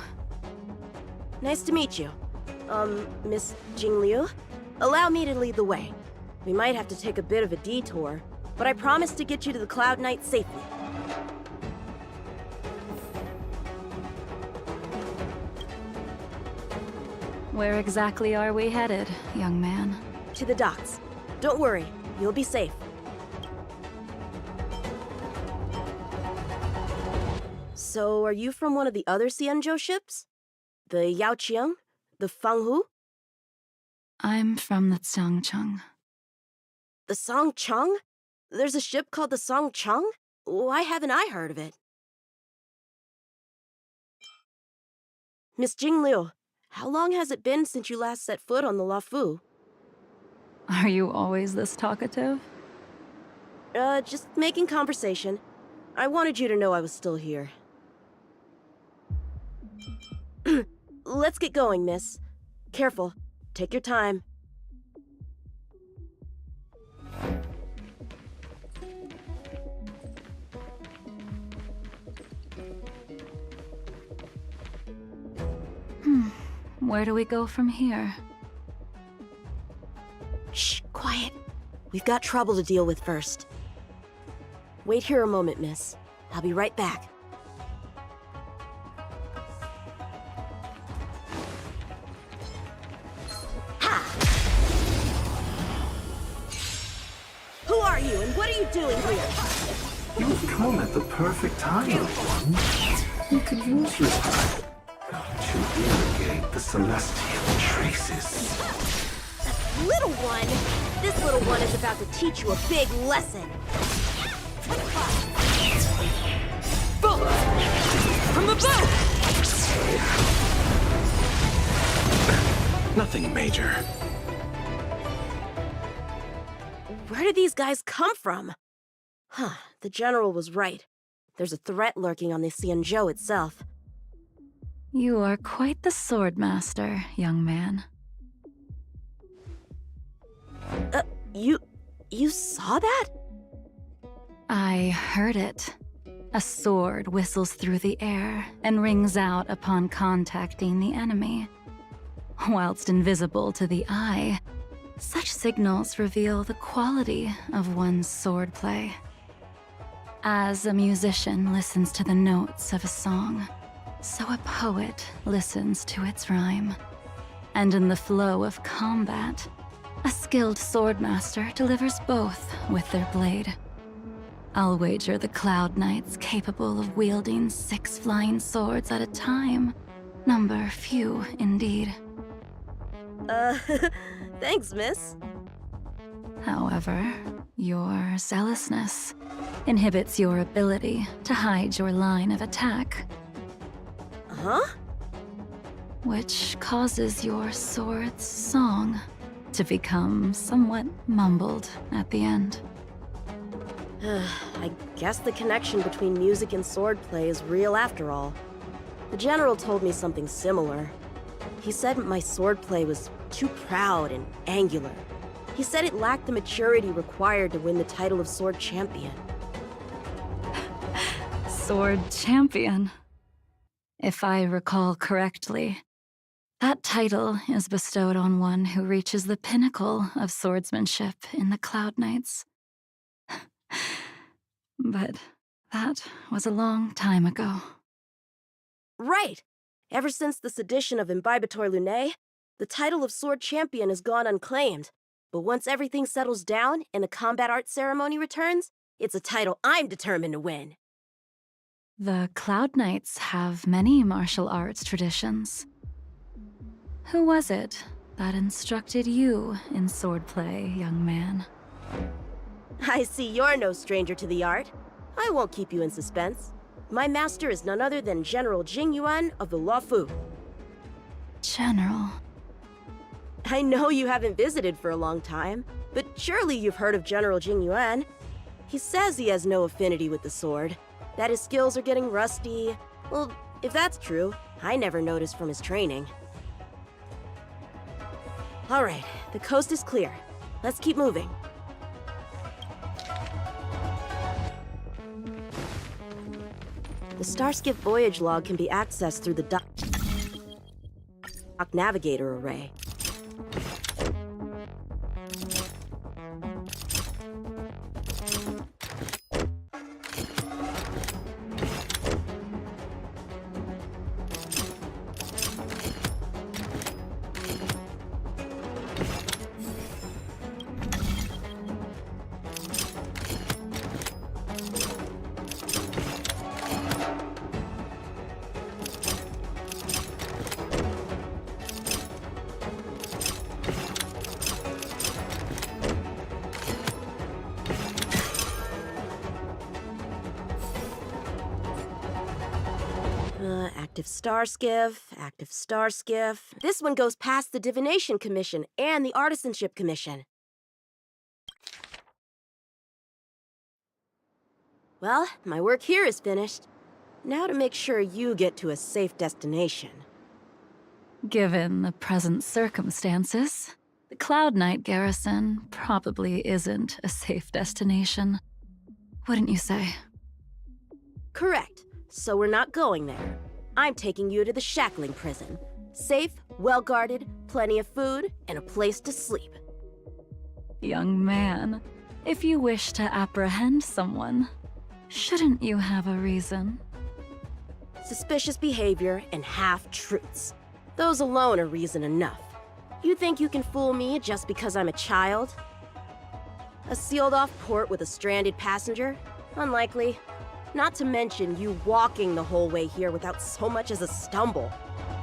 Nice to meet you. Miss Jing Liu? Allow me to lead the way. We might have to take a bit of a detour, but I promise to get you to the Cloud Knights safely. Where exactly are we headed, young man? To the docks. Don't worry, you'll be safe. So, are you from one of the other Xianzhou ships? The Yaoqiang? The Fanghu? I'm from the Xiangcheng. The Songcheng? There's a ship called the Songcheng? Why haven't I heard of it? Miss Jing Liu, how long has it been since you last set foot on the Luofu? Are you always this talkative? Just making conversation. I wanted you to know I was still here. Let's get going, miss. Careful. Take your time. Where do we go from here? Shh, quiet. We've got trouble to deal with first. Wait here a moment, miss. I'll be right back. Who are you, and what are you doing here? You've come at the perfect time, little one. You could use your time to irrigate the celestial traces. Little one? This little one is about to teach you a big lesson. Boom! From the boat! Nothing major. Where did these guys come from? Huh, the General was right. There's a threat lurking on the Xianzhou itself. You are quite the sword master, young man. You saw that? I heard it. A sword whistles through the air and rings out upon contacting the enemy. Whilst invisible to the eye, such signals reveal the quality of one's swordplay. As a musician listens to the notes of a song, so a poet listens to its rhyme. And in the flow of combat, A skilled swordmaster delivers both with their blade. I'll wager the Cloud Knight's capable of wielding 6 flying swords at a time. Number few, indeed. Thanks, miss. However, your zealousness inhibits your ability to hide your line of attack. Huh? Which causes your sword's song to become somewhat mumbled at the end. I guess the connection between music and swordplay is real after all. The general told me something similar. He said my swordplay was too proud and angular. He said it lacked the maturity required to win the title of Sword Champion. Sword Champion. If I recall correctly, that title is bestowed on one who reaches the pinnacle of swordsmanship in the Cloud Knights. But that was a long time ago. Right! Ever since the sedition of Imbibitor Lunae, the title of Sword Champion has gone unclaimed. But once everything settles down and the combat art ceremony returns, it's a title I'm determined to win. The Cloud Knights have many martial arts traditions. Who was it that instructed you in swordplay, young man? I see you're no stranger to the art. I won't keep you in suspense. My master is none other than General Jing Yuan of the Luofu. General. I know you haven't visited for a long time, but surely you've heard of General Jing Yuan. He says he has no affinity with the sword, that his skills are getting rusty. Well, if that's true, I never noticed from his training. All right, the coast is clear. Let's keep moving. The Starskiff voyage log can be accessed through the dock navigator array. Active Star Skiff. This one goes past the Divination Commission and the Artisanship Commission. Well, my work here is finished. Now to make sure you get to a safe destination. Given the present circumstances, the Cloud Knight garrison probably isn't a safe destination. Wouldn't you say? Correct. So we're not going there. I'm taking you to the shackling prison. Safe, well-guarded, plenty of food, and a place to sleep. Young man, if you wish to apprehend someone, shouldn't you have a reason? Suspicious behavior and half-truths. Those alone are reason enough. You think you can fool me just because I'm a child? A sealed-off port with a stranded passenger? Unlikely. Not to mention you walking the whole way here without so much as a stumble.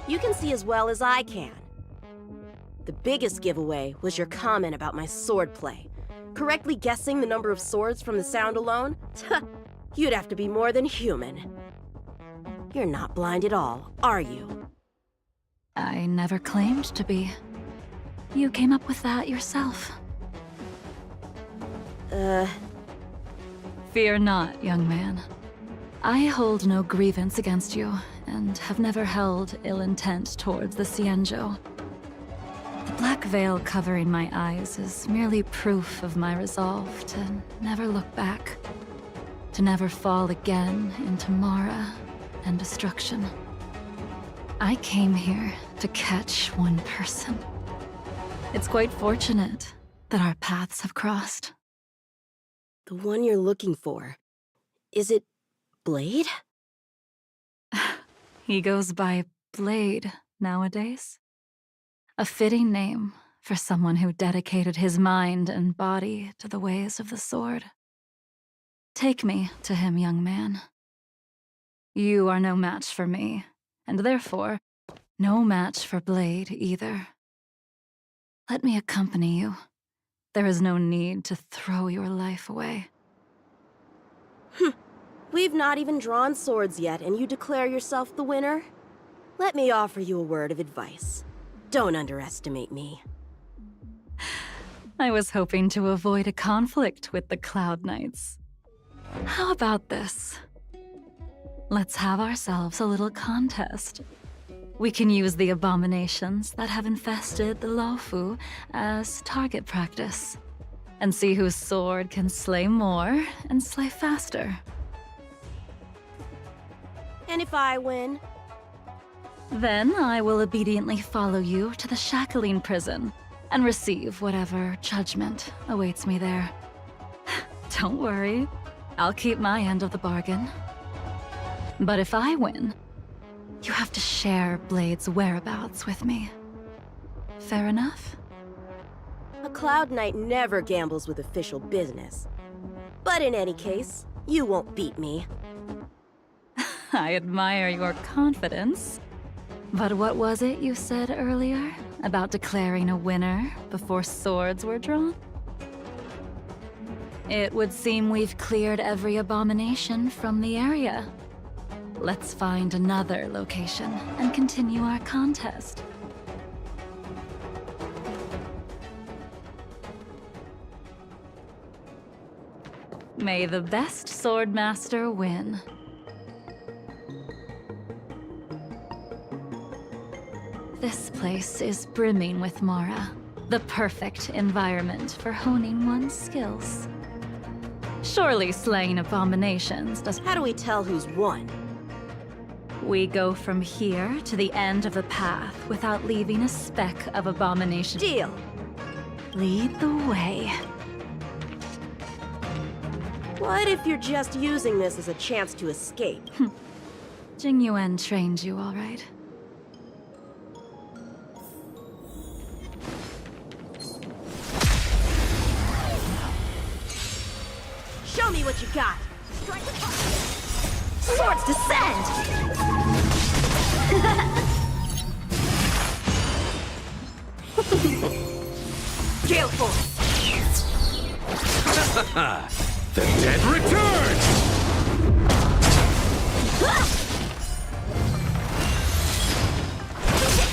You can see as well as I can. The biggest giveaway was your comment about my swordplay. Correctly guessing the number of swords from the sound alone? You'd have to be more than human. You're not blind at all, are you? I never claimed to be. You came up with that yourself. Fear not, young man. I hold no grievance against you, and have never held ill intent towards the Xianzhou. The black veil covering my eyes is merely proof of my resolve to never look back, to never fall again into Mara and destruction. I came here to catch one person. It's quite fortunate that our paths have crossed. The one you're looking for. Is it Blade? He goes by Blade nowadays. A fitting name for someone who dedicated his mind and body to the ways of the sword. Take me to him, young man. You are no match for me, and therefore, no match for Blade either. Let me accompany you. There is no need to throw your life away. We've not even drawn swords yet, and you declare yourself the winner? Let me offer you a word of advice. Don't underestimate me. I was hoping to avoid a conflict with the Cloud Knights. How about this? Let's have ourselves a little contest. We can use the abominations that have infested the Luofu as target practice, and see whose sword can slay more and slay faster. And if I win? Then I will obediently follow you to the shackling prison and receive whatever judgment awaits me there. Don't worry, I'll keep my end of the bargain. But if I win, you have to share Blade's whereabouts with me. Fair enough? A Cloud Knight never gambles with official business. But in any case, you won't beat me. I admire your confidence. But what was it you said earlier about declaring a winner before swords were drawn? It would seem we've cleared every abomination from the area. Let's find another location and continue our contest. May the best swordmaster win. This place is brimming with Mara, the perfect environment for honing one's skills. Surely slaying abominations does— How do we tell who's won? We go from here to the end of the path without leaving a speck of abomination. Deal. Lead the way. What if you're just using this as a chance to escape? Jing Yuan trained you, all right. Show me what you got! Swords descend! Gale force! The dead return!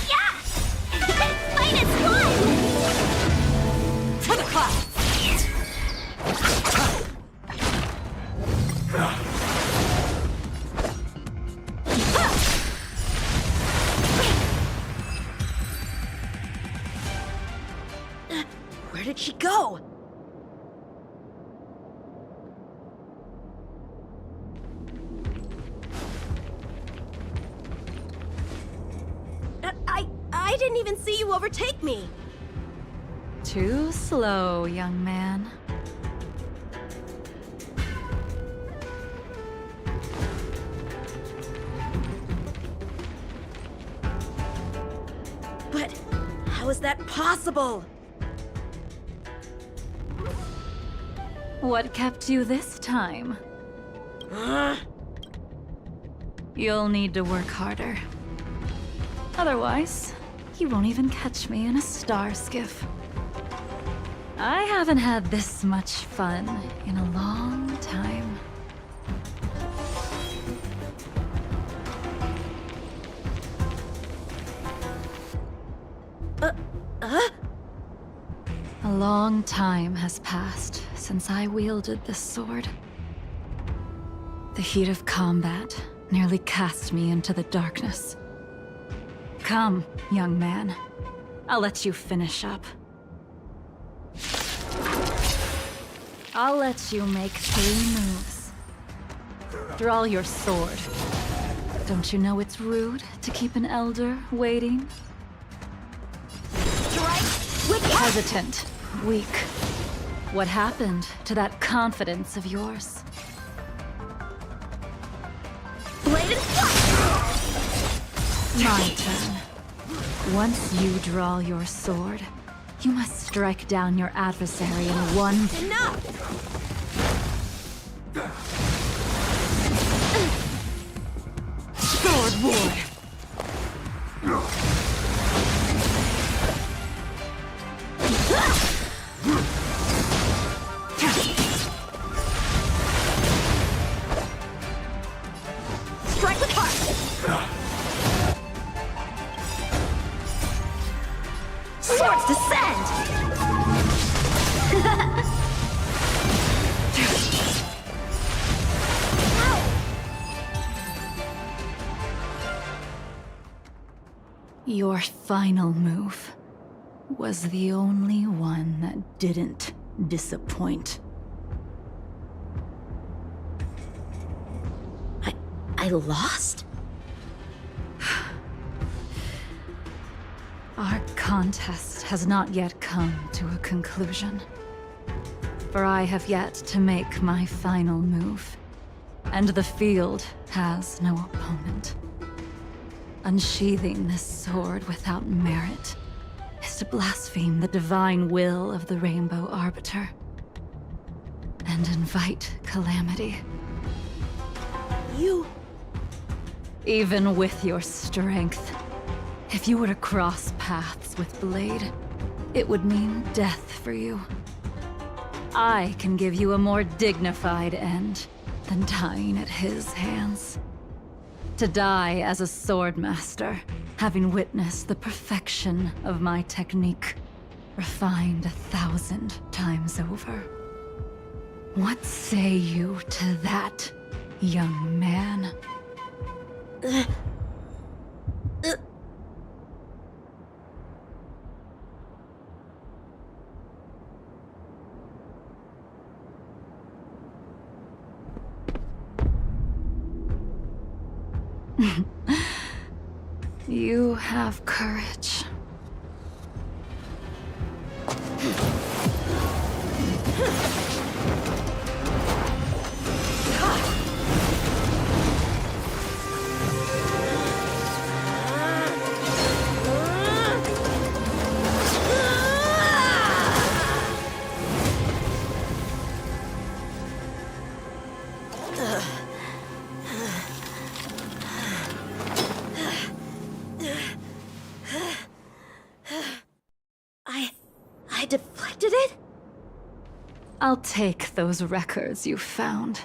Yeah! This fight is won! To the clouds! Where did she go? I didn't even see you overtake me. Too slow, young man. But how is that possible? What kept you this time? You'll need to work harder. Otherwise, you won't even catch me in a star skiff. I haven't had this much fun in a long time. A long time has passed since I wielded this sword. The heat of combat nearly cast me into the darkness. Come, young man. I'll let you finish up. I'll let you make 3 moves. Draw your sword. Don't you know it's rude to keep an elder waiting? Hesitant, weak. What happened to that confidence of yours? Blade and My turn. Once you draw your sword, You must strike down your adversary in one... Enough! Sword Ward! Strike with heart! Swords descend! Your final move was the only one that didn't disappoint. I lost? Our contest has not yet come to a conclusion. For I have yet to make my final move, and the field has no opponent. Unsheathing this sword without merit is to blaspheme the divine will of the Rainbow Arbiter and invite calamity. You... Even with your strength, if you were to cross paths with Blade, it would mean death for you. I can give you a more dignified end than dying at his hands. To die as a swordmaster, having witnessed the perfection of my technique, refined 1,000 times over. What say you to that, young man? You have courage. I deflected it? I'll take those records you found.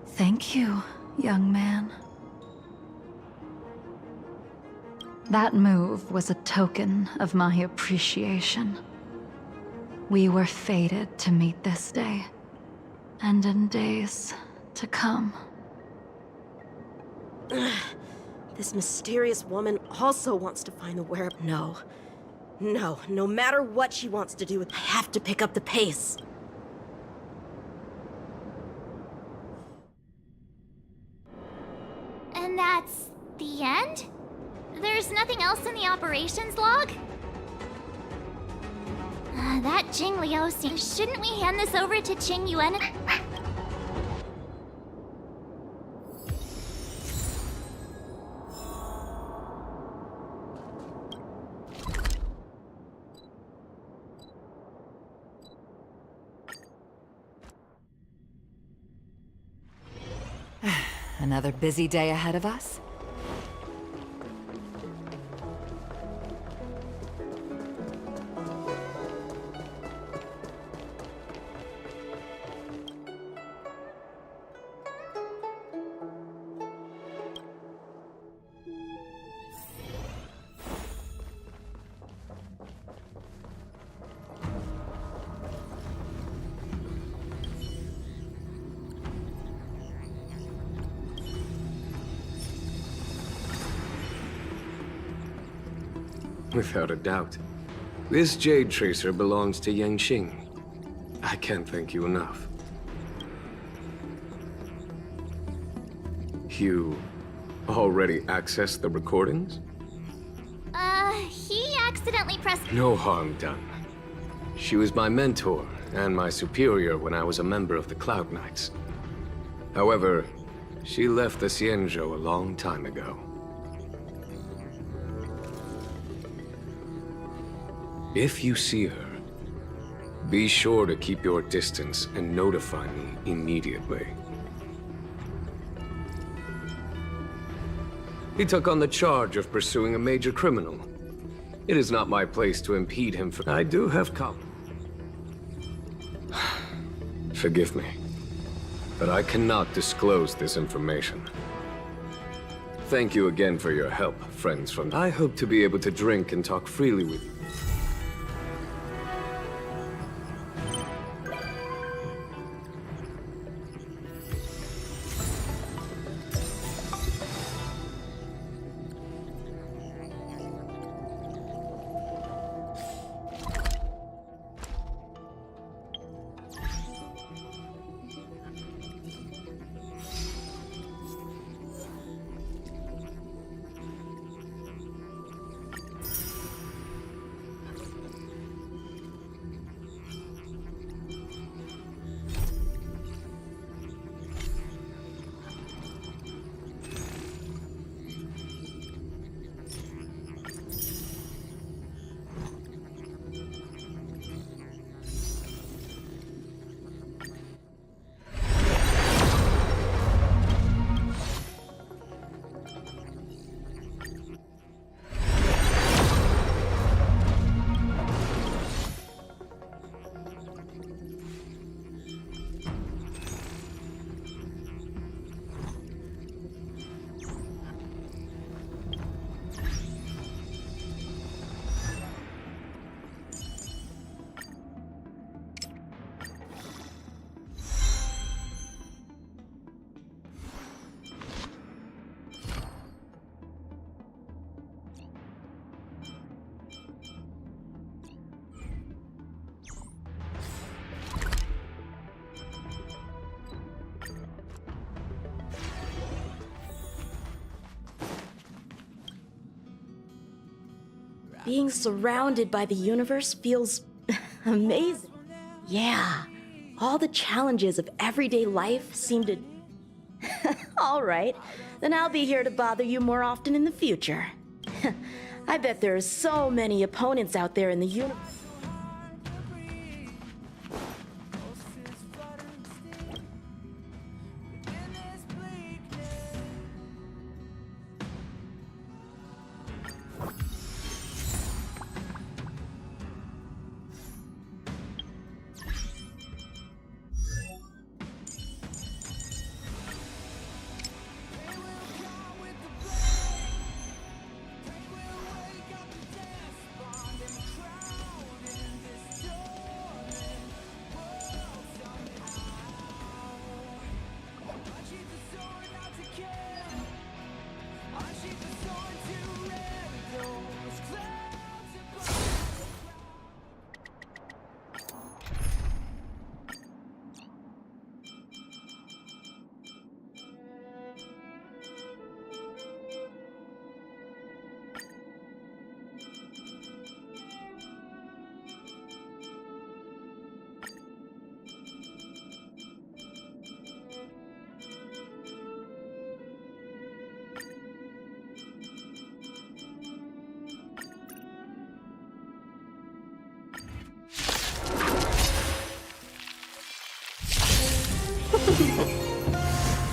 Thank you, young man. That move was a token of my appreciation. We were fated to meet this day, and in days to come. This mysterious woman also wants to find the wearer. No matter what she wants to do, I have to pick up the pace. And that's the end? There's nothing else in the operations log? That Jing Liu seems... Shouldn't we hand this over to Qing Yuan? Another busy day ahead of us? Without a doubt. This Jade Tracer belongs to Yangqing. I can't thank you enough. You already accessed the recordings? He accidentally pressed... No harm done. She was my mentor and my superior when I was a member of the Cloud Knights. However, she left the Xianzhou a long time ago. If you see her, be sure to keep your distance and notify me immediately. He took on the charge of pursuing a major criminal. It is not my place to impede him for— I do have Forgive me, but I cannot disclose this information. Thank you again for your help, friends from— I hope to be able to drink and talk freely with you. Being surrounded by the universe feels amazing. Yeah, all the challenges of everyday life seem to... All right, then I'll be here to bother you more often in the future. I bet there are so many opponents out there in the universe.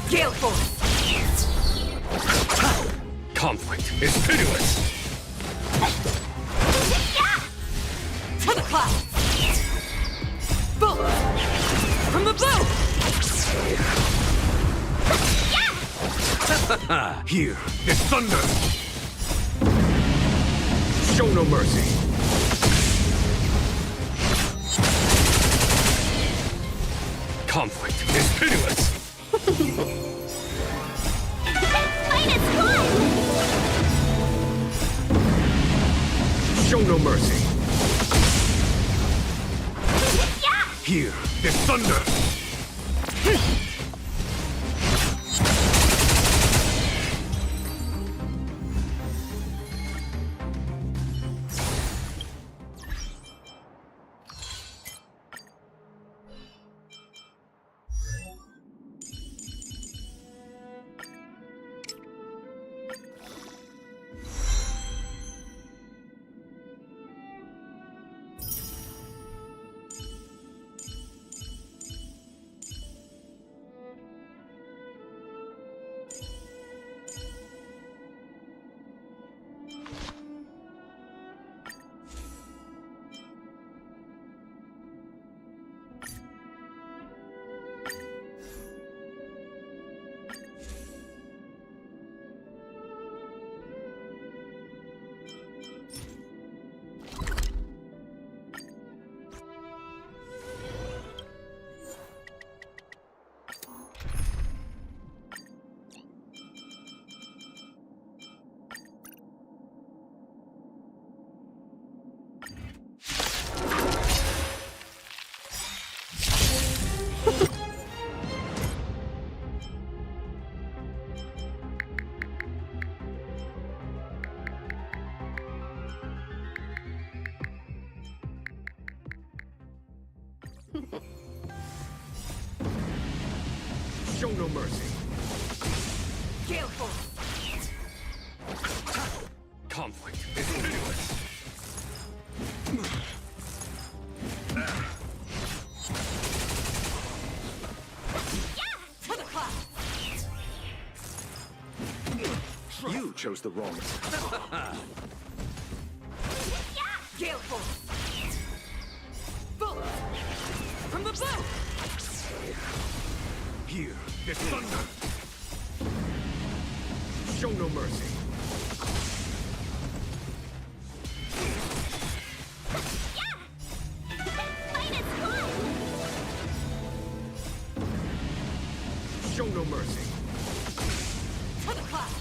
Gale Force! Conflict is pitiless! To the clouds! Bullets! From the bow! Here is thunder! Show no mercy! Conflict is pitiless! Fight is one! Show no mercy! Here is thunder! Show no mercy. Gale force. Conflict is pitiless. To the cloud. You chose the wrong. Gale force. Bullet. From the bow. Here is thunder. Show no mercy. Show no mercy. To the cloud.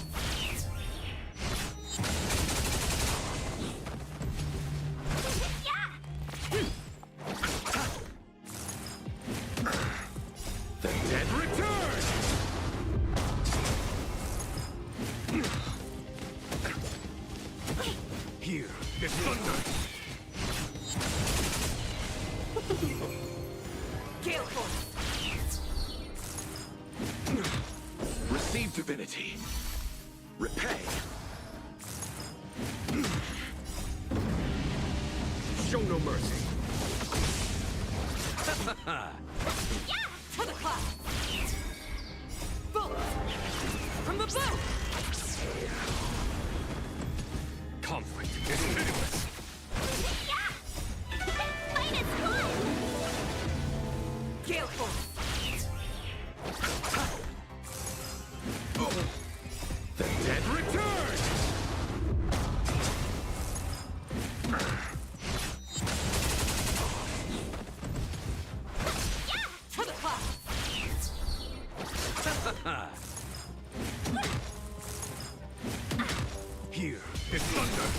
The dead return! Here is thunder. Gale force. Receive divinity. Repay. Show no mercy. To the cloud. Bullet. From the bow. Conflict is pitiless. Gale force. The dead return! To the cloud. Here is thunder.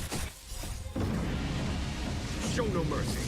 Show no mercy.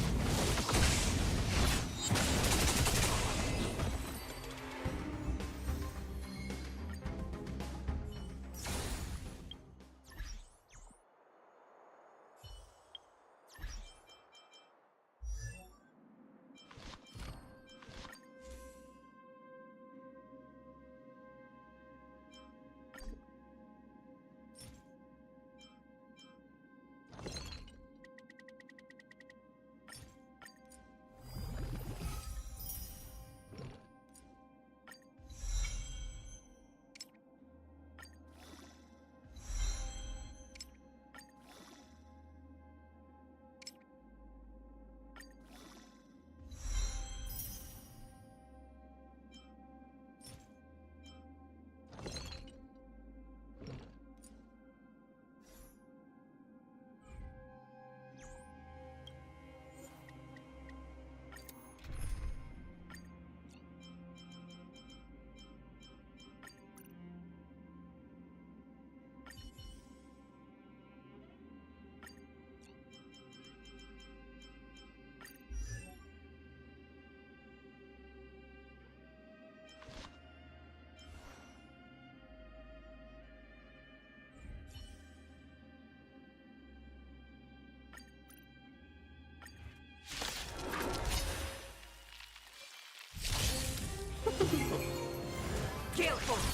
Gale force.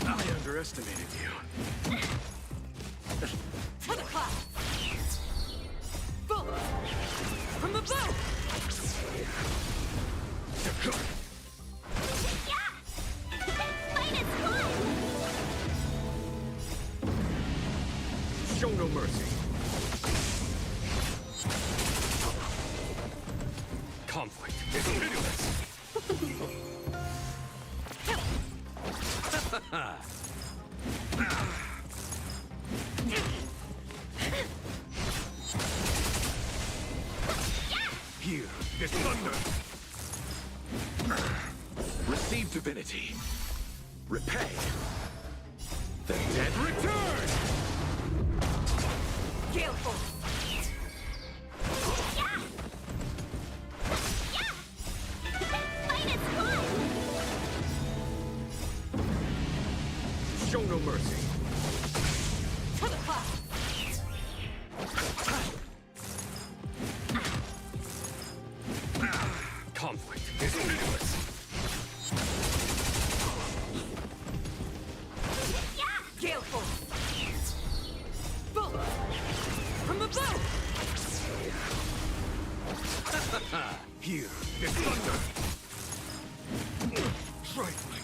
I underestimated you. To the cloud. Bullet. From the bow. Show no mercy. Conflict is pitiless. Here is thunder. Receive divinity. Repay. The dead return! Gale force. Show no mercy. To the cloud. Here, is thunder! Strike my